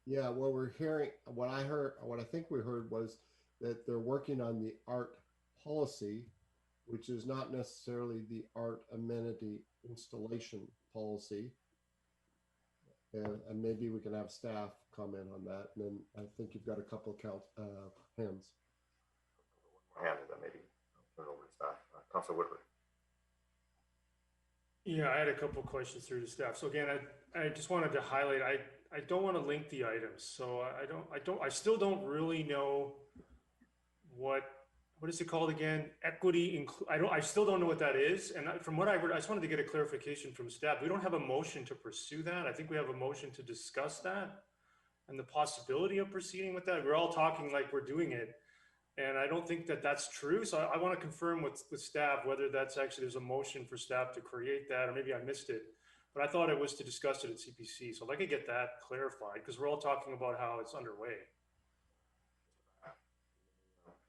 Yeah, what we're hearing, what I think we heard was that they're working on the art policy, which is not necessarily the art amenity installation policy. And maybe we can have staff comment on that. And then I think you've got a couple of hands. Hand, then maybe turn it over to staff. Councilor Woodward. Yeah, I had a couple of questions through the staff. So again, I just wanted to highlight, I don't want to link the items. So I still don't really know what is it called again? Equity. I still don't know what that is. And from what I heard, I just wanted to get a clarification from staff. We don't have a motion to pursue that. I think we have a motion to discuss that and the possibility of proceeding with that. We're all talking like we're doing it. And I don't think that that's true. So I want to confirm with staff whether that's actually, there's a motion for staff to create that, or maybe I missed it. But I thought it was to discuss it at CPC. So I'd like to get that clarified because we're all talking about how it's underway.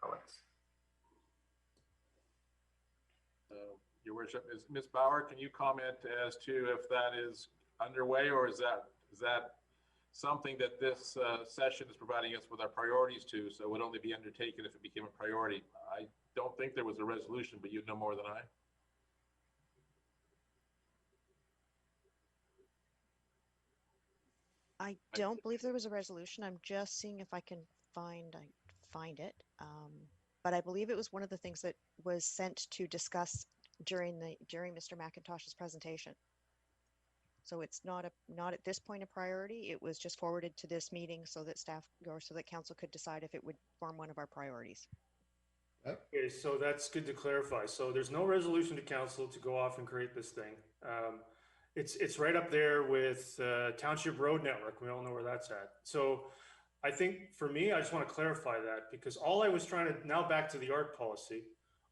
Comments? Your worship, Ms. Bauer, can you comment as to if that is underway, or is that something that this session is providing us with our priorities to, so it would only be undertaken if it became a priority? I don't think there was a resolution, but you know more than I don't believe there was a resolution. I'm just seeing if I can find it. But I believe it was one of the things that was sent to discuss during Mr. McIntosh's presentation. So it's not at this point a priority. It was just forwarded to this meeting so that staff or so that council could decide if it would form one of our priorities. Okay, so that's good to clarify. So there's no resolution to council to go off and create this thing. It's right up there with Township Road Network. We all know where that's at. So I think for me, I just want to clarify that because all I was trying to, now back to the art policy,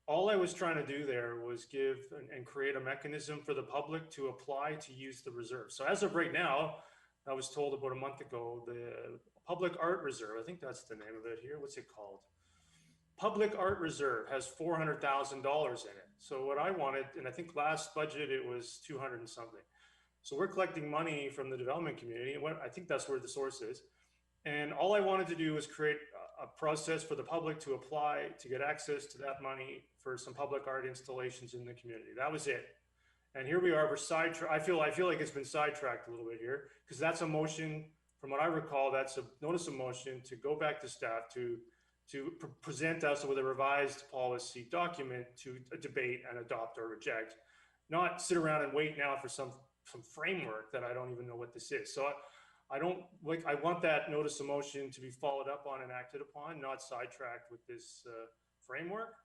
all I was trying to do there was give and create a mechanism for the public to apply to use the reserve. So as of right now, I was told about a month ago, the Public Art Reserve, I think that's the name of it here. What's it called? Public Art Reserve has $400,000 in it. So what I wanted, and I think last budget, it was 200 and something. So we're collecting money from the development community. And I think that's where the source is. And all I wanted to do was create a process for the public to apply to get access to that money for some public art installations in the community. That was it. And here we are, we're sidetracked. I feel like it's been sidetracked a little bit here because that's a motion, from what I recall, that's a notice of motion to go back to staff to present us with a revised policy document to debate and adopt or reject, not sit around and wait now for some framework that I don't even know what this is. So I want that notice of motion to be followed up on and acted upon, not sidetracked with this framework.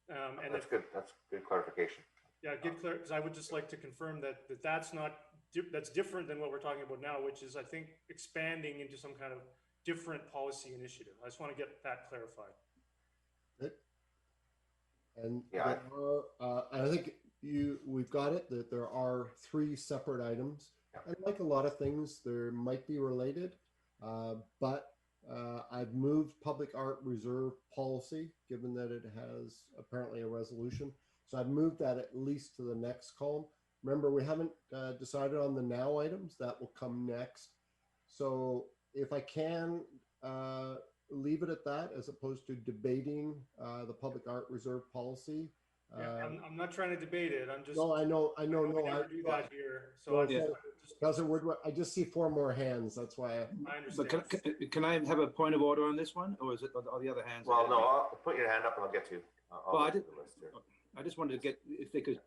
And that's good. That's good clarification. Yeah, get clear, because I would just like to confirm that's different than what we're talking about now, which is I think expanding into some kind of different policy initiative. I just want to get that clarified. Good. And yeah, I think we've got it that there are 3 separate items. And like a lot of things, there might be related, but I've moved public art reserve policy, given that it has apparently a resolution. So I've moved that at least to the next column. Remember, we haven't decided on the now items. That will come next. So if I can leave it at that, as opposed to debating the public art reserve policy. Yeah, I'm not trying to debate it. I'm just. No, I know. We never do that here. So Councilor Woodward, I just see 4 more hands. That's why I understand. But can I have a point of order on this one, or is it all the other hands? Well, no, I'll put your hand up and I'll get to you. I just wanted to get, if they could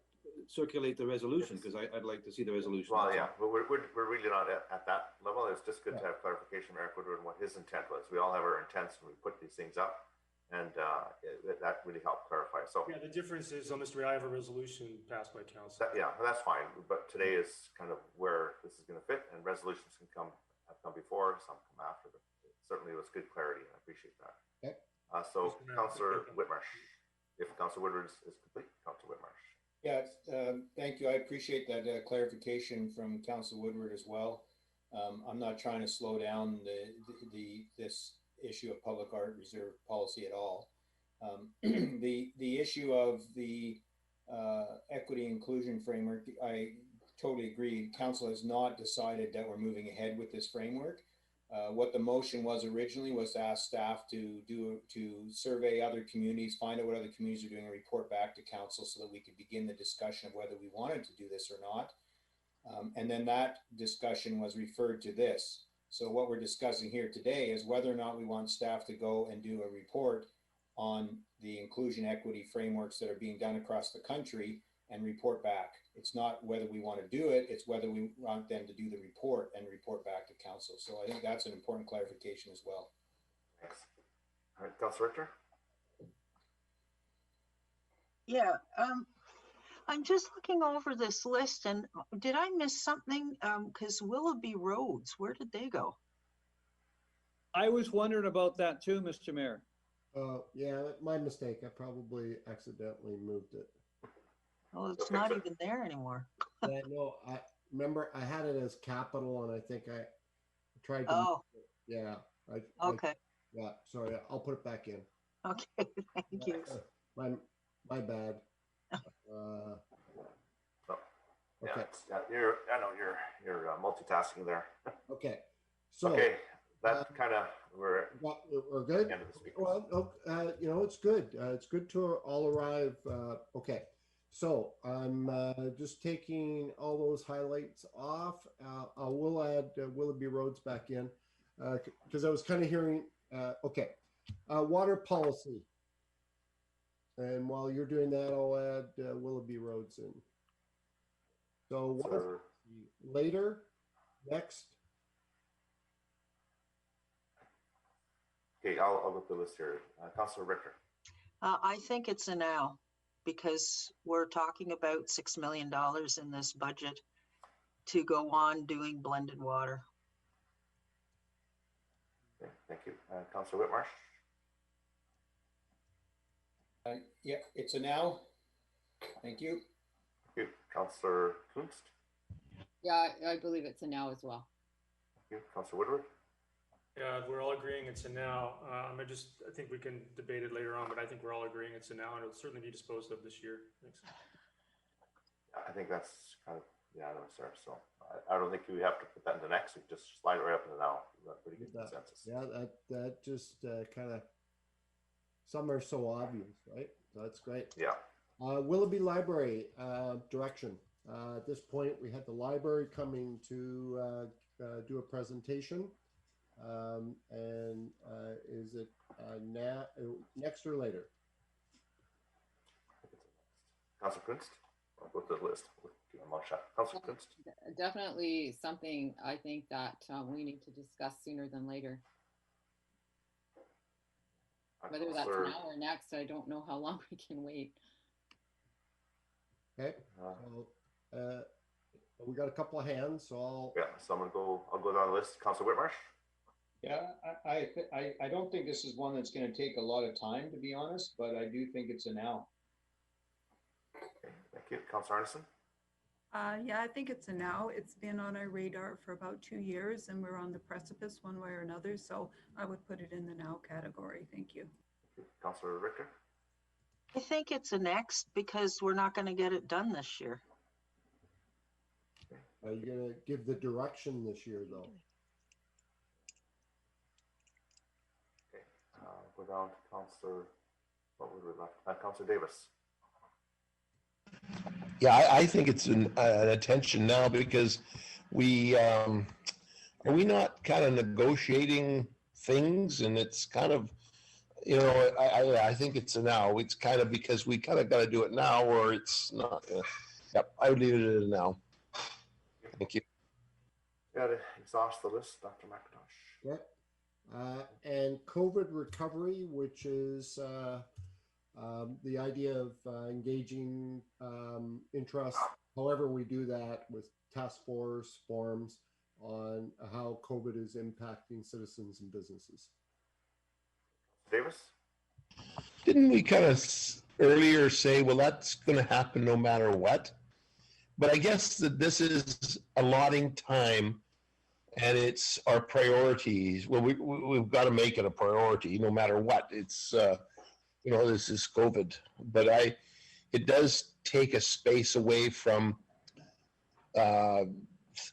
circulate the resolution, because I'd like to see the resolution. Well, yeah, but we're really not at that level. It's just good to have clarification from Eric Woodward and what his intent was. We all have our intents when we put these things up. And that really helped clarify. So yeah, the difference is, Mr. Ray, I have a resolution passed by council. Yeah, that's fine. But today is kind of where this is going to fit, and resolutions have come before, some come after. But it certainly was good clarity, and I appreciate that. Okay. So, Councillor Whitmarsh, if Councillor Woodward is complete, Councillor Whitmarsh. Yeah, thank you. I appreciate that clarification from Councillor Woodward as well. I'm not trying to slow down this issue of public art reserve policy at all. The issue of the equity inclusion framework, I totally agree. Council has not decided that we're moving ahead with this framework. What the motion was originally was to ask staff to survey other communities, find out what other communities are doing, and report back to council so that we could begin the discussion of whether we wanted to do this or not. And then that discussion was referred to this. So what we're discussing here today is whether or not we want staff to go and do a report on the inclusion equity frameworks that are being done across the country and report back. It's not whether we want to do it, it's whether we want them to do the report and report back to council. So I think that's an important clarification as well. Thanks. All right, Councilor Richter. Yeah, I'm just looking over this list, and did I miss something? Because Willoughby roads, where did they go? I was wondering about that too, Mr. Mayor. Yeah, my mistake. I probably accidentally moved it. Well, it's not even there anymore. Yeah, no, I remember I had it as capital, and I think I tried to. Oh. Yeah. Okay. Yeah, sorry. I'll put it back in. Okay, thank you. My bad. Yeah, I know you're multitasking there. Okay. So. Okay, that kind of we're good. End of the speakers. Well, it's good. It's good to all arrive. Okay. So I'm just taking all those highlights off. I will add Willoughby roads back in because I was kind of hearing. Okay, water policy. And while you're doing that, I'll add Willoughby roads in. So water later, next. Okay, I'll look the list here. Councilor Richter. I think it's a now, because we're talking about $6 million in this budget to go on doing blended water. Okay, thank you. Councilor Whitmarsh. Yeah, it's a now. Thank you. Thank you. Councilor Kunst. Yeah, I believe it's a now as well. Thank you. Councilor Woodward. Yeah, we're all agreeing it's a now. I think we can debate it later on, but I think we're all agreeing it's a now, and it'll certainly be disposed of this year. Thanks. I think that's kind of, yeah, no, sir. So I don't think we have to put that into next. We just slide it right up into now. That's pretty good consensus. Yeah, that just kind of, some are so obvious, right? So that's great. Yeah. Willoughby Library direction. At this point, we had the library coming to do a presentation. And is it now, next or later? Councilor Kunst. I'll go to the list. Give them a shot. Councilor Kunst. Definitely something I think that we need to discuss sooner than later. Whether that's now or next, I don't know how long we can wait. Okay. So, we got a couple of hands, so I'll go down the list. Councilor Whitmarsh. Yeah, I don't think this is one that's going to take a lot of time, to be honest, but I do think it's a now. Okay, thank you. Councilor Arneson. Yeah, I think it's a now. It's been on our radar for about 2 years, and we're on the precipice one way or another. So I would put it in the now category. Thank you. Councilor Richter. I think it's a next because we're not going to get it done this year. Are you going to give the direction this year, though? Okay, go down to Councilor. What would we left? Councilor Davis. Yeah, I think it's an attention now because we are we not kind of negotiating things, and it's kind of, I think it's a now. It's kind of because we kind of got to do it now, or it's not. Yep, I would leave it at a now. Thank you. Got to exhaust the list, Dr. McIntosh. Yep. And COVID recovery, which is the idea of engaging interest, however we do that, with task force forums on how COVID is impacting citizens and businesses. Davis? Didn't we kind of earlier say, well, that's going to happen no matter what? But I guess that this is allotting time and it's our priorities. Well, we've got to make it a priority no matter what. It's, this is COVID, but it does take a space away from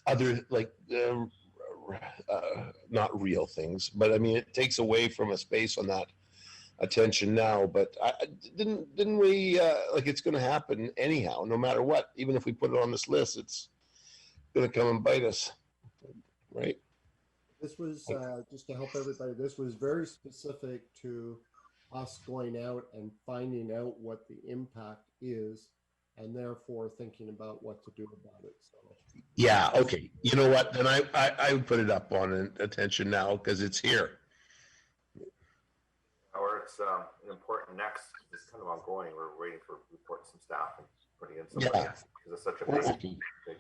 other, like, not real things, but I mean, it takes away from a space on that attention now. But didn't we, like, it's going to happen anyhow, no matter what. Even if we put it on this list, it's going to come and bite us, right? This was, just to help everybody, this was very specific to us going out and finding out what the impact is, and therefore thinking about what to do about it. So Yeah, okay. You know what? Then I would put it up on attention now because it's here. Or it's an important next. It's kind of ongoing. We're waiting for reports from staff and putting in somebody else because it's such a big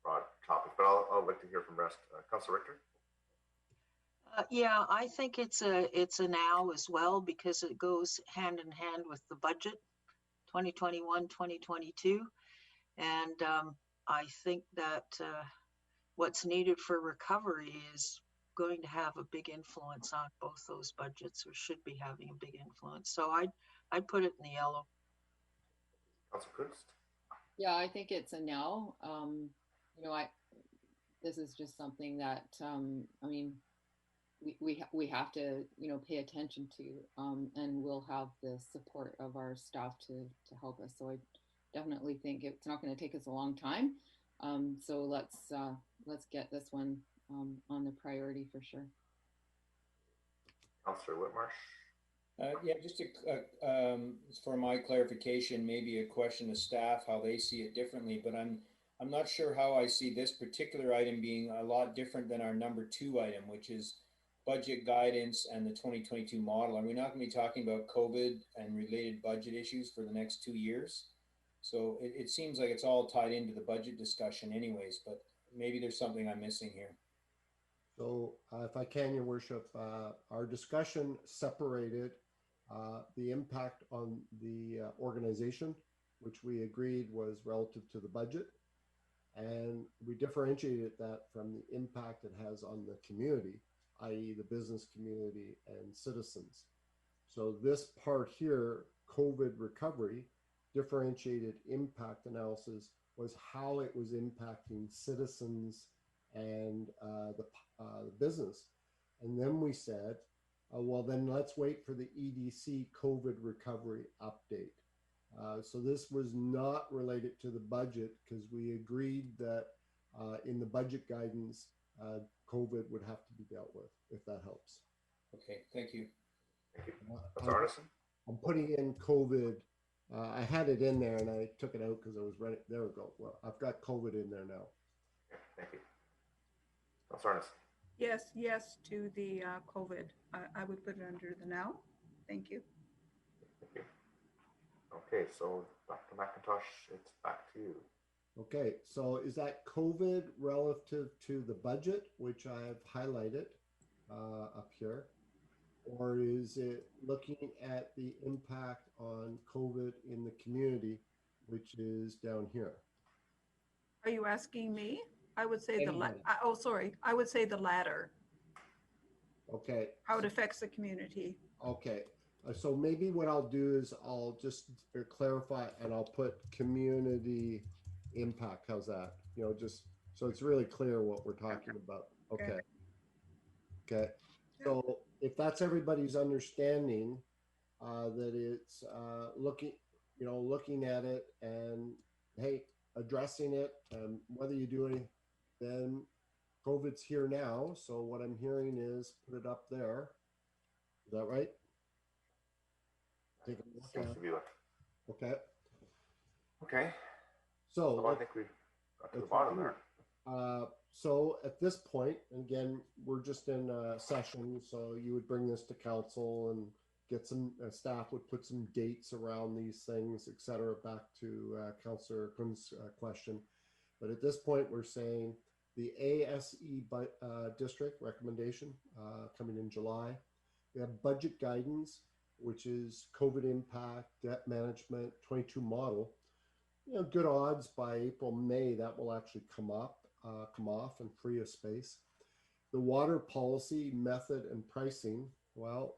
broad topic. But I'll like to hear from rest. Councilor Richter. Yeah, I think it's a now as well, because it goes hand in hand with the budget 2021, 2022. And I think that what's needed for recovery is going to have a big influence on both those budgets, or should be having a big influence. So I'd put it in the yellow. Councilor Kunst. Yeah, I think it's a now. This is just something that, I mean, we have to, pay attention to, and we'll have the support of our staff to help us. So I definitely think it's not going to take us a long time. So let's get this one on the priority for sure. Councilor Whitmarsh. Yeah, just for my clarification, maybe a question to staff, how they see it differently, but I'm not sure how I see this particular item being a lot different than our number 2 item, which is budget guidance and the 2022 model. Are we not going to be talking about COVID and related budget issues for the next 2 years? So it seems like it's all tied into the budget discussion anyways, but maybe there's something I'm missing here. So if I can, Your Worship, our discussion separated the impact on the organization, which we agreed was relative to the budget. And we differentiated that from the impact it has on the community, i.e. the business community and citizens. So this part here, COVID recovery, differentiated impact analysis was how it was impacting citizens and the business. And then we said, well, then let's wait for the EDC COVID recovery update. So this was not related to the budget because we agreed that in the budget guidance, COVID would have to be dealt with, if that helps. Okay, thank you. Thank you. I'm putting in COVID. I had it in there and I took it out because I was ready. There we go. Well, I've got COVID in there now. Okay, thank you. Councilor Yes, yes to the COVID. I would put it under the now. Thank you. Thank you. Okay, so Dr. McIntosh, it's back to you. Okay, so is that COVID relative to the budget, which I've highlighted up here, or is it looking at the impact on COVID in the community, which is down here? Are you asking me? I would say I would say the latter. Okay. How it affects the community. Okay. So maybe what I'll do is I'll just clarify and I'll put community impact. How's that? Just so it's really clear what we're talking about. Okay. Okay. So if that's everybody's understanding, that it's looking at it and, hey, addressing it, and whether you do anything, then COVID's here now. So what I'm hearing is put it up there. Is that right? Take a look Seems at to be like, okay. okay. So I think we got to the bottom there. So at this point, and again, we're just in a session, so you would bring this to council and get some staff would put some dates around these things, et cetera, back to Councillor Kun's question. But at this point, we're saying the ASE district recommendation coming in July. We have budget guidance, which is COVID impact, debt management, 22 model. Good odds by April, May, that will actually come off and free a space. The water policy, method, and pricing. Well,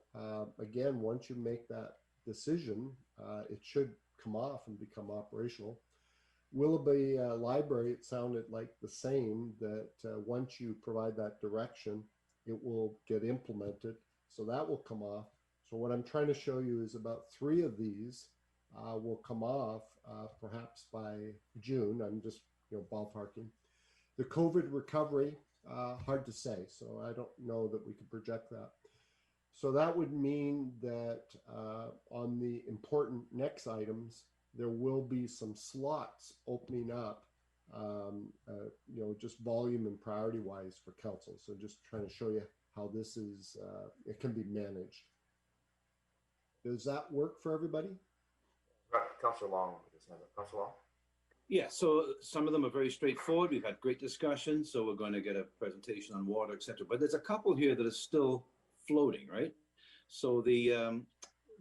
again, once you make that decision, it should come off and become operational. Willoughby Library, it sounded like the same, that once you provide that direction, it will get implemented. So that will come off. So what I'm trying to show you is about 3 of these will come off perhaps by June. I'm just ballparking. The COVID recovery, hard to say. So I don't know that we can project that. So that would mean that on the important next items, there will be some slots opening up, just volume and priority wise for council. So just trying to show you how this is, it can be managed. Does that work for everybody? Right, Councillor Long, Councillor Long. Yeah, so some of them are very straightforward. We've had great discussions, so we're going to get a presentation on water, etc. But there's a couple here that are still floating, right? So the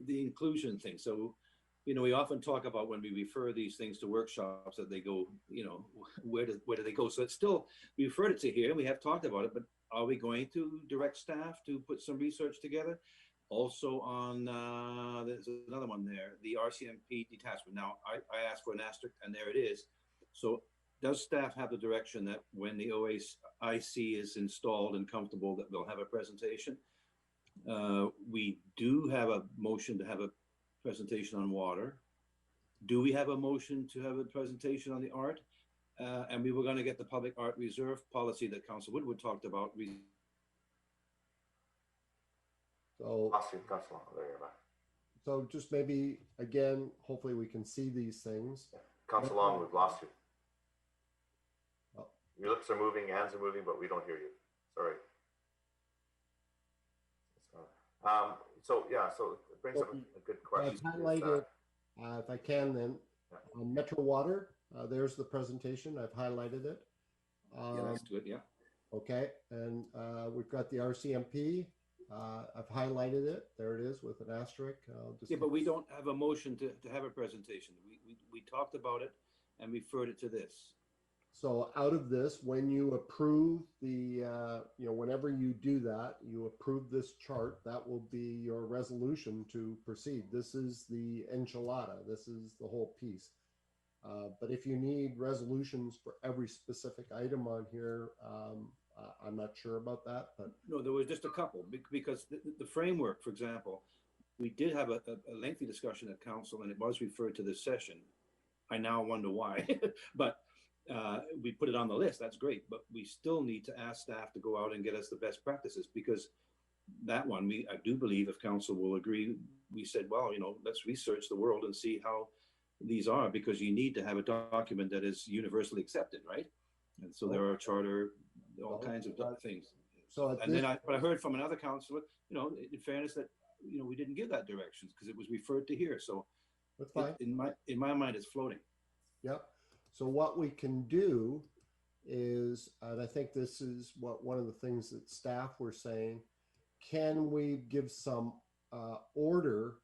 inclusion thing. So, we often talk about when we refer these things to workshops that they go, where do they go? So it's still, we referred it to here, we have talked about it, but are we going to direct staff to put some research together? Also on, there's another one there, the RCMP detachment. Now, I asked for an asterisk, and there it is. So does staff have the direction that when the OAIC is installed and comfortable, that they'll have a presentation? We do have a motion to have a presentation on water. Do we have a motion to have a presentation on the art? And we were going to get the public art reserve policy that Council Woodward talked about. So just maybe, again, hopefully we can see these things. Councillor Long, we've lost you. Oh. Your lips are moving, hands are moving, but we don't hear you. Sorry. So it brings up a good question. I've highlighted, if I can then, Metro Water, there's the presentation. I've highlighted it. Yeah, that's good, yeah. Okay, and we've got the RCMP. I've highlighted it. There it is with an asterisk. Yeah, but we don't have a motion to have a presentation. We talked about it and referred it to this. So out of this, when you approve the, whenever you do that, you approve this chart, that will be your resolution to proceed. This is the enchilada. This is the whole piece. But if you need resolutions for every specific item on here, I'm not sure about that. But no, there was just a couple because the framework, for example, we did have a lengthy discussion at council and it was referred to this session. I now wonder why, but we put it on the list. That's great, but we still need to ask staff to go out and get us the best practices because that one, I do believe if council will agree, we said, well, let's research the world and see how these are because you need to have a document that is universally accepted, right? And so there are charter, all kinds of things. So, and then I heard from another councillor, in fairness, that we didn't give that directions because it was referred to here. So that's fine. In my mind, it's floating. Yep. So what we can do is, and I think this is what one of the things that staff were saying, can we give some order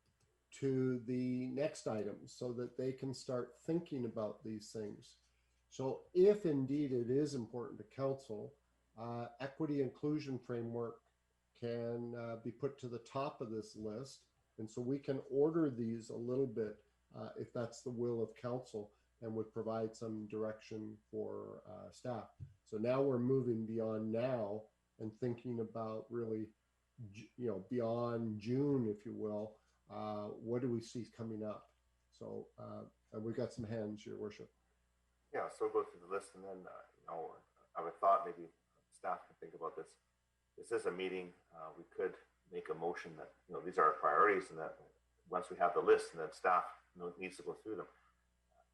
to the next item so that they can start thinking about these things? So if indeed it is important to council, equity inclusion framework can be put to the top of this list. And so we can order these a little bit if that's the will of council and would provide some direction for staff. So now we're moving beyond now and thinking about really, beyond June, if you will, what do we see coming up? So and we've got some hands, Your Worship. Yeah, so we'll go through the list and then, I would thought maybe staff can think about this. This is a meeting. We could make a motion that, these are our priorities and that once we have the list and then staff needs to go through them.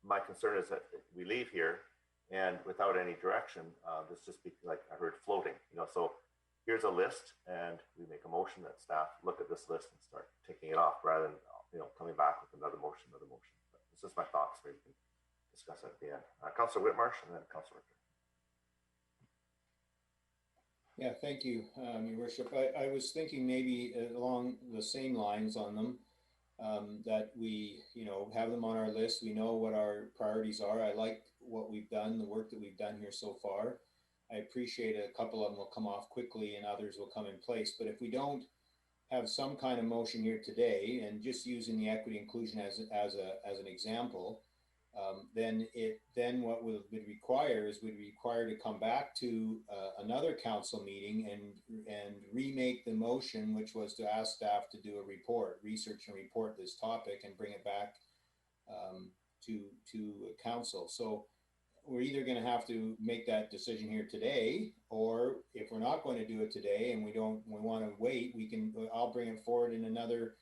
My concern is that we leave here and without any direction, this just be like I heard floating, so here's a list and we make a motion that staff look at this list and start taking it off rather than, coming back with another motion. But it's just my thoughts. Maybe we can discuss it at the end. Councillor Whitmarsh and then Councillor Richter. Yeah, thank you, Your Worship. I was thinking maybe along the same lines on them, that we, have them on our list. We know what our priorities are. I like what we've done, the work that we've done here so far. I appreciate a couple of them will come off quickly and others will come in place. But if we don't have some kind of motion here today, and just using the equity inclusion as an example, then what would require is we'd require to come back to another council meeting and remake the motion, which was to ask staff to do a report, research and report this topic and bring it back to council. So we're either going to have to make that decision here today, or if we're not going to do it today and we want to wait, I'll bring it forward in another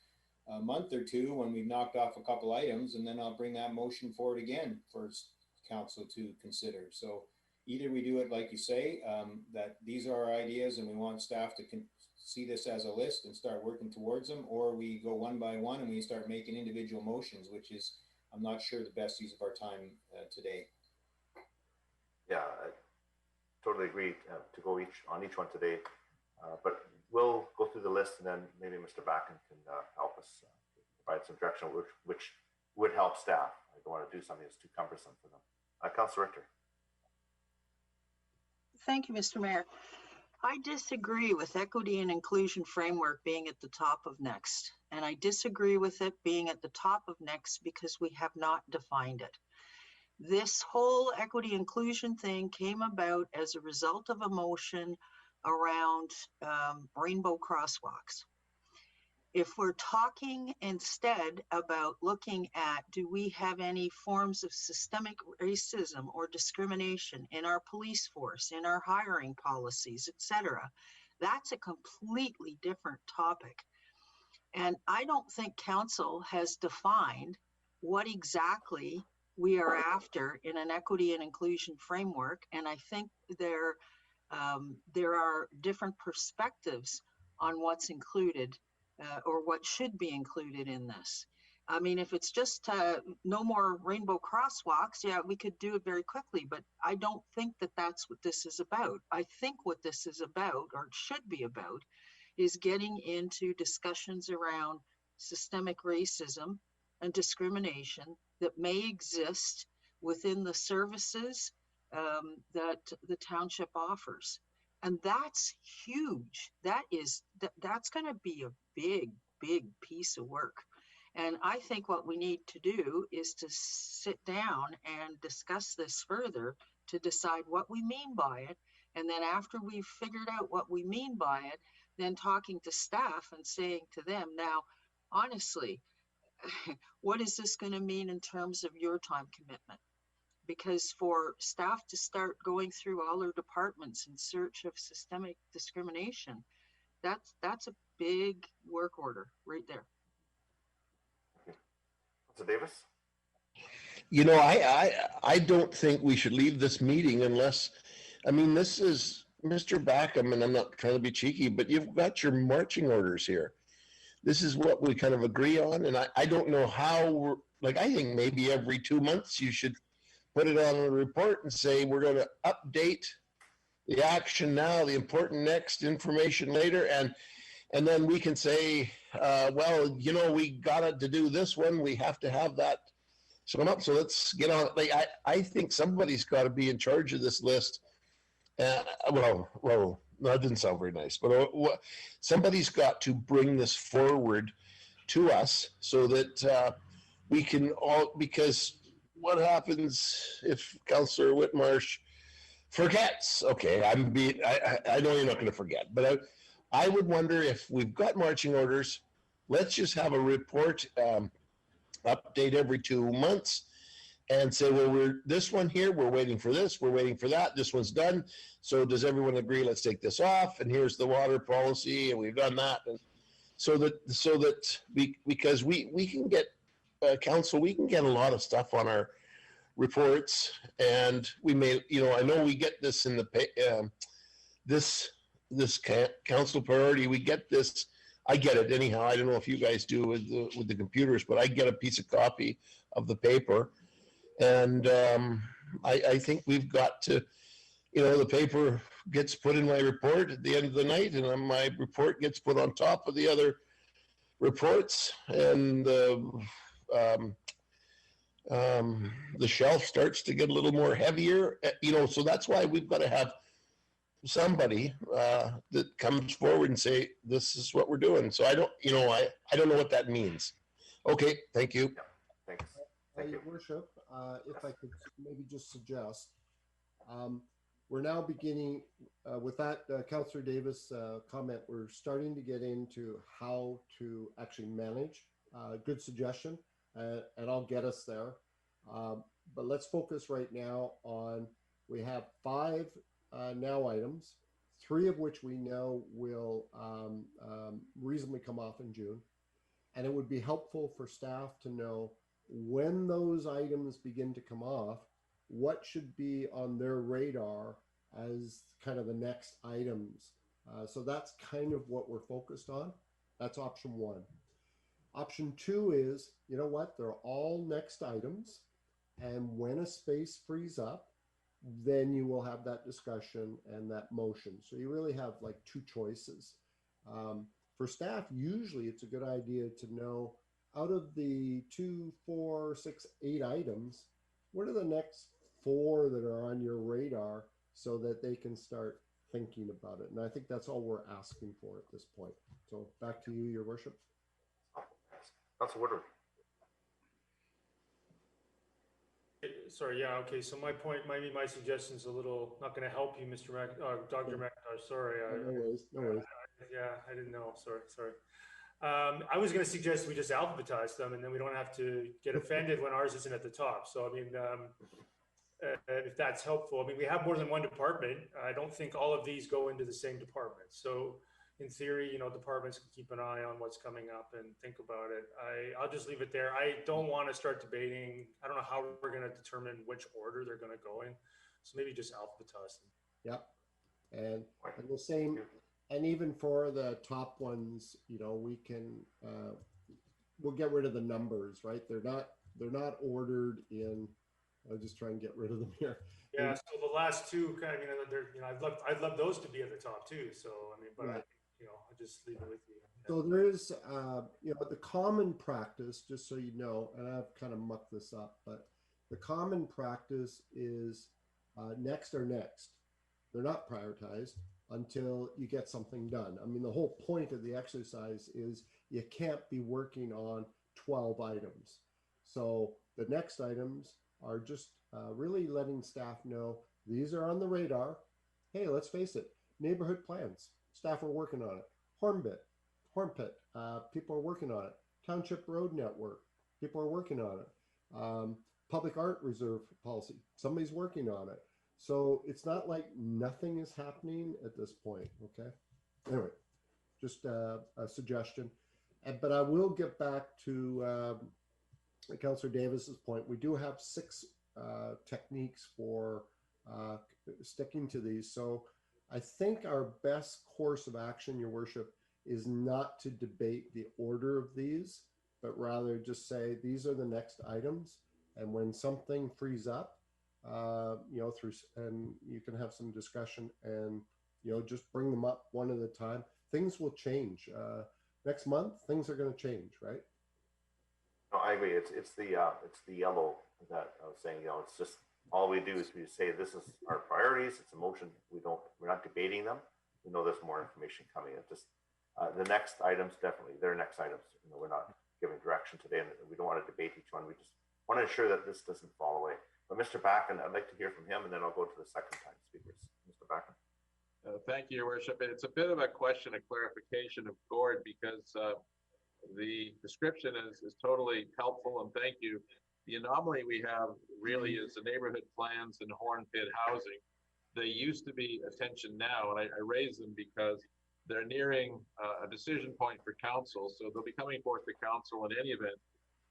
month or two when we've knocked off a couple items, and then I'll bring that motion forward again for council to consider. So either we do it like you say, that these are our ideas and we want staff to see this as a list and start working towards them, or we go one by one and we start making individual motions, which is, I'm not sure, the best use of our time today. Yeah, I totally agree to go on each one today, but we'll go through the list, and then maybe Mr. Backen can help us provide some direction, which would help staff. I don't want to do something that's too cumbersome for them. Councilor Richter. Thank you, Mr. Mayor. I disagree with equity and inclusion framework being at the top of next, and I disagree with it being at the top of next because we have not defined it. This whole equity inclusion thing came about as a result of a motion around rainbow crosswalks. If we're talking instead about looking at, do we have any forms of systemic racism or discrimination in our police force, in our hiring policies, etc., that's a completely different topic. And I don't think council has defined what exactly we are after in an equity and inclusion framework. And I think there are different perspectives on what's included or what should be included in this. I mean, if it's just no more rainbow crosswalks, yeah, we could do it very quickly, but I don't think that that's what this is about. I think what this is about, or should be about, is getting into discussions around systemic racism and discrimination that may exist within the services that the township offers. And that's huge. That's going to be a big piece of work. And I think what we need to do is to sit down and discuss this further to decide what we mean by it. And then after we've figured out what we mean by it, then talking to staff and saying to them, now, honestly, what is this going to mean in terms of your time commitment? Because for staff to start going through all their departments in search of systemic discrimination, that's a big work order right there. Mr. Davis? You know, I don't think we should leave this meeting unless, I mean, this is Mr. Backham, and I'm not trying to be cheeky, but you've got your marching orders here. This is what we kind of agree on, and I don't know how, like, I think maybe every 2 months you should put it on a report and say, we're going to update the action now, the important next, information later, and then we can say, well, you know, we got it to do this one, we have to have that shown up, so let's get on it. Like, I think somebody's got to be in charge of this list. Well, no, that didn't sound very nice, but somebody's got to bring this forward to us so that we can all, because what happens if Councillor Whitmarsh forgets? Okay, I know you're not going to forget, but I would wonder if we've got marching orders, let's just have a report update every 2 months and say, well, we're this one here, we're waiting for this, we're waiting for that, this one's done. So does everyone agree, let's take this off, and here's the water policy, and we've done that. And so that because we can get council, we can get a lot of stuff on our reports, and we may, you know, I know we get this in the this council priority, we get this, I get it anyhow. I don't know if you guys do with the computers, but I get a piece of copy of the paper, and I think we've got to, you know, the paper gets put in my report at the end of the night, and then my report gets put on top of the other reports, and the shelf starts to get a little more heavier, you know, so that's why we've got to have somebody that comes forward and say, this is what we're doing. So I don't, I don't know what that means. Okay, thank you. Yeah, thanks. Thank you. Your worship, if I could maybe just suggest, we're now beginning with that Councillor Davis comment. We're starting to get into how to actually manage. Good suggestion, and I'll get us there. But let's focus right now on, we have 5 now items, 3 of which we know will reasonably come off in June. And it would be helpful for staff to know when those items begin to come off, what should be on their radar as kind of the next items. So that's kind of what we're focused on. That's option 1. Option 2 is, you know what, they're all next items. And when a space frees up, then you will have that discussion and that motion. So you really have like 2 choices. For staff, usually it's a good idea to know, out of the 2, 4, 6, 8 items, what are the next 4 that are on your radar so that they can start thinking about it. And I think that's all we're asking for at this point. So back to you, Your Worship. Councilor Woodward. Sorry, yeah, okay, so my point, maybe my suggestion's a little, not gonna help you, Dr. McIntosh, sorry. No worries, no worries. Yeah, I didn't know, sorry. I was gonna suggest we just alphabetize them and then we don't have to get offended when ours isn't at the top. So, I mean, if that's helpful. I mean, we have more than one department. I don't think all of these go into the same department. So in theory, departments can keep an eye on what's coming up and think about it. I'll just leave it there. I don't want to start debating. I don't know how we're going to determine which order they're going to go in. So maybe just alphabetize them. Yep. And the same, and even for the top ones, we can, we'll get rid of the numbers, right? They're not ordered in, I'll just try and get rid of them here. Yeah, so the last 2, I'd love those to be at the top too. So, I mean, but right. I'll just leave it with you. So there is, the common practice, just so you know, and I've kind of mucked this up, but the common practice is next or next. They're not prioritized until you get something done. I mean, the whole point of the exercise is you can't be working on 12 items. So the next items are just really letting staff know these are on the radar. Hey, let's face it, neighborhood plans, staff are working on it. Horn pit, people are working on it. Township road network, people are working on it. Public art reserve policy, somebody's working on it. So it's not like nothing is happening at this point, okay? Anyway, just a suggestion. But I will get back to Councillor Davis's point. We do have 6 techniques for sticking to these. So I think our best course of action, Your Worship, is not to debate the order of these, but rather just say these are the next items. And when something frees up, and you can have some discussion and, just bring them up one at a time. Things will change. Next month, things are going to change, right? No, I agree. It's the yellow that I was saying. It's just all we do is we say this is our priorities. It's a motion. We're not debating them. We know there's more information coming. It just the next items, definitely they're next items. We're not giving direction today, and we don't want to debate each one. We just want to ensure that this doesn't fall away. But Mr. Backen, I'd like to hear from him, and then I'll go to the second time speakers. Mr. Backen. Thank you, Your Worship. It's a bit of a question of clarification of Gord, because the description is totally helpful, and thank you. The anomaly we have really is the neighborhood plans and horn pit housing. They used to be attention now, and I raise them because they're nearing a decision point for council, so they'll be coming forth to council in any event.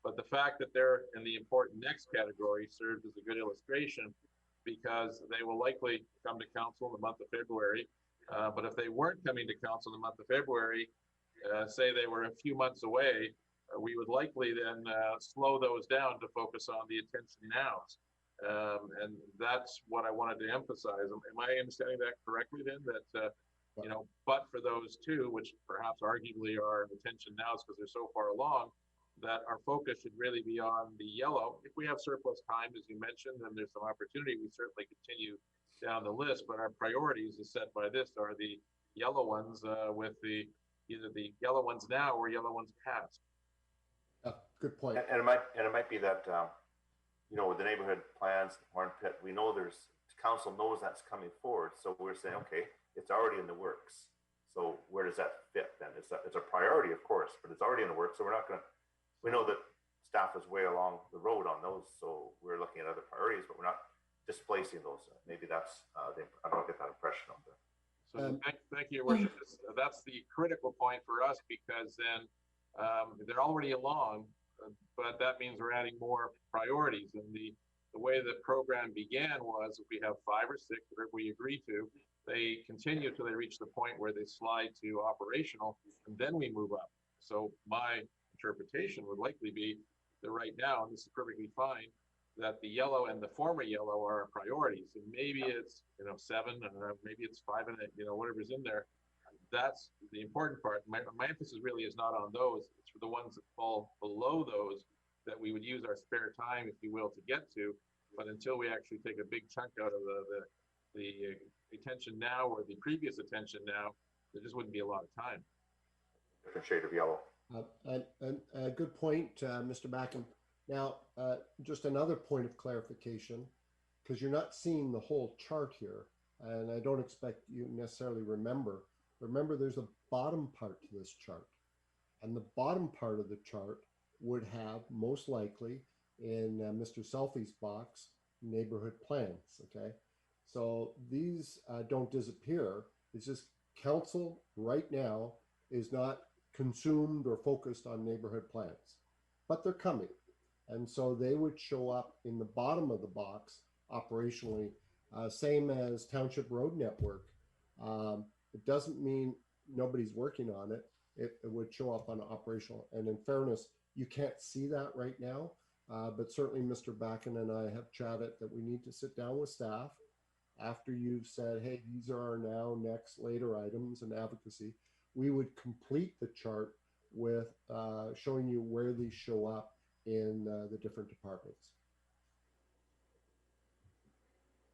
But the fact that they're in the important next category serves as a good illustration, because they will likely come to council in the month of February. But if they weren't coming to council in the month of February, say they were a few months away, we would likely then slow those down to focus on the attention nows. And that's what I wanted to emphasize. Am I understanding that correctly then? That, but for those 2, which perhaps arguably are attention nows because they're so far along, that our focus should really be on the yellow. If we have surplus time, as you mentioned, and there's some opportunity, we certainly continue down the list, but our priorities as set by this are the yellow ones with either the yellow ones now or yellow ones past. Good point. And it might be that, with the neighborhood plans, Horn Pit, we know council knows that's coming forward. So we're saying, okay, it's already in the works. So where does that fit then? It's a priority, of course, but it's already in the works. So we know that staff is way along the road on those. So we're looking at other priorities, but we're not displacing those. Maybe that's, I don't get that impression of them. So thank you, Your Worship. That's the critical point for us, because then they're already along, but that means we're adding more priorities. And the way the program began was, if we have 5 or 6 that we agree to, they continue till they reach the point where they slide to operational, and then we move up. So my interpretation would likely be that right now, and this is perfectly fine, that the yellow and the former yellow are our priorities. And maybe it's 7, maybe it's 5, and whatever's in there. That's the important part. My emphasis really is not on those. It's for the ones that fall below those that we would use our spare time, if you will, to get to. But until we actually take a big chunk out of the attention now or the previous attention now, there just wouldn't be a lot of time. Different shade of yellow. A good point, Mr. Backen. Now, just another point of clarification, because you're not seeing the whole chart here, and I don't expect you necessarily remember. Remember, there's a bottom part to this chart, and the bottom part of the chart would have, most likely, in Mr. Selfie's box, neighborhood plans, okay? So these don't disappear. It's just council right now is not consumed or focused on neighborhood plans, but they're coming. And so they would show up in the bottom of the box operationally, same as Township Road Network. It doesn't mean nobody's working on it. It would show up on operational. And in fairness, you can't see that right now, but certainly Mr. Backen and I have chatted that we need to sit down with staff after you've said, hey, these are our now, next, later items and advocacy. We would complete the chart with showing you where these show up in the different departments.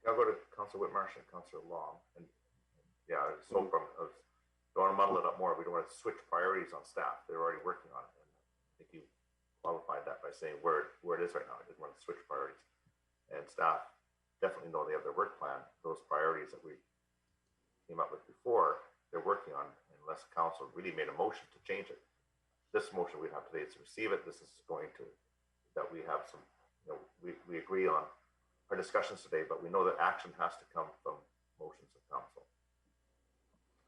I'll go to Councilor Whitmarsh and Councilor Long. And yeah, I don't want to muddle it up more. We don't want to switch priorities on staff. They're already working on it. And I think you qualified that by saying where it is right now. I didn't want to switch priorities. And staff definitely know they have their work plan. Those priorities that we came up with before, they're working on, unless council really made a motion to change it. This motion we have today is to receive it. This is going to, that we have some, we agree on our discussions today, but we know that action has to come from motions of council,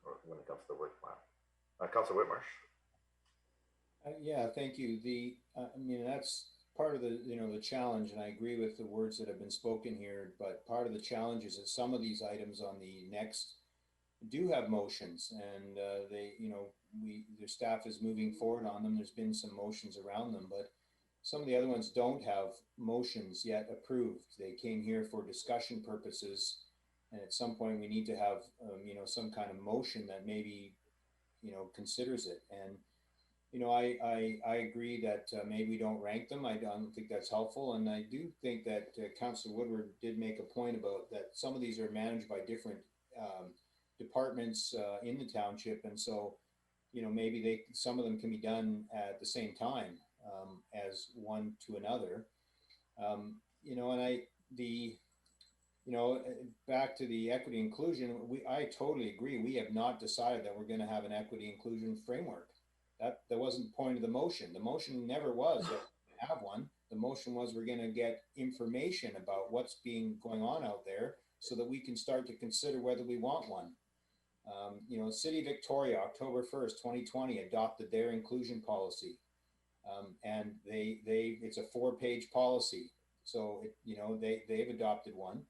or when it comes to the work plan. Councilor Whitmarsh. Yeah, thank you. That's part of the, the challenge, and I agree with the words that have been spoken here, but part of the challenge is that some of these items on the next do have motions, and their staff is moving forward on them. There's been some motions around them, but some of the other ones don't have motions yet approved. They came here for discussion purposes, and at some point we need to have, some kind of motion that maybe, considers it. And, I agree that maybe we don't rank them. I don't think that's helpful. And I do think that Councillor Woodward did make a point about that some of these are managed by different departments in the township. And so, maybe some of them can be done at the same time as one to another. Back to the equity inclusion, I totally agree. We have not decided that we're going to have an equity inclusion framework. That wasn't the point of the motion. The motion never was that we have one. The motion was we're going to get information about what's going on out there so that we can start to consider whether we want one. City of Victoria, October 1st, 2020, adopted their inclusion policy. And it's a 4-page policy. So, they've adopted one.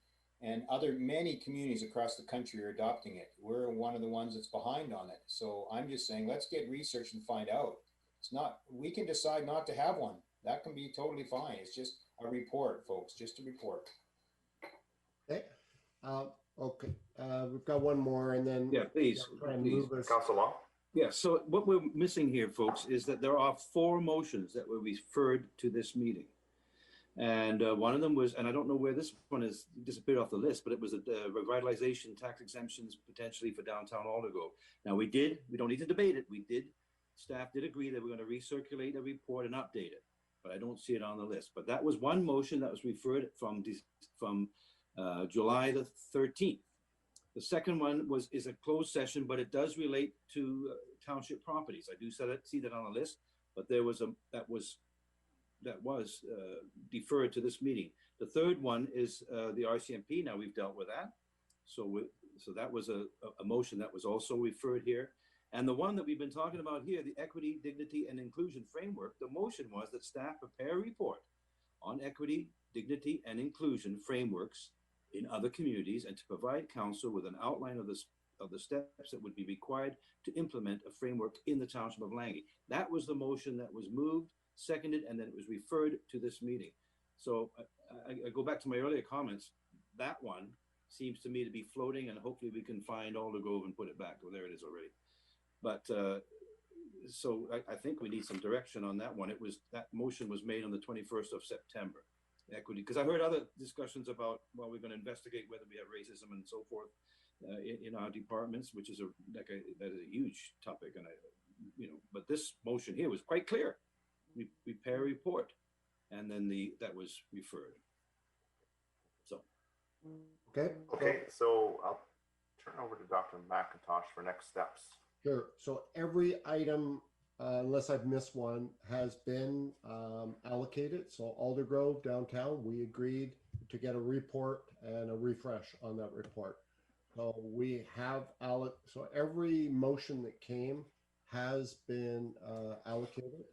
And many communities across the country are adopting it. We're one of the ones that's behind on it. So I'm just saying, let's get research and find out. We can decide not to have one. That can be totally fine. It's just a report, folks, just a report. Okay. Okay. We've got one more, and then yeah, please. Councilor Long. Yeah. So what we're missing here, folks, is that there are 4 motions that were referred to this meeting. And one of them was, and I don't know where this one is disappeared off the list, but it was a revitalization tax exemptions potentially for downtown Aldergrove. Now we don't need to debate it. Staff did agree that we're going to recirculate a report and update it, but I don't see it on the list. But that was one motion that was referred from July the 13th. The second one is a closed session, but it does relate to township properties. I do see that on the list, but that was deferred to this meeting. The third one is the RCMP. Now we've dealt with that. So that was a motion that was also referred here. And the one that we've been talking about here, the Equity, Dignity, and Inclusion Framework, the motion was that staff prepare a report on equity, dignity, and inclusion frameworks in other communities and to provide council with an outline of the steps that would be required to implement a framework in the township of Langley. That was the motion that was moved, seconded, and then it was referred to this meeting. So I go back to my earlier comments. That one seems to me to be floating, and hopefully we can find Aldergrove and put it back. Well, there it is already. But so I think we need some direction on that one. That motion was made on the 21st of September. Equity, because I heard other discussions about, well, we're going to investigate whether we have racism and so forth in our departments, which is that is a huge topic. And but this motion here was quite clear. We prepare a report, and then that was referred. So. Okay. So I'll turn over to Dr. McIntosh for next steps. Sure. So every item, unless I've missed one, has been allocated. So Aldergrove downtown, we agreed to get a report and a refresh on that report. So we have so every motion that came has been allocated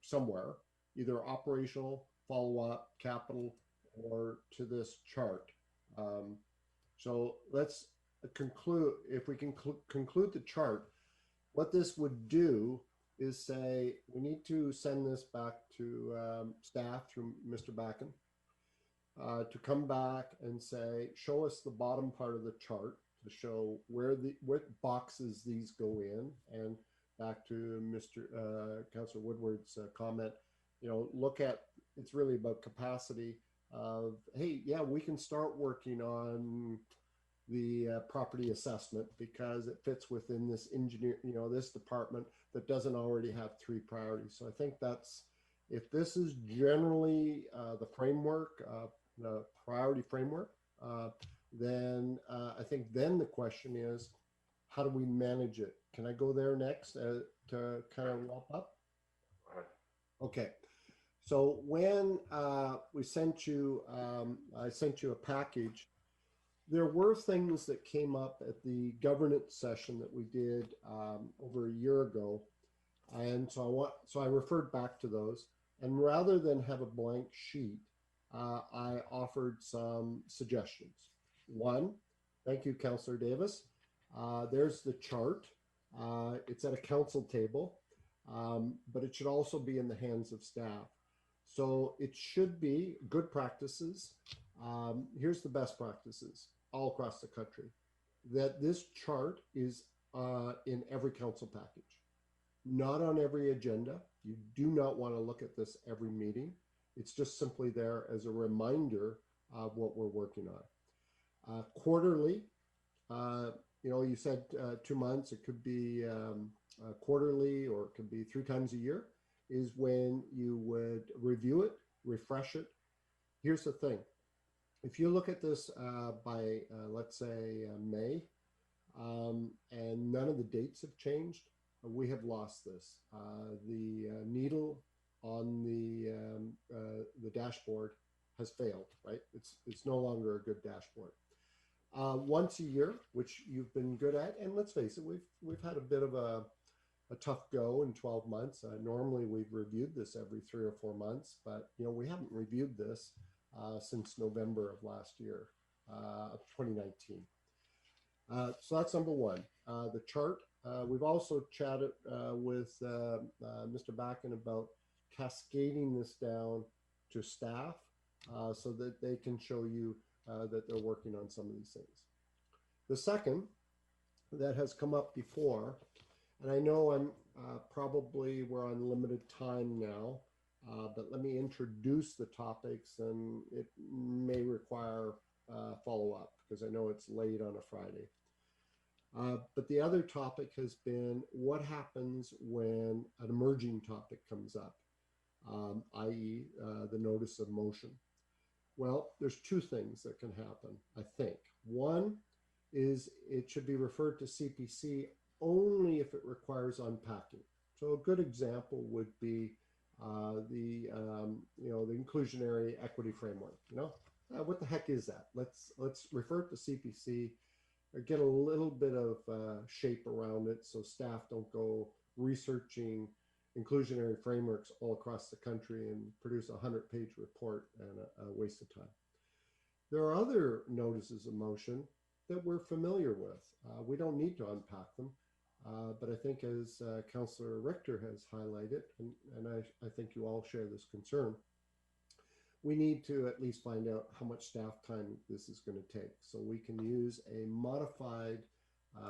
somewhere, either operational, follow-up, capital, or to this chart. So let's conclude, if we can conclude the chart, what this would do is say, we need to send this back to staff through Mr. Backen to come back and say, show us the bottom part of the chart to show what boxes these go in. And back to Councillor Woodward's comment, look at, it's really about capacity of, hey, yeah, we can start working on the property assessment because it fits within this this department that doesn't already have 3 priorities. So I think if this is generally the framework, the priority framework, then I think then the question is, how do we manage it? Can I go there next to kind of wrap up? Okay. So when we sent you, I sent you a package. There were things that came up at the governance session that we did over a year ago. And so I referred back to those. And rather than have a blank sheet, I offered some suggestions. One, thank you, Councillor Davis. There's the chart. It's at a council table, but it should also be in the hands of staff. So it should be good practices. Here's the best practices all across the country. That this chart is in every council package, not on every agenda. You do not want to look at this every meeting. It's just simply there as a reminder of what we're working on. Quarterly, you said 2 months, it could be quarterly, or it could be 3 times a year, is when you would review it, refresh it. Here's the thing. If you look at this by, let's say, May, and none of the dates have changed, we have lost this. The needle on the dashboard has failed, right? It's no longer a good dashboard. Once a year, which you've been good at, and let's face it, we've had a bit of a tough go in 12 months. Normally we've reviewed this every 3 or 4 months, but we haven't reviewed this since November of last year, 2019. So that's number one. The chart. We've also chatted with Mr. Backen about cascading this down to staff so that they can show you that they're working on some of these things. The second that has come up before, and I know we're on limited time now, but let me introduce the topics, and it may require follow-up because I know it's late on a Friday. But the other topic has been what happens when an emerging topic comes up, i.e. The notice of motion. Well, there's two things that can happen, I think. One is it should be referred to CPC only if it requires unpacking. So a good example would be the inclusionary equity framework. What the heck is that? Let's refer it to CPC, get a little bit of shape around it so staff don't go researching inclusionary frameworks all across the country and produce a 100-page report and a waste of time. There are other notices of motion that we're familiar with. We don't need to unpack them, but I think as Councillor Richter has highlighted, and I think you all share this concern, we need to at least find out how much staff time this is going to take so we can use a modified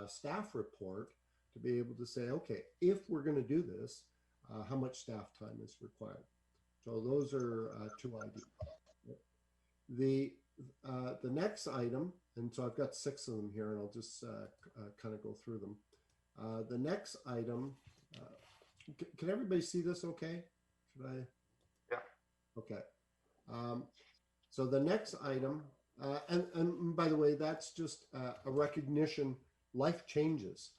staff report to be able to say, okay, if we're going to do this, how much staff time is required. So those are two ideas. The next item, and so I've got 6 of them here, and I'll just kind of go through them. The next item, can everybody see this okay? Should I? Yeah. Okay. So the next item, and by the way, that's just a recognition, life changes.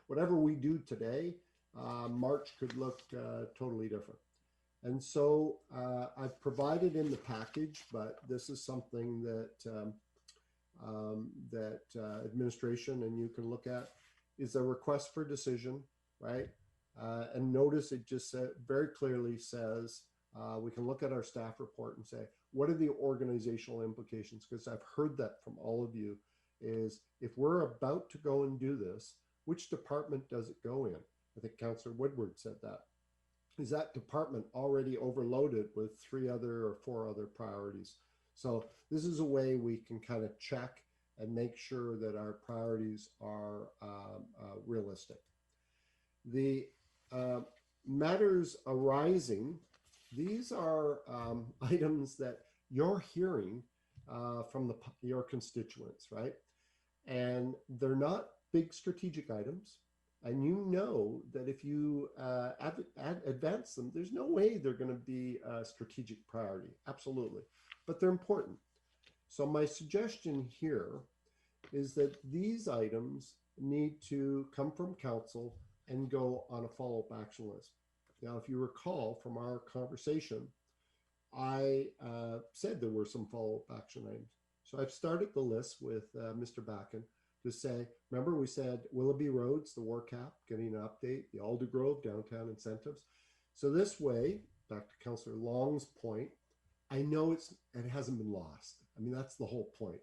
Whatever we do today, March could look totally different. And so I've provided in the package, but this is something that administration and you can look at, is a request for decision, right? And notice it just very clearly says, we can look at our staff report and say, what are the organizational implications? Because I've heard that from all of you, is if we're about to go and do this, which department does it go in? I think Councillor Woodward said that. Is that department already overloaded with 3 other or 4 other priorities? So this is a way we can kind of check and make sure that our priorities are realistic. The matters arising, these are items that you're hearing from your constituents, right? And they're not big strategic items. And you know that if you advance them, there's no way they're going to be a strategic priority. Absolutely. But they're important. So my suggestion here is that these items need to come from council and go on a follow-up action list. Now, if you recall from our conversation, I said there were some follow-up action items. So I've started the list with Mr. Backen to say, remember we said Willoughby Roads, the WARCAP, getting an update, the Aldergrove downtown incentives. So this way, back to Councillor Long's point, I know it hasn't been lost. I mean, that's the whole point.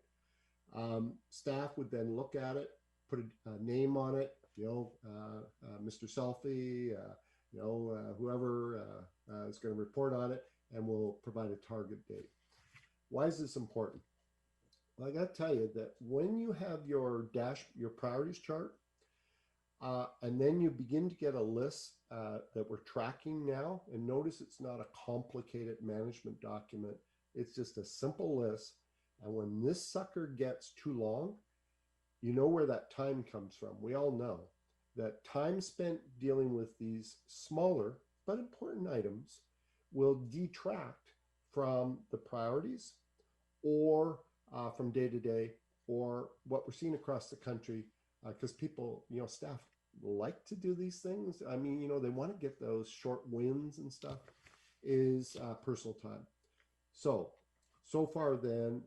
Staff would then look at it, put a name on it, Mr. Selfie, whoever is going to report on it, and we'll provide a target date. Why is this important? Well, I got to tell you that when you have your priorities chart, and then you begin to get a list that we're tracking now, and notice it's not a complicated management document. It's just a simple list. And when this sucker gets too long, you know where that time comes from. We all know that time spent dealing with these smaller but important items will detract from the priorities or from day to day, or what we're seeing across the country, because people, staff like to do these things. I mean, they want to get those short wins and stuff, is personal time. So far then,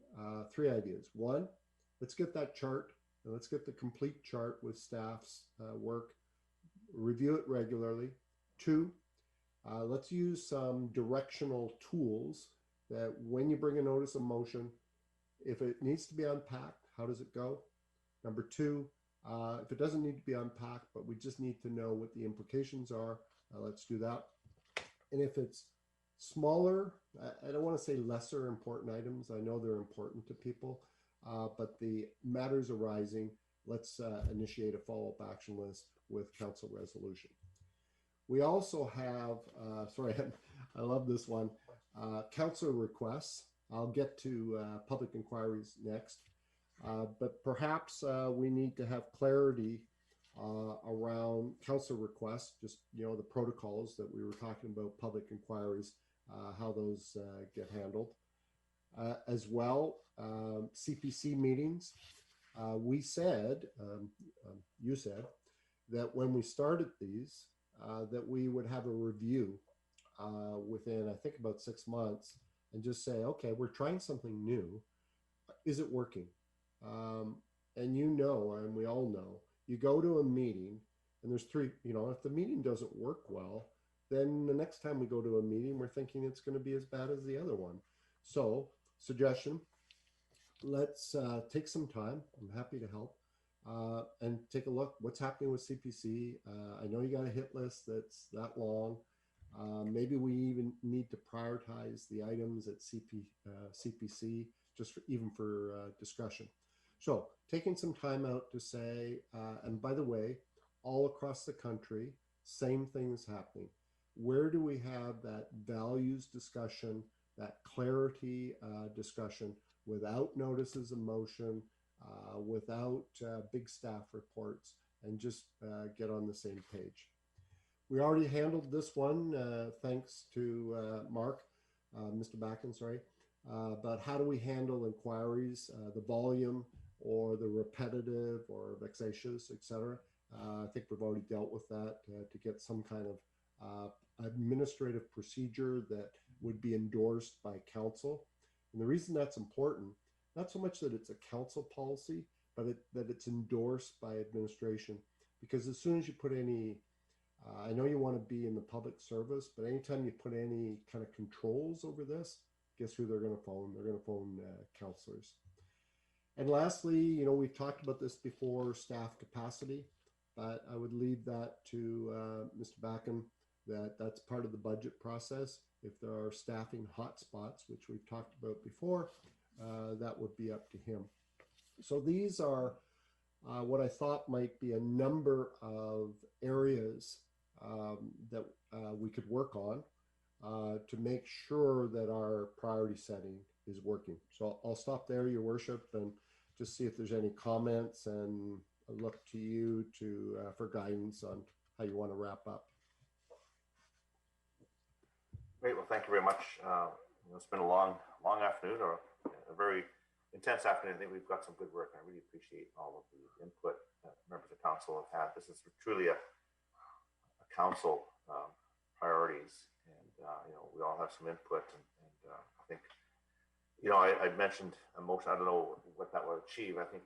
3 ideas. 1, let's get that chart, and let's get the complete chart with staff's work, review it regularly. 2, let's use some directional tools that when you bring a notice of motion, if it needs to be unpacked, how does it go? Number 2, if it doesn't need to be unpacked, but we just need to know what the implications are, let's do that. And if it's smaller, I don't want to say lesser important items. I know they're important to people, but the matters arising, let's initiate a follow-up action list with council resolution. We also have, sorry, I love this one, council requests. I'll get to public inquiries next. But perhaps we need to have clarity around council requests, just, you know, the protocols that we were talking about, public inquiries, how those get handled. As well, CPC meetings. We said, you said, that when we started these, that we would have a review within, I think, about 6 months, and just say, okay, we're trying something new. Is it working? And you know, and we all know, you go to a meeting and there's three, you know, if the meeting doesn't work well, then the next time we go to a meeting, we're thinking it's going to be as bad as the other one. So, suggestion, let's take some time. I'm happy to help. And take a look what's happening with CPC. I know you got a hit list that's that long. Maybe we even need to prioritize the items at CPC just for, even for discussion. So taking some time out to say, and by the way, all across the country, same things happening. Where do we have that values discussion, that clarity discussion without notices of motion, without big staff reports, and just get on the same page? We already handled this one, thanks to Mark, Mr. Backen, sorry, about how do we handle inquiries, the volume or the repetitive or vexatious, etc. I think we've already dealt with that to get some kind of administrative procedure that would be endorsed by council. And the reason that's important, not so much that it's a council policy, but that it's endorsed by administration. Because as soon as you put any, I know you want to be in the public service, but anytime you put any kind of controls over this, guess who they're going to phone? They're going to phone councillors. And lastly, you know, we've talked about this before, staff capacity, but I would leave that to Mr. Backen, that's part of the budget process. If there are staffing hotspots, which we've talked about before, that would be up to him. So these are what I thought might be a number of areas that we could work on to make sure that our priority setting is working. So I'll stop there, Your Worship, and just see if there's any comments, and I'll look to you to for guidance on how you want to wrap up. Great. Well, thank you very much. It's been a long afternoon, or a very intense afternoon. I think we've got some good work. I really appreciate all of the input that members of council have had. This is truly a council priorities, and you know, we all have some input, and I think, you know, I mentioned a motion. I don't know what that will achieve. I think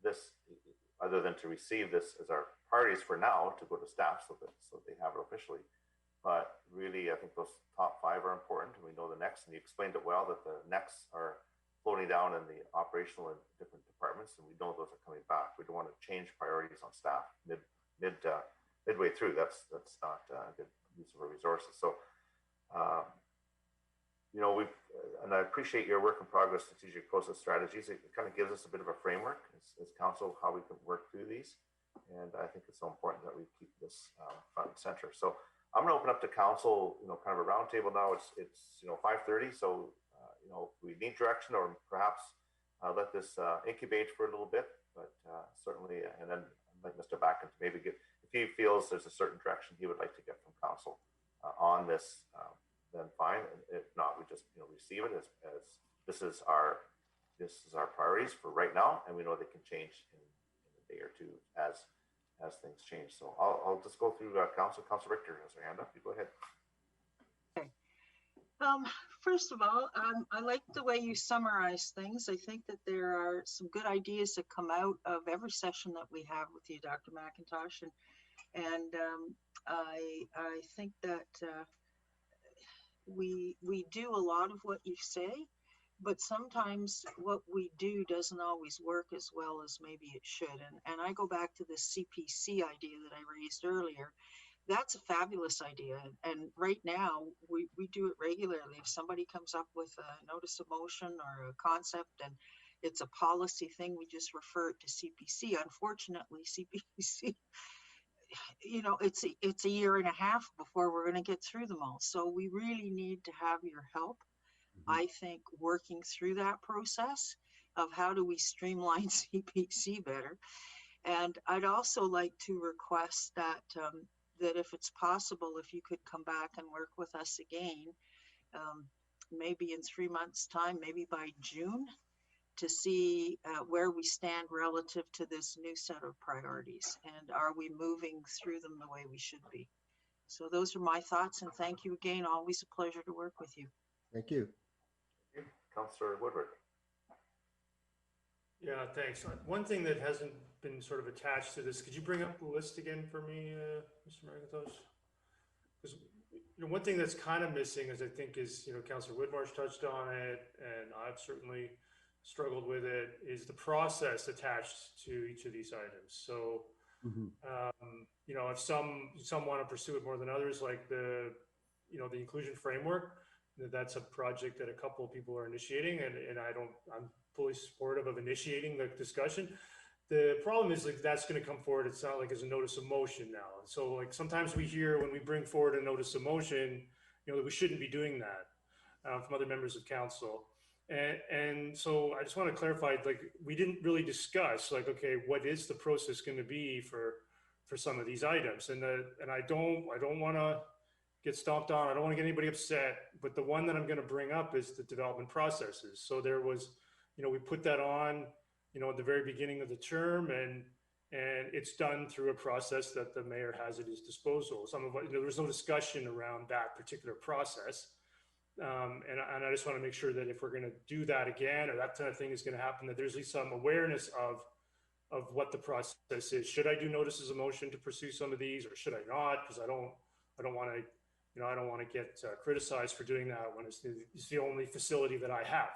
this, other than to receive this as our priorities for now, to go to staff so they have it officially. But really, I think those top 5 are important, and we know the next, and you explained it well, that the next are floating down in the operational and different departments, and we know those are coming back. We don't want to change priorities on staff midway through. That's not a good use of our resources. So, you know, and I appreciate your work in progress strategic process strategies. It kind of gives us a bit of a framework as council how we can work through these, and I think it's so important that we keep this front and center. So I'm going to open up to council, you know, kind of a roundtable now. It's you know, 5:30, so you know, we need direction, or perhaps let this incubate for a little bit, but certainly, and then let Mr. Backen maybe give, if he feels there's a certain direction he would like to get from council on this, then fine. And if not, we just, you know, receive it as this is our priorities for right now, and we know they can change in a day or two as things change. So I'll just go through Council Richter has her hand up. You go ahead. Okay. First of all, I like the way you summarize things. I think that there are some good ideas that come out of every session that we have with you, Dr. McIntosh, and I think that we do a lot of what you say, but sometimes what we do doesn't always work as well as maybe it should. And I go back to the CPC idea that I raised earlier. That's a fabulous idea. And right now we do it regularly. If somebody comes up with a notice of motion or a concept and it's a policy thing, we just refer it to CPC. Unfortunately, CPC you know, it's a year and a half before we're going to get through them all. So we really need to have your help. I think working through that process of how do we streamline CPC better. And I'd also like to request that that if it's possible, if you could come back and work with us again, maybe in 3 months' time, maybe by June, to see where we stand relative to this new set of priorities, and are we moving through them the way we should be. So those are my thoughts, and thank you again. Always a pleasure to work with you. Thank you. Councillor Woodward. Yeah, thanks. One thing that hasn't been sort of attached to this, could you bring up the list again for me, Mr. McIntosh? Because one thing that's kind of missing is, I think, is, Councillor Whitmarsh touched on it, and I've certainly struggled with it, is the process attached to each of these items. So, if some want to pursue it more than others, like the inclusion framework, that's a project that a couple of people are initiating, and I'm fully supportive of initiating the discussion. The problem is, like, that's going to come forward. It's not like as a notice of motion now. And so, like, sometimes we hear when we bring forward a notice of motion, that we shouldn't be doing that from other members of council. And so I just want to clarify, like, we didn't really discuss, like, okay, what is the process going to be for some of these items? And I don't want to get stomped on. I don't want to get anybody upset, but the one that I'm going to bring up is the development processes. So there was, we put that on, at the very beginning of the term, and it's done through a process that the mayor has at his disposal. Some of it, there was no discussion around that particular process. And I just want to make sure that if we're going to do that again, or that kind of thing is going to happen, that there's at least some awareness of what the process is. Should I do notices of motion to pursue some of these, or should I not? Because I don't want to, I don't want to get criticized for doing that when it's the only facility that I have.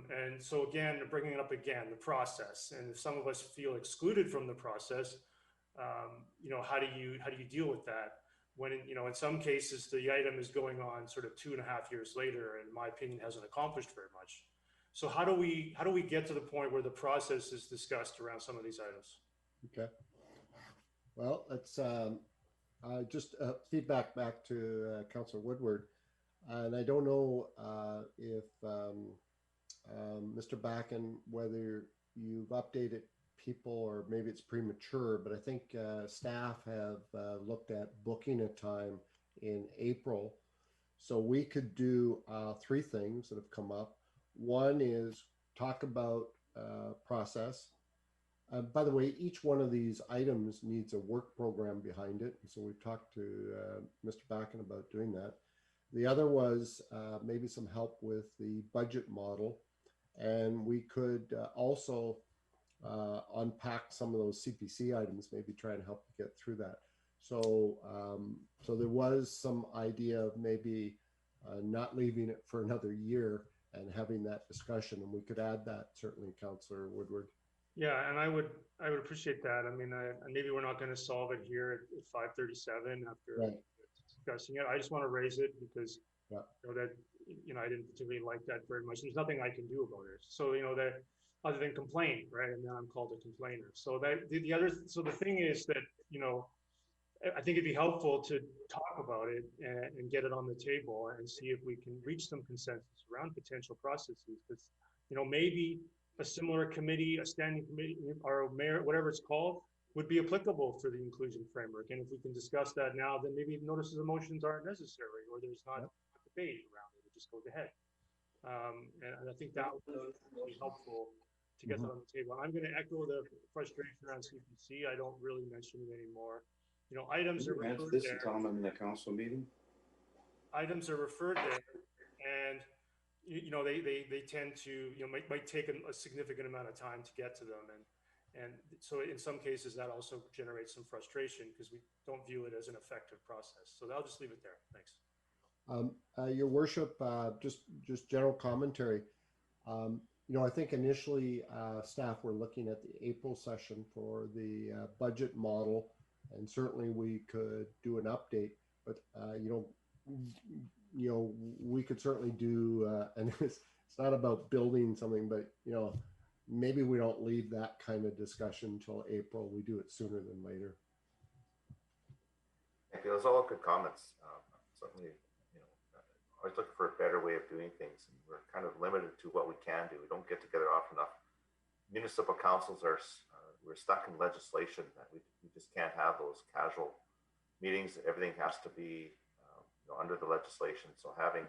And so again, bringing it up again, the process, and if some of us feel excluded from the process, how do you deal with that? When, in some cases, the item is going on sort of 2.5 years later, and in my opinion, hasn't accomplished very much. So how do we get to the point where the process is discussed around some of these items? Okay. Well, let's just feedback back to Councillor Woodward. And I don't know if Mr. Backen, whether you've updated people or maybe it's premature, but I think staff have looked at booking a time in April. So we could do 3 things that have come up. One is talk about process. By the way, each one of these items needs a work program behind it. So we've talked to Mr. Backen about doing that. The other was maybe some help with the budget model. And we could also unpack some of those CPC items, maybe try and help you get through that. So, so there was some idea of maybe not leaving it for another year and having that discussion, and we could add that certainly, Councillor Woodward. Yeah, and I would appreciate that. I mean, maybe we're not going to solve it here at 5:37 after discussing it. I just want to raise it because I didn't particularly like that very much. There's nothing I can do about it. So that other than complain, right? And then I'm called a complainer. So the thing is that I think it'd be helpful to talk about it and get it on the table and see if we can reach some consensus around potential processes. Because maybe a similar committee, a standing committee, or a mayor, whatever it's called, would be applicable for the inclusion framework. And if we can discuss that now, then maybe notices of motions aren't necessary, or there's not a debate around it. It just goes ahead. And I think that would be helpful to get that on the table. I'm going to echo the frustration around CPC. I don't really mention it anymore. Items are referred this there. Tom in the council meeting. Items are referred there, and they tend to might take a significant amount of time to get to them, and so in some cases that also generates some frustration because we don't view it as an effective process. So I'll just leave it there. Thanks. Your worship, just general commentary. I think initially staff were looking at the April session for the budget model, and certainly we could do an update, but we could certainly do, and it's not about building something, but maybe we don't leave that kind of discussion until April. We do it sooner than later. you. Those are all good comments. Certainly, always looking for a better way of doing things, and we're kind of limited to what we can do. We don't get together often enough. Municipal councils are, we're stuck in legislation that we just can't have those casual meetings. Everything has to be under the legislation. So having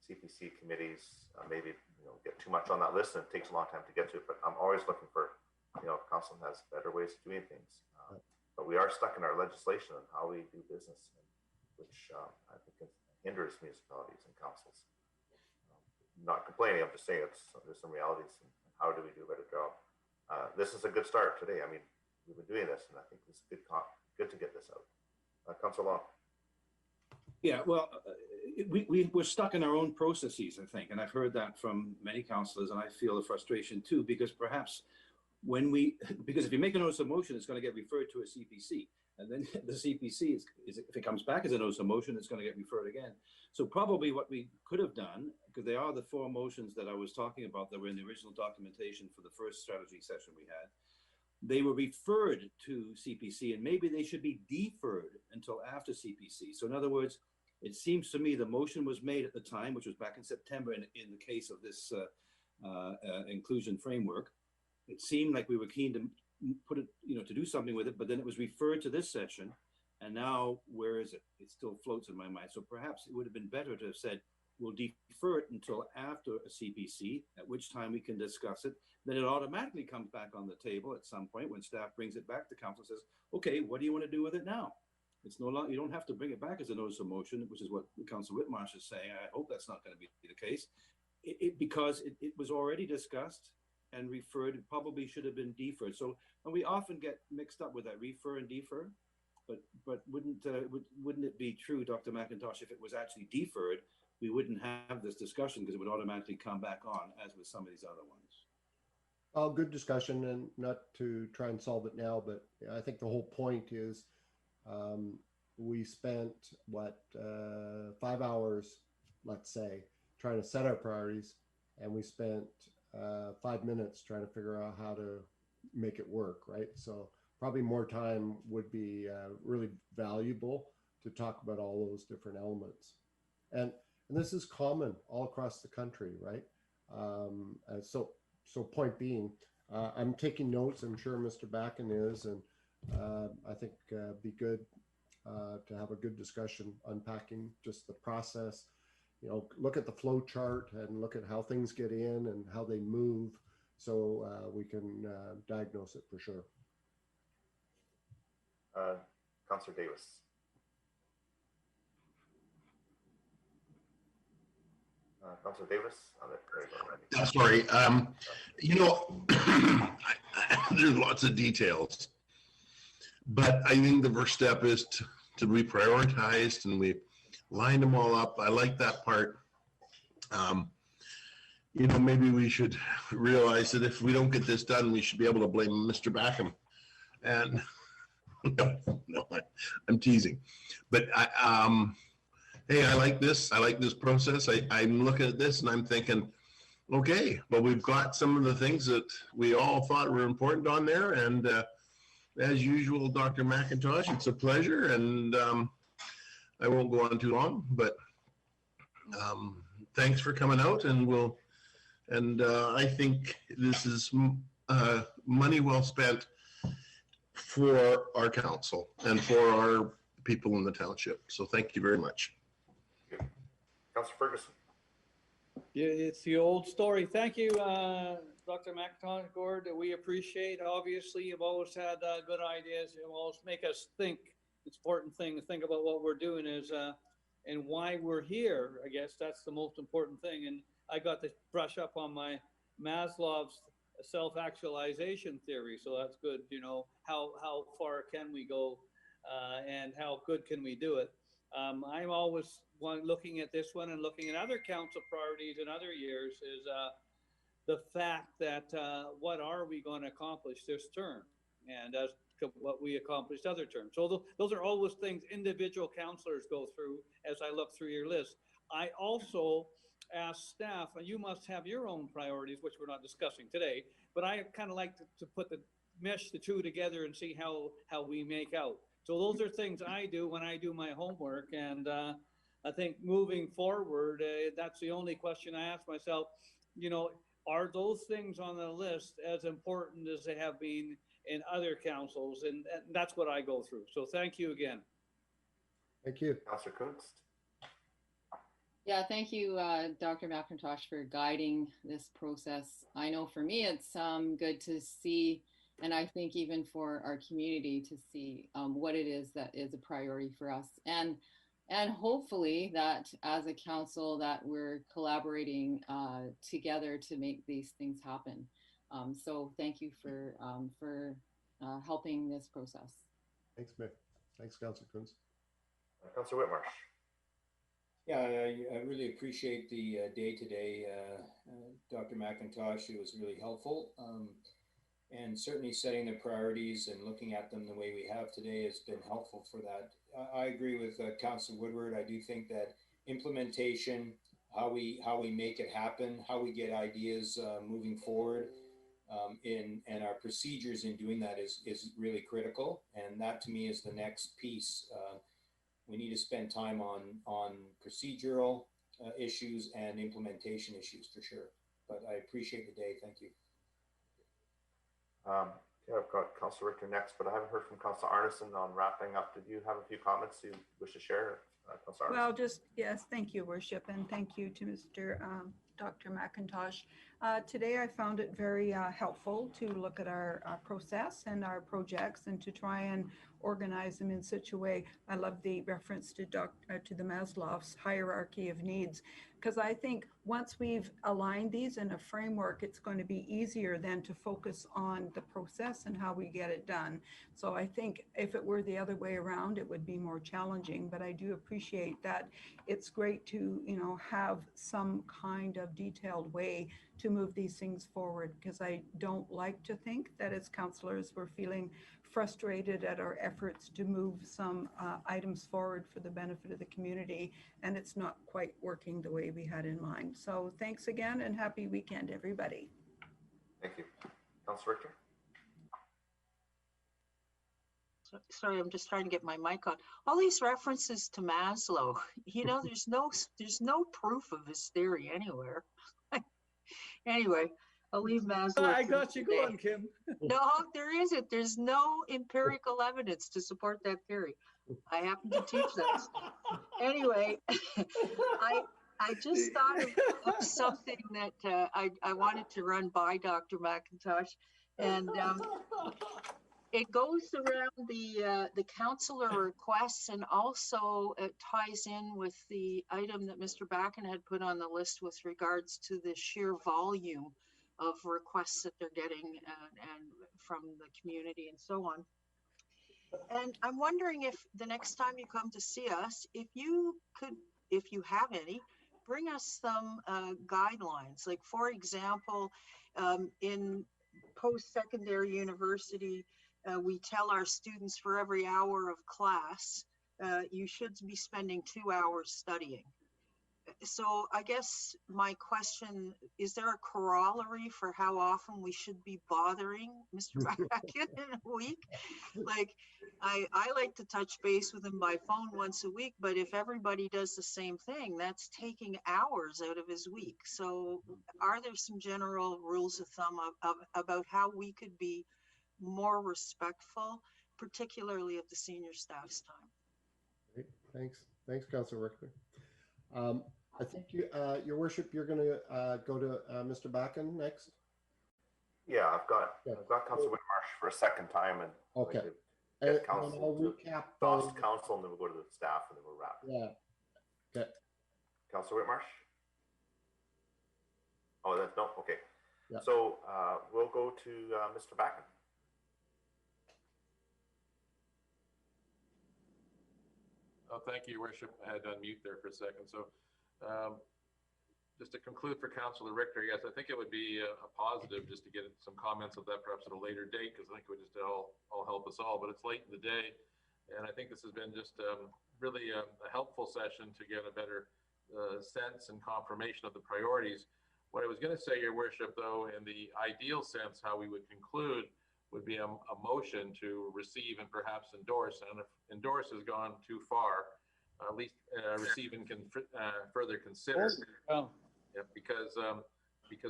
CPC committees, maybe get too much on that list, and it takes a long time to get to it. But I'm always looking for, council has better ways of doing things. But we are stuck in our legislation on how we do business, which I think hinders municipalities and councils. Not complaining, I'm just saying there's some realities, and how do we do a better job? This is a good start today. I mean, we've been doing this, and I think it's good to get this out. Councillor Long. Yeah, well, we're stuck in our own processes, I think, and I've heard that from many councillors, and I feel the frustration too, because perhaps because if you make a notice of motion, it's going to get referred to a CPC, and then the CPC if it comes back as a notice of motion, it's going to get referred again. So probably what we could have done, because they are the 4 motions that I was talking about that were in the original documentation for the first strategy session we had, they were referred to CPC, and maybe they should be deferred until after CPC. So in other words, it seems to me the motion was made at the time, which was back in September in the case of this inclusion framework. It seemed like we were keen to put it, to do something with it, but then it was referred to this session, and now where is it? It still floats in my mind. So perhaps it would have been better to have said, we'll defer it until after a CPC, at which time we can discuss it. Then it automatically comes back on the table at some point when staff brings it back to council and says, okay, what do you want to do with it now? It's no longer, you don't have to bring it back as a notice of motion, which is what Councillor Whitmarsh is saying. I hope that's not going to be the case. Because it was already discussed and referred, it probably should have been deferred. So, and we often get mixed up with that refer and defer, but wouldn't it be true, Dr. McIntosh, if it was actually deferred, we wouldn't have this discussion because it would automatically come back on, as with some of these other ones. Oh, good discussion, and not to try and solve it now, but I think the whole point is we spent 5 hours, let's say, trying to set our priorities, and we spent 5 minutes trying to figure out how to make it work, right? So probably more time would be really valuable to talk about all those different elements. And this is common all across the country, right? So point being, I'm taking notes. I'm sure Mr. Backen is, and I think be good to have a good discussion unpacking just the process. Look at the flow chart and look at how things get in and how they move, so we can diagnose it for sure. Councillor Davis. Councillor Davis. Sorry. There's lots of details, but I think the first step is to reprioritize, and we lined them all up. I like that part. Maybe we should realize that if we don't get this done, we should be able to blame Mr. Backham. And no, I'm teasing. But hey, I like this. I like this process. I'm looking at this and I'm thinking, okay, well, we've got some of the things that we all thought were important on there. And as usual, Dr. McIntosh, it's a pleasure. And I won't go on too long, but thanks for coming out, and I think this is money well spent for our council and for our people in the township. So thank you very much. Councillor Ferguson. Yeah, it's the old story. Thank you, Dr. McIntosh, Gord. We appreciate, obviously, you've always had good ideas. You always make us think. It's an important thing to think about what we're doing is and why we're here. I guess that's the most important thing. And I got to brush up on my Maslow's self-actualization theory, so that's good. How far can we go, and how good can we do it? I'm always looking at this one and looking at other council priorities in other years is the fact that what are we going to accomplish this term, and as what we accomplished other terms. So those are always things individual councillors go through as I look through your list. I also ask staff, and you must have your own priorities, which we're not discussing today, but I kind of like to mesh the two together and see how we make out. So those are things I do when I do my homework. And I think moving forward, that's the only question I ask myself, are those things on the list as important as they have been in other councils? And that's what I go through. So thank you again. Thank you. Councillor Kunst. Yeah, thank you, Dr. McIntosh, for guiding this process. I know for me, it's good to see, and I think even for our community to see what it is that is a priority for us. And hopefully that as a council that we're collaborating together to make these things happen. So thank you for helping this process. Thanks, Mayor. Thanks, Councillor Kunz. Councillor Whitmarsh. Yeah, I really appreciate the day today, Dr. McIntosh. It was really helpful. And certainly setting the priorities and looking at them the way we have today has been helpful for that. I agree with Councillor Woodward. I do think that implementation, how we make it happen, how we get ideas moving forward, and our procedures in doing that is really critical. And that to me is the next piece. We need to spend time on procedural issues and implementation issues for sure. But I appreciate the day. Thank you. Okay, I've got Councillor Richter next, but I haven't heard from Councillor Arneson on wrapping up. Did you have a few comments you wish to share, Councillor Arneson? Well, yes, thank you, Worship, and thank you to Mr. Dr. McIntosh. Today I found it very helpful to look at our process and our projects and to try and organize them in such a way. I love the reference to the Maslow's hierarchy of needs, because I think once we've aligned these in a framework, it's going to be easier then to focus on the process and how we get it done. So I think if it were the other way around, it would be more challenging, but I do appreciate that it's great to, have some kind of detailed way to move these things forward, because I don't like to think that as councillors we're feeling frustrated at our efforts to move some items forward for the benefit of the community, and it's not quite working the way we had in mind. So thanks again and happy weekend, everybody. Thank you. Councillor Richter. Sorry, I'm just trying to get my mic on. All these references to Maslow, there's no proof of his theory anywhere. Anyway, I'll leave Maslow. I got you going, Kim. No, there isn't. There's no empirical evidence to support that theory. I happen to teach that. Anyway, I just thought of something that I wanted to run by Dr. McIntosh, and it goes around the councillor requests, and also it ties in with the item that Mr. Backen had put on the list with regards to the sheer volume of requests that they're getting and from the community and so on. And I'm wondering if the next time you come to see us, if you have any, bring us some guidelines. Like, for example, in post-secondary university, we tell our students for every hour of class, you should be spending 2 hours studying. So I guess my question, is there a corollary for how often we should be bothering Mr. Backen in a week? Like, I like to touch base with him by phone once a week, but if everybody does the same thing, that's taking hours out of his week. So are there some general rules of thumb about how we could be more respectful, particularly of the senior staff's time? Great. Thanks, Councillor Richter. I think Your Worship, you're going to go to Mr. Backen next. Yeah, I've got Councillor Whitmarsh for a second time, and okay. Get council I'll to recap. council, and then we'll go to the staff, and then we'll wrap. Yeah. Okay. Councillor Whitmarsh. Oh, that's no. Okay. Yeah. So we'll go to Mr. Backen. Oh, thank you, Your Worship. I had to unmute there for a second. So just to conclude for Councillor Richter, yes, I think it would be a positive just to get some comments of that perhaps at a later date, because I think it would just all help us all. But it's late in the day, and I think this has been just really a helpful session to get a better sense and confirmation of the priorities. What I was going to say, Your Worship, though, in the ideal sense, how we would conclude would be a motion to receive and perhaps endorse. And if endorse has gone too far, at least receive and further consider. Oh. Yeah, because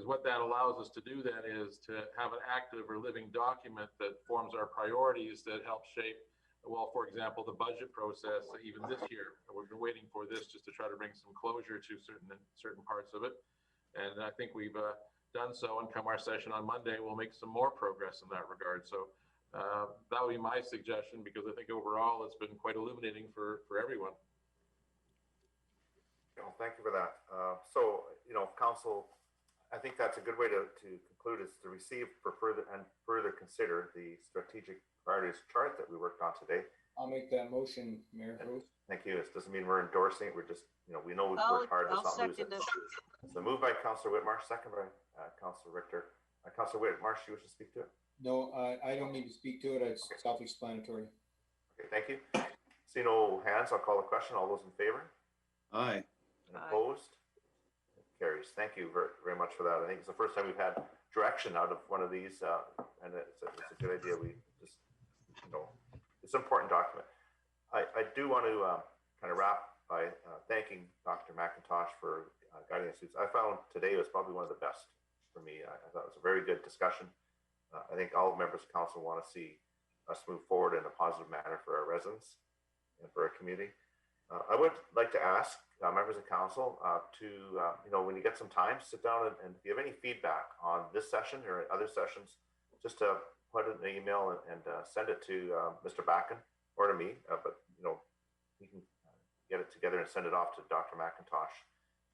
what that allows us to do then is to have an active or living document that forms our priorities that help shape, well, for example, the budget process even this year. We've been waiting for this just to try to bring some closure to certain parts of it. And I think we've done so, and come our session on Monday, we'll make some more progress in that regard. So that would be my suggestion, because I think overall it's been quite illuminating for everyone. Well, thank you for that. So, council, I think that's a good way to conclude, is to receive for further consider the strategic priorities chart that we worked on today. I'll make that motion, Mayor Rose. Thank you. It doesn't mean we're endorsing it. We're just, we know we've worked hard. Let's not lose it. So moved by Councillor Whitmarsh, second by Councillor Richter. Councillor Whitmarsh, you wish to speak to it? No, I don't need to speak to it. It's self-explanatory. Okay, thank you. See no hands, I'll call the question. All those in favor? Aye. And opposed? It carries. Thank you very, very much for that. I think it's the first time we've had direction out of one of these, and it's a good idea. We just, it's an important document. I do want to kind of wrap by thanking Dr. McIntosh for guiding us. I found today was probably one of the best for me. I thought it was a very good discussion. I think all members of council want to see us move forward in a positive manner for our residents and for our community. I would like to ask members of council to, when you get some time, sit down and if you have any feedback on this session or other sessions, just to put it in an email and send it to Mr. Backen or to me. But, we can get it together and send it off to Dr. McIntosh.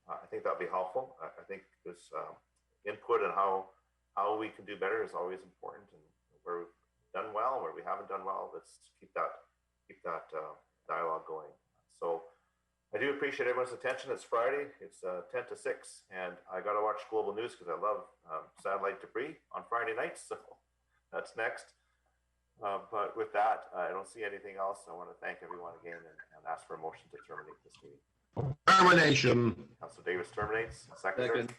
I think that'll be helpful. I think this input and how we can do better is always important, and where we've done well, where we haven't done well, let's keep that dialogue going. So I do appreciate everyone's attention. It's Friday. It's 10 to 6, and I got to watch Global News because I love satellite debris on Friday nights. So that's next. But with that, I don't see anything else. I want to thank everyone again and ask for a motion to terminate this meeting. Termination. Councilor Davis terminates. Second.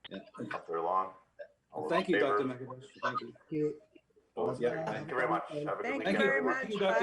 Yeah. Councilor Long. Thank you, Dr. McIntosh. Thank you. Thank you very much. Have a good Thank weekend. you very much. Thank you, Dr.